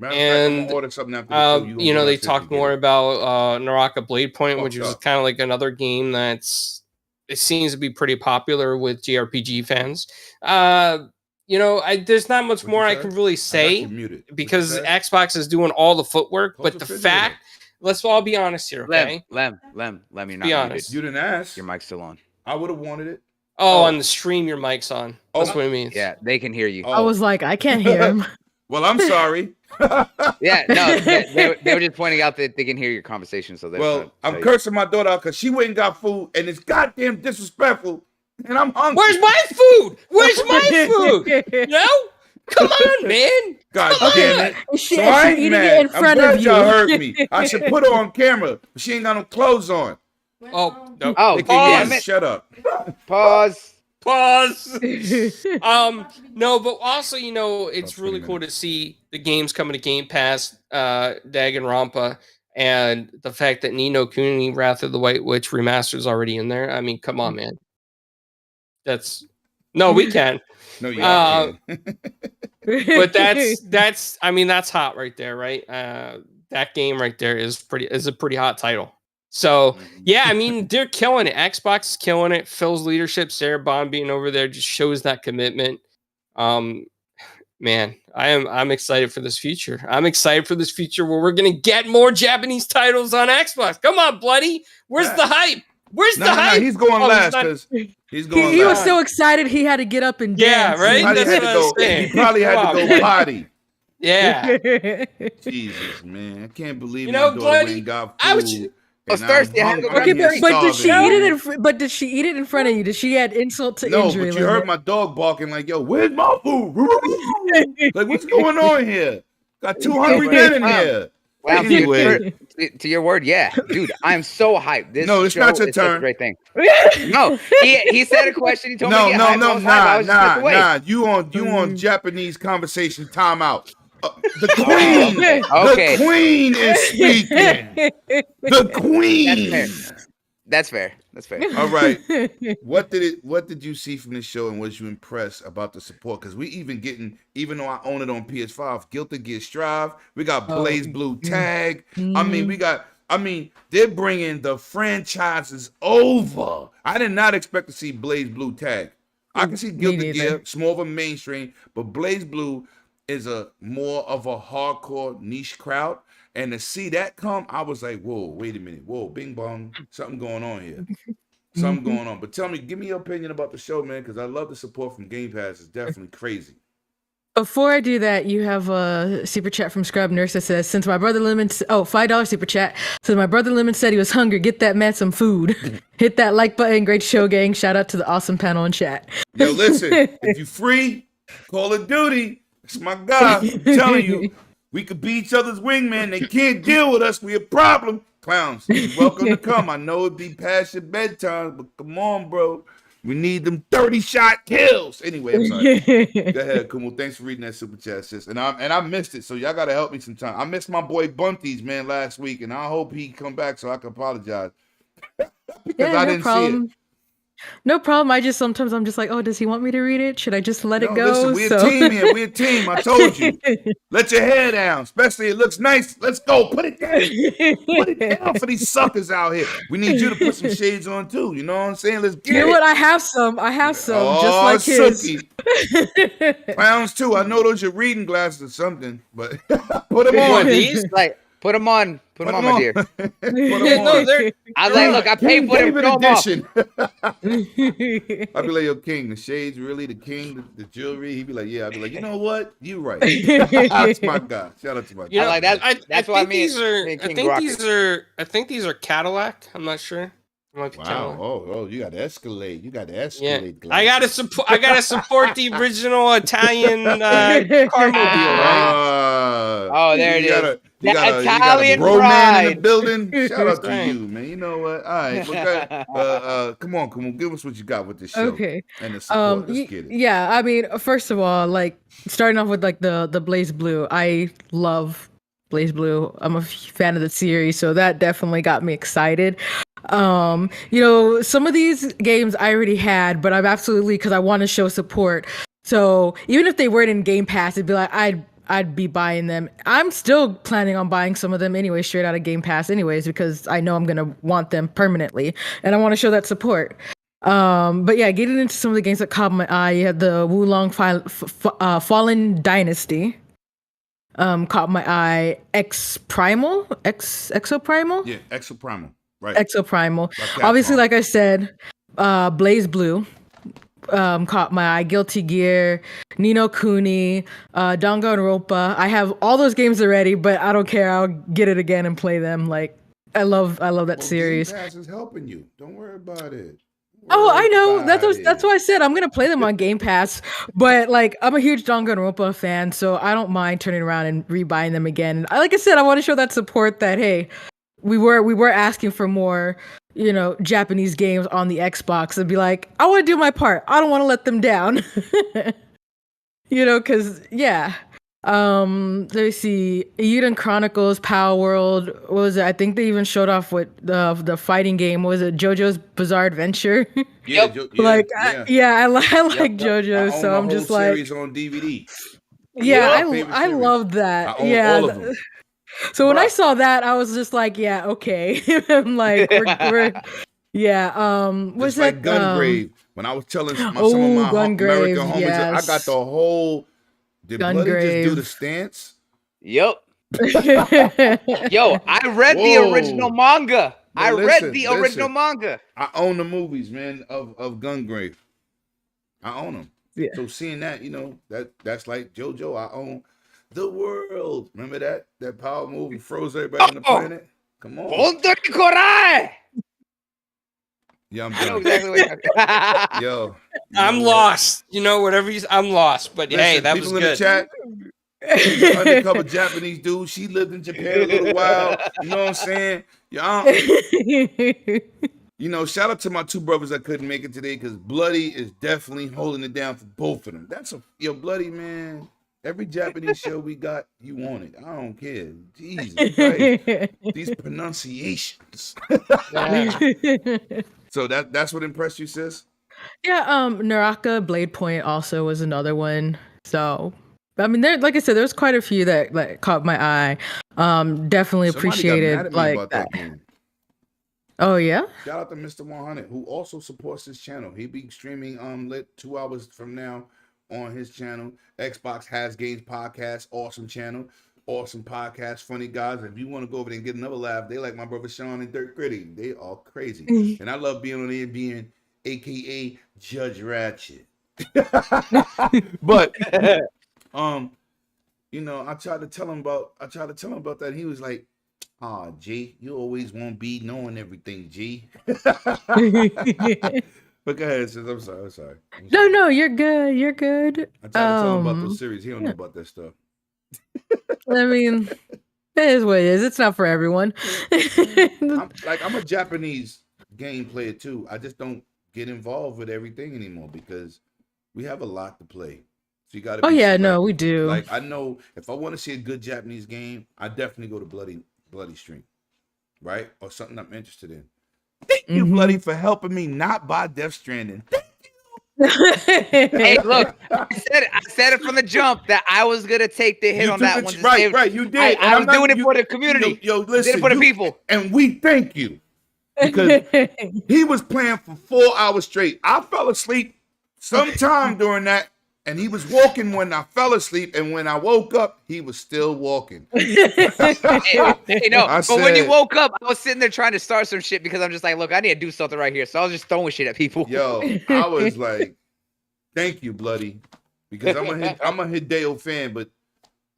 And they talked more about Naraka Blade Point, which is kind of like another game it seems to be pretty popular with JRPG fans. There's not much more I can really say because Xbox is doing all the footwork. But the fact, let's all be honest here, okay? Lem, you're not be honest. You didn't ask. Your mic's still on. I would have wanted it. On the stream, your mic's on. That's what it means. Yeah, they can hear you. I was like, I can't hear him. Well, I'm sorry. Yeah, no, they were just pointing out that they can hear your conversation. So I'm cursing my daughter out because she went and got food, and it's goddamn disrespectful, and I'm hungry. Where's my food? Where's my food? No, come on, man. God damn it! She eating it in front of you. Y'all heard me. I should put her on camera, but she ain't got no clothes on. Oh, no. Pause. Shut up. Pause. No, but also, it's really cool to see the games coming to Game Pass, Danganronpa, and the fact that Ni no Kuni Wrath of the White Witch remaster is already in there. I mean, come on, man. We can. No, you can't. But that's hot right there, right? That game right there is a pretty hot title. So, yeah, I mean, they're killing it. Xbox is killing it. Phil's leadership, Sarah Bond being over there just shows that commitment. Man, I'm excited for this future. I'm excited for this future where we're going to get more Japanese titles on Xbox. Come on, Bloody. Where's the hype? Where's the hype? He's going last because he's going He last. was so excited he had to get up and dance. Yeah, right? He probably had to go potty. Yeah. Jesus, man. I can't believe my daughter ain't got food. I was thirsty. I had to go Okay, but did she eat it? But did she eat it in front of you? Did she add insult to injury? No, but you heard my dog barking like, "Yo, where's my food?" Like, what's going on here? Got 2 hungry men in here. Well, anyway, to your word, yeah, dude, I'm so hyped. No, it's not your turn. A great thing. No, he said a question. He told me. Nah. You on Japanese conversation timeout. The queen. The queen is speaking. The queen. That's fair. That's fair. All right. What did you see from this show, and was you impressed about the support? Because we even getting, even though I own it on PS5, Guilty Gear Strive. We got Blaze Blue Tag. I mean, they're bringing the franchises over. I did not expect to see Blaze Blue Tag. I can see Guilty Gear, it's more of a mainstream, but Blaze Blue is a more of a hardcore niche crowd. And to see that come, I was like, whoa, wait a minute. Whoa, bing bong. Something going on here. Something going on. But tell me, give me your opinion about the show, man, because I love the support from Game Pass. It's definitely crazy. Before I do that, you have a super chat from Scrub Nurse that says, since my brother Lemon, $5 super chat. Since my brother Lemon said he was hungry, get that man some food. Hit that like button. Great show, gang. Shout out to the awesome panel in chat. Yo, listen, if you free, Call of Duty, it's my guy. I'm telling you, we could be each other's wingman. They can't deal with us. We a problem. Clowns, you're welcome to come. I know it'd be past your bedtime, but come on, bro. We need them 30-shot kills. Anyway, I'm sorry. Go ahead, Kumo. Thanks for reading that super chat, sis. And I missed it, so y'all gotta help me sometime. I missed my boy Bunties, man, last week, and I hope he come back so I can apologize. Because I didn't see it. No problem. Sometimes I'm just like, oh, does he want me to read it? Should I just let it go? Listen, we're a team here. We're a team. I told you. Let your hair down. Especially it looks nice. Let's go. Put it down. Put it down for these suckers out here. We need you to put some shades on too. You know what I'm saying? Let's get it. You know what? I have some. Just like his. Clowns too. I know those are reading glasses or something, but put them on. These? Like, put them on. Put them on, my dear. Put them on. I like, look, I paid for them. Edition. I'd be like, yo, King, the shades really the king, the jewelry. He'd be like, yeah. I'd be like, you know what? You right. That's my guy. Shout out to my guy. I like that. That's what I mean. I think these are Cadillac. I'm not sure. Wow. Oh, you got to escalate. Yeah. I gotta support the original Italian car mobile, right? There it is. You got Italian a bro man in the pride. building. Shout out to you, man. You know what? All right. Come on. Give us what you got with this show. Okay. And the support. Let's get it. Yeah. I mean, first of all, like starting off with like the Blaze Blue. I love Blaze Blue. I'm a fan of the series, so that definitely got me excited. Some of these games I already had, but I'm absolutely, because I want to show support. So even if they weren't in Game Pass, it'd be like I'd be buying them. I'm still planning on buying some of them anyway, straight out of Game Pass anyways, because I know I'm gonna want them permanently, and I want to show that support. But yeah, getting into some of the games that caught my eye, you had the Wulong Fallen Dynasty. Caught my eye. Exoprimal? Yeah, Exoprimal. Right. Exoprimal. Obviously, like I said, Blaze Blue caught my eye. Guilty Gear, Ni no Kuni, Danganronpa. I have all those games already, but I don't care. I'll get it again and play them. Like I love that series. Game Pass is helping you. Don't worry about it. I know. That's why I said I'm gonna play them on Game Pass. But like, I'm a huge Danganronpa fan, so I don't mind turning around and rebuying them again. Like I said, I want to show that support. That hey, we were asking for more, Japanese games on the Xbox. And be like, I want to do my part. I don't want to let them down. Because yeah. Let me see. Eden Chronicles, Power World. What was it? I think they even showed off with the fighting game. What was it? JoJo's Bizarre Adventure. Yeah, I like JoJo. So I'm just like, series on DVD. Yeah, I love that. I own all of them. So when I saw that, I was just like, yeah, okay. I'm like, we're yeah. Was that like Gungrave? When I was telling some of my American homies, I got the whole. Did Bloody just do the stance? Yep. Yo, I read the original manga. I read the original manga. I own the movies, man, of Gungrave. I own them. Yeah. So seeing that, that's like JoJo. I own the world. Remember that power movie froze everybody on the planet? Come on. Yeah, I'm done. Exactly what Yo, I'm lost. I'm lost. But listen, hey, that was people good. In the chat. The undercover Japanese dude. She lived in Japan a little while. You know what I'm saying? Shout out to my two brothers that couldn't make it today because Bloody is definitely holding it down for both of them. Bloody man. Every Japanese show we got, you want it. I don't care. Jesus Christ. These pronunciations. So that's what impressed you, sis? Yeah, Naraka Blade Point also was another one. So, I mean, there, like I said, there's quite a few that caught my eye. Definitely Somebody got mad appreciated at me like about that. that game. Oh yeah. Shout out to Mr. 100, who also supports this channel. He be streaming lit 2 hours from now on his channel. Xbox Has Games Podcast, awesome channel, awesome podcast, funny guys. If you want to go over there and get another laugh, they like my brother Sean and Dirt Gritty. They all crazy, and I love being on there, being AKA Judge Ratchet. But you know, I tried to tell him about that. He was like, "Ah, G, you always won't be knowing everything, G." But go ahead, sis. I'm sorry. No, you're good. You're good. I tried to tell him about those series. He don't know about that stuff. I mean, it is what it is. It's not for everyone. I'm a Japanese game player too. I just don't get involved with everything anymore because we have a lot to play. So you got to. Oh yeah, no, we do. Like I know if I want to see a good Japanese game, I definitely go to Bloody Stream, right, or something I'm interested in. Thank you, Bloody, for helping me not buy Death Stranding. Hey, look, I said it from the jump that I was gonna take the hit on that one. Right, you did. I was doing it for the community. Yo, listen, did it for the people, and we thank you because he was playing for 4 hours straight. I fell asleep sometime during that, and he was walking when I fell asleep, and when I woke up, he was still walking. But when you woke up, I was sitting there trying to start some shit because I'm just like, look, I need to do something right here. So I was just throwing shit at people. Yo, I was like, thank you, Bloody, because I'm a Hideo fan, but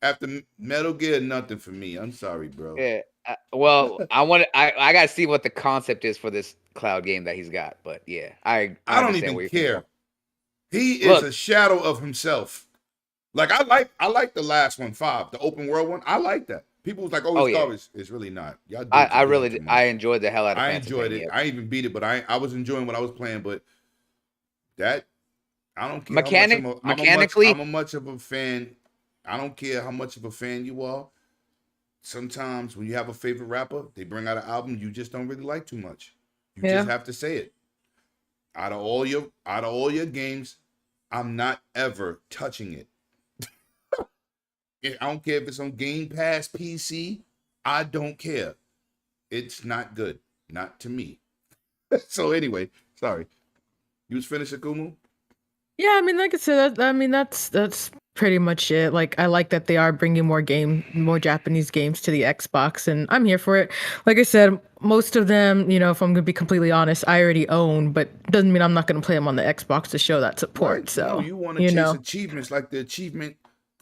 after Metal Gear, nothing for me. I'm sorry, bro. Yeah. Well, I gotta see what the concept is for this cloud game that he's got. But yeah, I don't even care. He is a shadow of himself. Like I like the last one, 5, the open world one. I like that. People was like, it's really not. I enjoyed the hell out of it. I enjoyed it. I even beat it, but I was enjoying what I was playing. But that I don't care. Mechanically, I'm a much of a fan. I don't care how much of a fan you are. Sometimes when you have a favorite rapper, they bring out an album you just don't really like too much. You just have to say it. Out of all your games, I'm not ever touching it. I don't care if it's on Game Pass PC. I don't care. It's not good. Not to me. So anyway, sorry. You was finished, Akumu? Yeah, I mean, like I said, that's pretty much it. Like, I like that they are bringing more Japanese games to the Xbox, and I'm here for it. Like I said, most of them, you know, if I'm gonna be completely honest, I already own, but doesn't mean I'm not gonna play them on the Xbox to show that support. Right. So you want to chase achievements like the achievement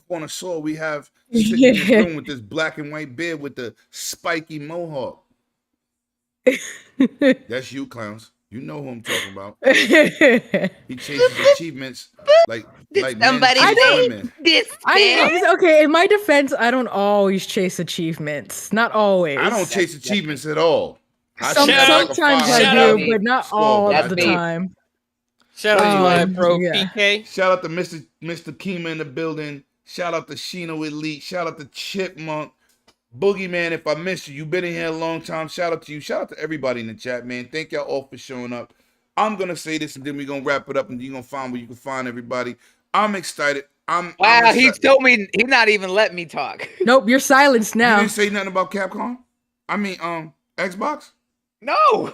connoisseur we have sitting in the room with this black and white beard with the spiky mohawk. That's you, clowns. You know who I'm talking about. He chases achievements like somebody women. Okay, in my defense, I don't always chase achievements. Not always. I don't chase achievements at all. Sometimes I do, but not all of the time. Shout out to my bro PK. Shout out to Mr. Kima in the building. Shout out to Shino Elite. Shout out to Chipmunk. Boogeyman, if I missed you, you've been in here a long time. Shout out to you. Shout out to everybody in the chat, man. Thank y'all all for showing up. I'm going to say this, and then we're going to wrap it up, and you're going to find where you can find everybody. I'm excited. I'm excited. He told me he's not even letting me talk. Nope, you're silenced now. You didn't say nothing about Capcom? I mean, Xbox? No.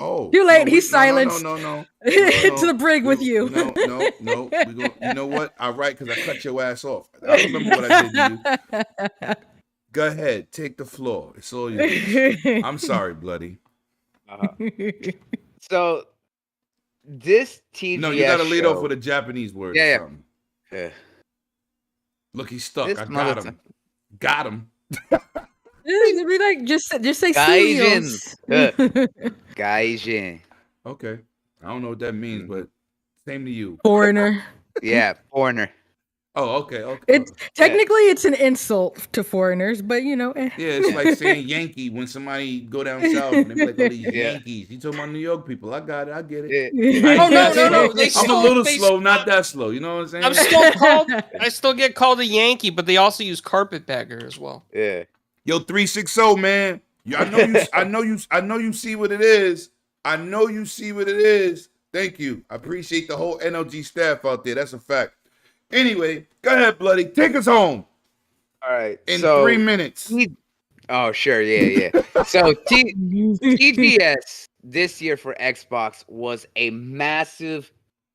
Oh. Too late. He's silenced. No. To the brig with you. No. You know what? All right, because I cut your ass off. I remember what I did to you. Go ahead. Take the floor. It's all yours. I'm sorry, Bloody. So, this TGS No, you got to lead off with a Japanese word or something. Yeah. Look, he's stuck. I got him. Got him. Be like, just say Gaijin. Gaijin. Okay. I don't know what that means, but same to you. Foreigner. Yeah, foreigner. Oh, okay. It's technically it's an insult to foreigners, but you know. Yeah, it's like saying Yankee when somebody go down south and they be like, "Oh, these Yankees." You talking about New York people? I got it. I get it. Yeah. No. I'm a little slow, not that slow. You know what I'm saying? I still get called a Yankee, but they also use carpetbagger as well. Yeah. Yo, 360, man. I know you see what it is. I know you see what it is. Thank you. I appreciate the whole NLG staff out there. That's a fact. Anyway, go ahead, Bloody. Take us home All right. in So 3 minutes. oh, sure. Yeah. So TGS this year for Xbox was a massive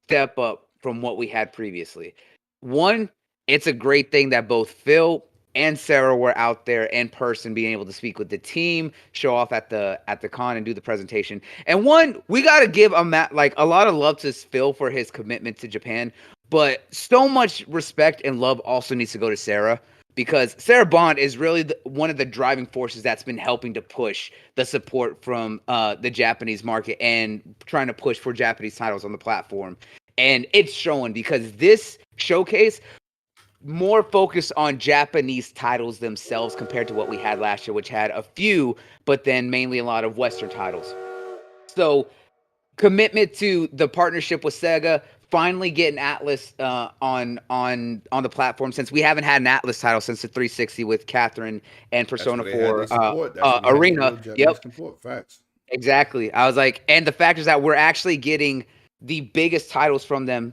step up from what we had previously. One, it's a great thing that both Phil and Sarah were out there in person, being able to speak with the team, show off at the con, and do the presentation. And one, we got to give a lot of love to Phil for his commitment to Japan, but so much respect and love also needs to go to Sarah, because Sarah Bond is really one of the driving forces that's been helping to push the support from the Japanese market and trying to push for Japanese titles on the platform. And it's showing, because this showcase more focused on Japanese titles themselves compared to what we had last year, which had a few, but then mainly a lot of Western titles. So commitment to the partnership with Sega, finally getting Atlas on the platform, since we haven't had an Atlas title since the 360 with Catherine and Persona 4 Arena. Yep, Support. Facts. exactly. I was like, and the fact is that we're actually getting the biggest titles from them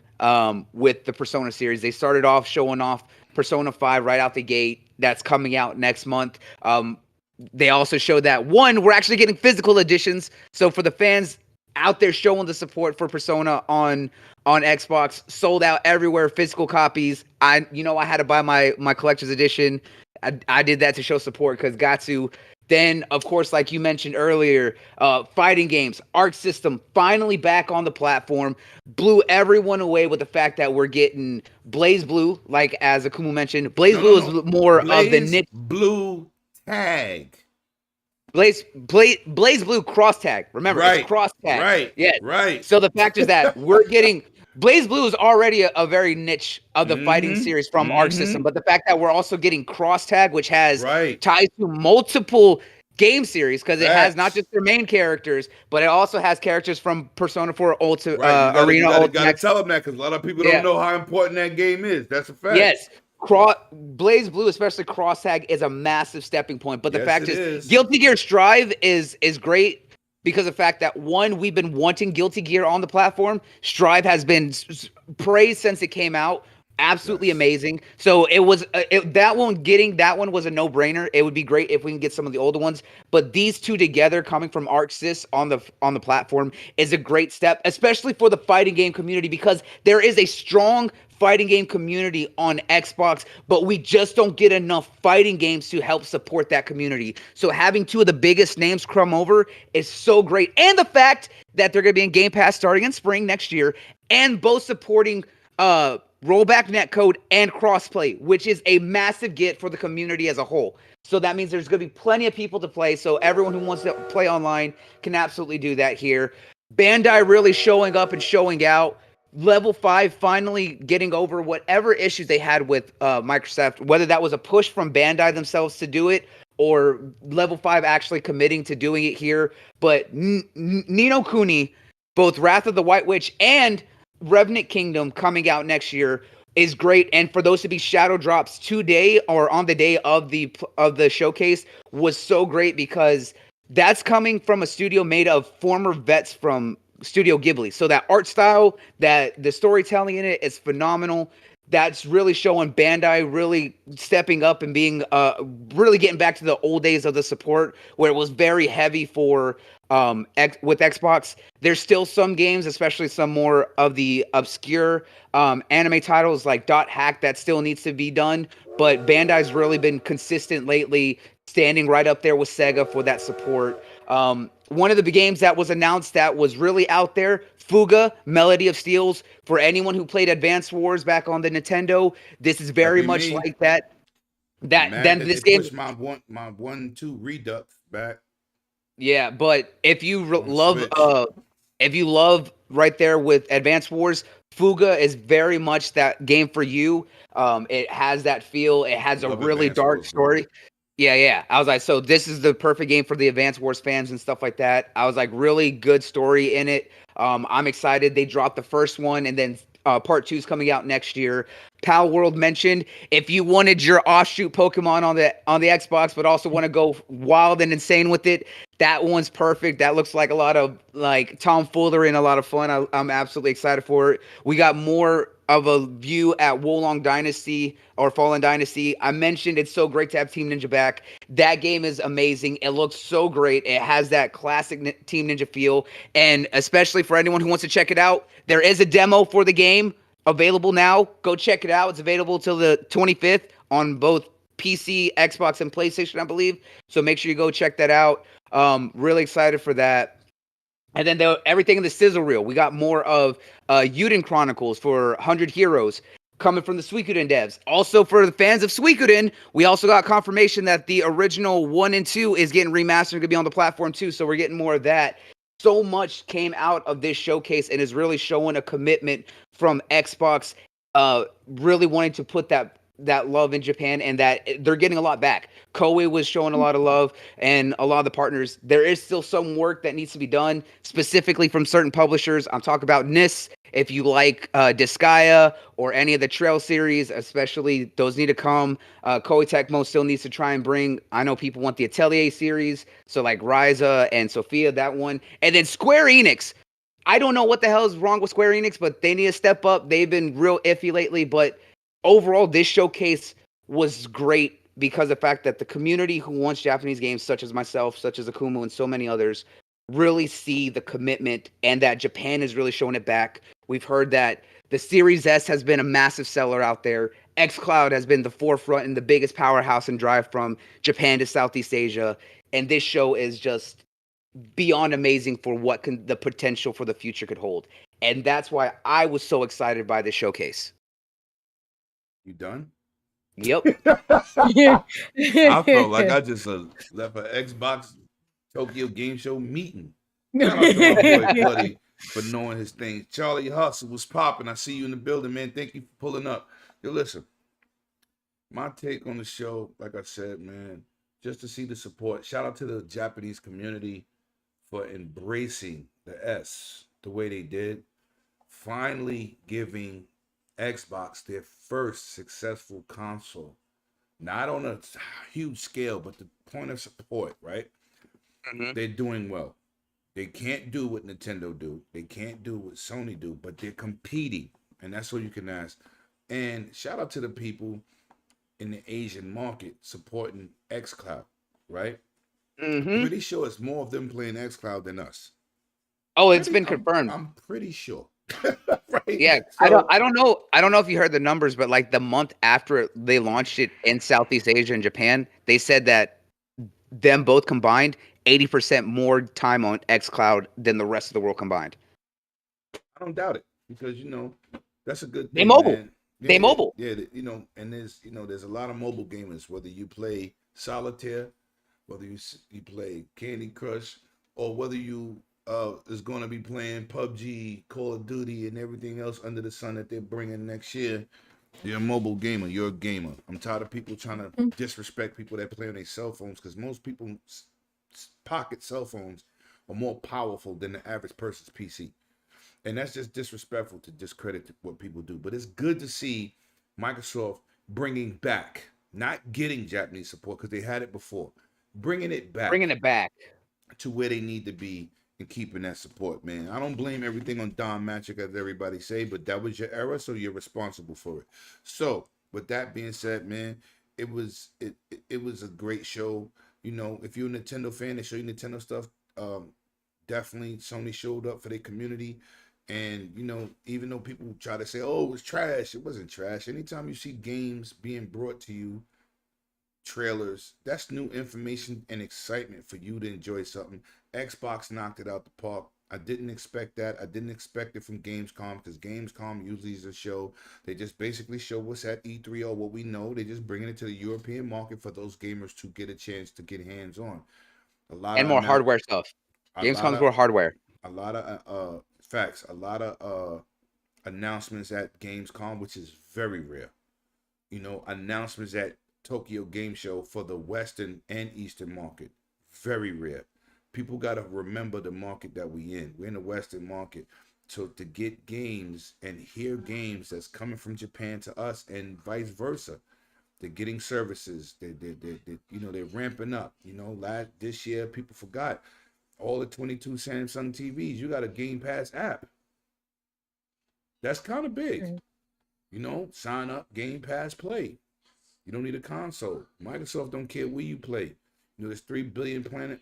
with the Persona series. They started off showing off Persona 5 right out the gate. That's coming out next month. They also showed that, one, we're actually getting physical editions. So for the fans out there showing the support for Persona on Xbox, sold out everywhere, physical copies. I had to buy my collector's edition. I did that to show support because got to. Then, of course, like you mentioned earlier, fighting games, Arc System finally back on the platform, blew everyone away with the fact that we're getting Blaze Blue, like as Akumu mentioned. Blaze Blue is more of the niche. Blue tag. Blaze Blue cross tag. Remember, it's cross tag. Right. Yes. Right. So the fact is that we're getting Blaze Blue is already a very niche of the fighting series from Arc System, but the fact that we're also getting cross tag, which has ties to multiple game series, because it has not just their main characters, but it also has characters from Persona 4 Arena. You gotta tell them that, because a lot of people don't know how important that game is. That's a fact. Yes. Blaze Blue, especially cross tag, is a massive stepping point. But the fact is, Guilty Gear Strive is great because of the fact that, one, we've been wanting Guilty Gear on the platform. Strive has been praised since it came out. Absolutely amazing. So it was that one was a no-brainer. It would be great if we can get some of the older ones, but these two together, coming from Arc Sys on the platform, is a great step, especially for the fighting game community, because there is a strong fighting game community on Xbox, but we just don't get enough fighting games to help support that community. So having two of the biggest names come over is so great. And the fact that they're going to be in Game Pass starting in spring next year, and both supporting rollback netcode and crossplay, which is a massive get for the community as a whole. So that means there's going to be plenty of people to play. So everyone who wants to play online can absolutely do that here. Bandai really showing up and showing out. Level 5 finally getting over whatever issues they had with Microsoft, whether that was a push from Bandai themselves to do it or Level 5 actually committing to doing it here. But Ni no Kuni, both Wrath of the White Witch and Revenant Kingdom coming out next year is great. And for those to be shadow drops today or on the day of the showcase was so great, because that's coming from a studio made of former vets from Studio Ghibli. So that art style, that the storytelling in it is phenomenal. That's really showing Bandai really stepping up and being really getting back to the old days of the support, where it was very heavy for with Xbox. There's still some games, especially some more of the obscure anime titles like Dot Hack, that still needs to be done. But Bandai's really been consistent lately, standing right up there with Sega for that support. One of the games that was announced that was really out there, Fuga, Melody of Steels. For anyone who played Advance Wars back on the Nintendo, this is very much like that. This game pushed my 1-2 Redux back. Yeah, but if you love right there with Advance Wars, Fuga is very much that game for you. It has that feel. It has a really dark story. Yeah. I was like, so this is the perfect game for the Advance Wars fans and stuff like that. I was like, really good story in it. I'm excited. They dropped the first one, and then Part 2 is coming out next year. Pal World mentioned if you wanted your offshoot Pokemon on the Xbox, but also want to go wild and insane with it, that one's perfect. That looks like a lot of like tomfoolery and a lot of fun. I'm absolutely excited for it. We got more of a view at Wolong Dynasty or Fallen Dynasty. I mentioned it's so great to have Team Ninja back. That game is amazing. It looks so great. It has that classic Team Ninja feel. And especially for anyone who wants to check it out, there is a demo for the game available now. Go check it out. It's available till the 25th on both PC, Xbox, and PlayStation, I believe. So make sure you go check that out. Really excited for that. And then everything in the sizzle reel. We got more of Yuden Chronicles for 100 Heroes coming from the Suikoden devs. Also, for the fans of Suikoden, we also got confirmation that the original 1 and 2 is getting remastered and going to be on the platform too. So we're getting more of that. So much came out of this showcase and is really showing a commitment from Xbox, really wanting to put that love in Japan, and that they're getting a lot back. Koei was showing a lot of love, and a lot of the partners. There is still some work that needs to be done, specifically from certain publishers. I'm talking about NIS. If you like Disgaea or any of the Trail series, especially those need to come. Koei Tecmo still needs to try and bring. I know people want the Atelier series, so like Ryza and Sophia, that one. And then Square Enix. I don't know what the hell is wrong with Square Enix, but they need to step up. They've been real iffy lately, but overall, this showcase was great because of the fact that the community who wants Japanese games, such as myself, such as Akumu, and so many others, really see the commitment, and that Japan is really showing it back. We've heard that the Series S has been a massive seller out there. xCloud has been the forefront and the biggest powerhouse and drive from Japan to Southeast Asia. And this show is just beyond amazing for what the potential for the future could hold. And that's why I was so excited by this showcase. You done? Yep. I felt like I just left an Xbox Tokyo Game Show meeting. Shout out to my boy Buddy for knowing his things. Charlie Hustle was popping. I see you in the building, man. Thank you for pulling up. Yo, listen, my take on the show, like I said, man, just to see the support. Shout out to the Japanese community for embracing the S the way they did. Finally giving Xbox their first successful console. Not on a huge scale, but the point of support, right? Mm-hmm. They're doing well. They can't do what Nintendo do. They can't do what Sony do, but they're competing. And that's all you can ask. And shout out to the people in the Asian market supporting xCloud, right? Mm-hmm. Pretty sure it's more of them playing xCloud than us. Oh, it's been confirmed. I'm pretty sure. Right? Yeah, so, I don't know if you heard the numbers, but like the month after they launched it in Southeast Asia and Japan, they said that them both combined 80% more time on xCloud than the rest of the world combined. I don't doubt it, because that's a good thing. They mobile. Man. Yeah, they mobile. Yeah, and there's a lot of mobile gamers, whether you play solitaire, whether you play Candy Crush, or whether you is going to be playing PUBG, Call of Duty, and everything else under the sun that they're bringing next year. You're a mobile gamer. You're a gamer. I'm tired of people trying to disrespect people that play on their cell phones, because most people's pocket cell phones are more powerful than the average person's PC. And that's just disrespectful to discredit what people do. But it's good to see Microsoft bringing back, not getting Japanese support because they had it before, bringing it back to where they need to be and keeping that support, man. I don't blame everything on Don Matrick, as everybody say, but that was your era, so you're responsible for it. So, with that being said, man, it was a great show. If you're a Nintendo fan, they show you Nintendo stuff. Definitely, Sony showed up for their community. And, even though people try to say, oh, it was trash, it wasn't trash. Anytime you see games being brought to you, trailers, that's new information and excitement for you to enjoy something. Xbox knocked it out the park. I didn't expect that. I didn't expect it from Gamescom, because Gamescom usually is a show. They just basically show what's at E3 or what we know. They're just bringing it to the European market for those gamers to get a chance to get hands on. More hardware stuff. Gamescom's more hardware. A lot of facts. A lot of announcements at Gamescom, which is very rare. Announcements at Tokyo Game Show for the Western and Eastern market, very rare. People got to remember the market that we in. We're in the Western market. to get games and hear games that's coming from Japan to us and vice versa. They're getting services. They're ramping up. This year people forgot all the 22 Samsung TVs. You got a Game Pass app. That's kind of big. Sign up, Game Pass, play. You don't need a console. Microsoft don't care where you play. There's 3 billion players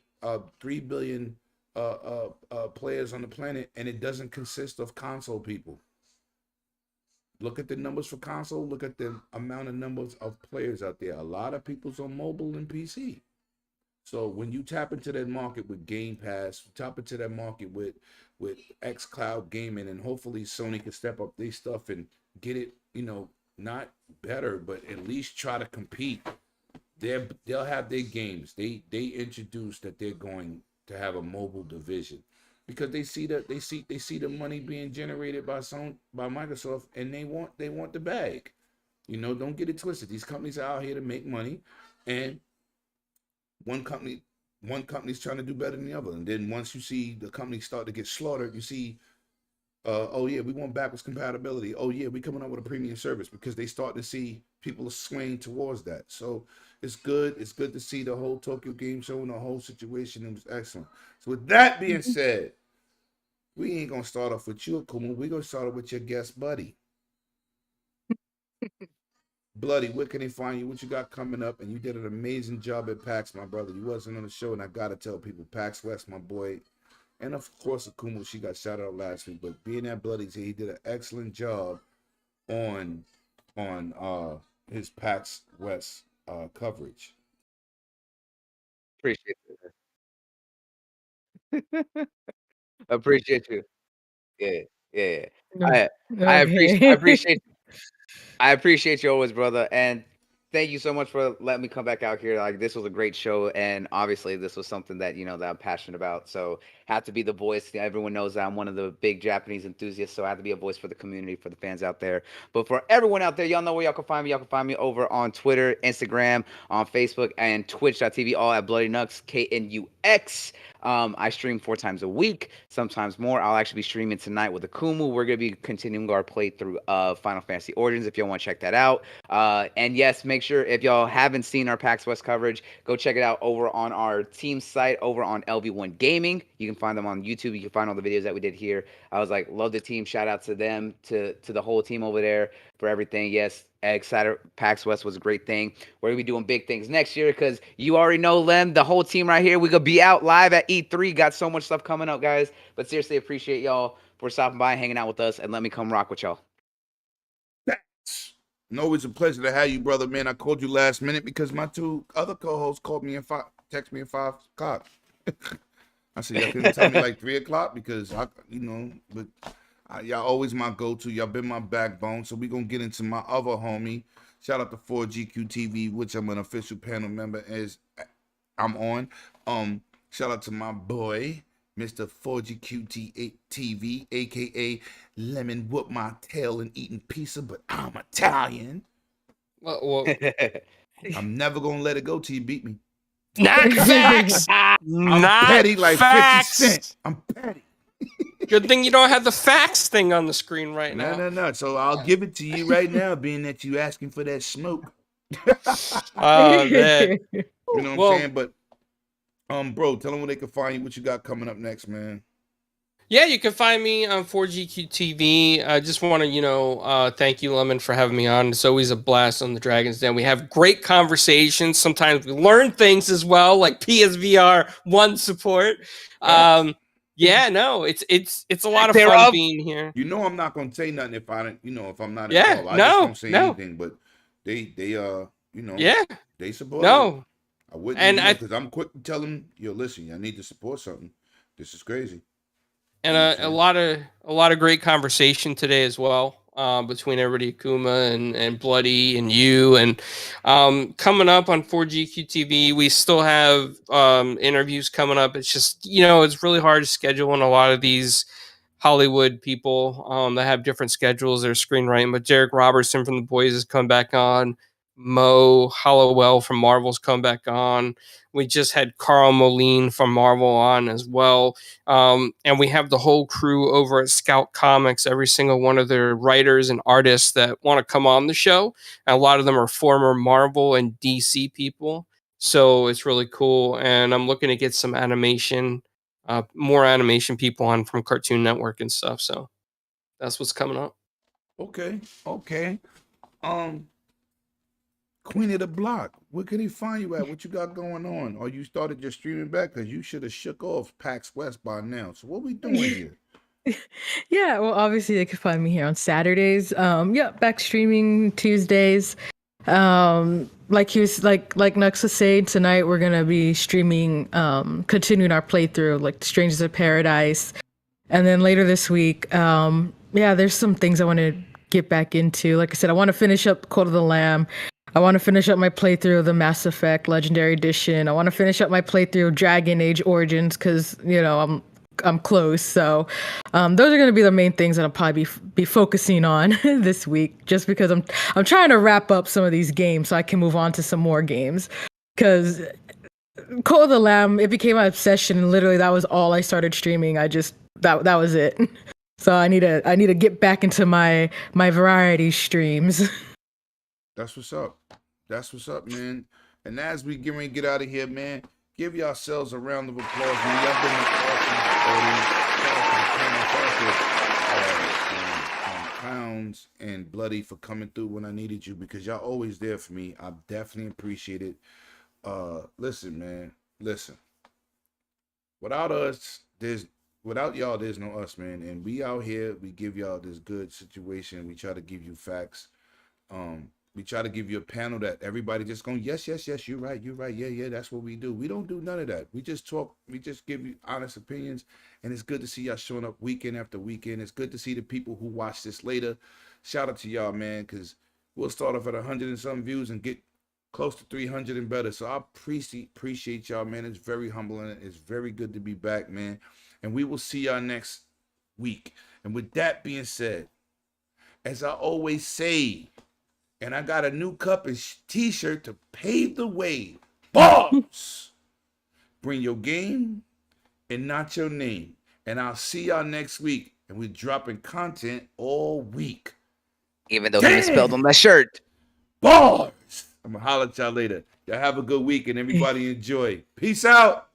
on the planet, and it doesn't consist of console people. Look at the numbers for console. Look at the amount of numbers of players out there. A lot of people's on mobile and PC. So when you tap into that market with Game Pass, tap into that market with xCloud gaming, and hopefully Sony can step up their stuff and get it, not better, but at least try to compete. They'll have their games. They introduced that they're going to have a mobile division because they see the money being generated by Microsoft, and they want the bag. Don't get it twisted. These companies are out here to make money, and one company's trying to do better than the other. And then once you see the company start to get slaughtered, you see, oh yeah, we want backwards compatibility. Oh yeah, we coming up with a premium service, because they start to see people are swaying towards that. So it's good. It's good to see the whole Tokyo Game Show and the whole situation. It was excellent. So with that being said, we ain't gonna start off with you, Akuma. We're gonna start off with your guest buddy. Bloody, where can they find you? What you got coming up? And you did an amazing job at PAX, my brother. You wasn't on the show, and I gotta tell people, PAX West, my boy, and of course Akuma, she got shouted out last week. But being at Bloody's here, he did an excellent job on his PAX West coverage. Appreciate it. Appreciate you. Yeah. I appreciate you always, brother, and thank you so much for letting me come back out here. Like, this was a great show, and obviously this was something that that I'm passionate about. So have to be the voice. Everyone knows that I'm one of the big Japanese enthusiasts, so I have to be a voice for the community, for the fans out there. But for everyone out there, y'all know where y'all can find me. Y'all can find me over on Twitter, Instagram, on Facebook, and Twitch.tv, all at Bloody Nux, KNUX. I stream 4 times a week, sometimes more. I'll actually be streaming tonight with Akumu. We're going to be continuing our playthrough of Final Fantasy Origins if y'all want to check that out. And yes, make sure if y'all haven't seen our PAX West coverage, go check it out over on our team site over on LV1 Gaming. You can find them on YouTube. You can find all the videos that we did here. I was like, love the team. Shout out to them, to the whole team over there for everything. Yes, excited. PAX West was a great thing. We're going to be doing big things next year because you already know, Lem, the whole team right here. We're going to be out live at E3. Got so much stuff coming up, guys. But seriously, appreciate y'all for stopping by, hanging out with us, and let me come rock with y'all. Thanks. And always a pleasure to have you, brother, man. I called you last minute because my 2 other co-hosts called me and text me at 5 o'clock. I said, y'all couldn't tell me like 3 o'clock because, but y'all always my go-to. Y'all been my backbone. So we're going to get into my other homie. Shout out to 4GQ which I'm an official panel member as I'm on. Shout out to my boy, Mr. 4GQ a.k.a. Lemon Whoop My Tail and Eating Pizza, but I'm Italian. Well, I'm never going to let it go till you beat me. not facts. I'm not petty like facts. 50 Cent. I'm petty. Good thing you don't have the facts thing on the screen right now. No. So I'll give it to you right now, being that you asking for that smoke. Oh, man. You know what I'm saying? But, bro, tell them where they can find you, what you got coming up next, man. Yeah, you can find me on 4GQ TV. I just want to, thank you, Lemon, for having me on. It's always a blast on the Dragon's Den. We have great conversations. Sometimes we learn things as well, like PSVR 1 support. Yeah, no, it's a lot of fun being here. I'm not gonna say nothing if I don't, if I'm not involved. I just don't say anything. But they they support. No, I wouldn't, because I'm quick to tell them, listen, I need to support something. This is crazy. And a lot of great conversation today as well, between everybody, Akuma and Bloody and you. And coming up on 4GQ TV, we still have interviews coming up. It's just, it's really hard to schedule, and a lot of these Hollywood people that have different schedules, they're screenwriting. But Derek Robertson from The Boys has come back on. Mo Hollowell from Marvel's come back on. We just had Carl Moline from Marvel on as well. And we have the whole crew over at Scout Comics, every single one of their writers and artists that want to come on the show. And a lot of them are former Marvel and DC people. So it's really cool. And I'm looking to get some animation, more animation people on from Cartoon Network and stuff. So that's what's coming up. Okay. Queen of the Block, where can he find you at? What you got going on? Or you started your streaming back? Because you should have shook off PAX West by now. So what we doing here? Yeah, well, obviously they could find me here on Saturdays. Yeah, back streaming Tuesdays. Like he was like Nux was saying, tonight we're gonna be streaming, continuing our playthrough, like Strangers of Paradise, and then later this week, yeah, there's some things I want to get back into. Like I said, I want to finish up Cult of the Lamb. I want to finish up my playthrough of the Mass Effect Legendary Edition. I want to finish up my playthrough of Dragon Age Origins because I'm close. So those are going to be the main things that I'll probably be focusing on this week, just because I'm trying to wrap up some of these games so I can move on to some more games. Because Cult of the Lamb, it became my obsession, and literally that was all I started streaming. That was it. So I need to get back into my variety streams. That's what's up. That's what's up, man. And as we get ready to get out of here, man, give yourselves a round of applause, man. Y'all been an awesome Clowns and Bloody for coming through when I needed you, because y'all always there for me. I definitely appreciate it. Listen, man. Listen. Without y'all, there's no us, man. And we out here, we give y'all this good situation. We try to give you facts. We try to give you a panel that everybody just going, yes, you're right, yeah, that's what we do. We don't do none of that. We just talk, we just give you honest opinions, and it's good to see y'all showing up weekend after weekend. It's good to see the people who watch this later. Shout out to y'all, man, because we'll start off at 100 and some views and get close to 300 and better. So I appreciate y'all, man. It's very humbling. It's very good to be back, man. And we will see y'all next week. And with that being said, as I always say, and I got a new cup and t-shirt to pave the way. Boss! Bring your game and not your name. And I'll see y'all next week. And we're dropping content all week. Even though he misspelled on that shirt. Bars! I'm going to holler at y'all later. Y'all have a good week and everybody enjoy. Peace out.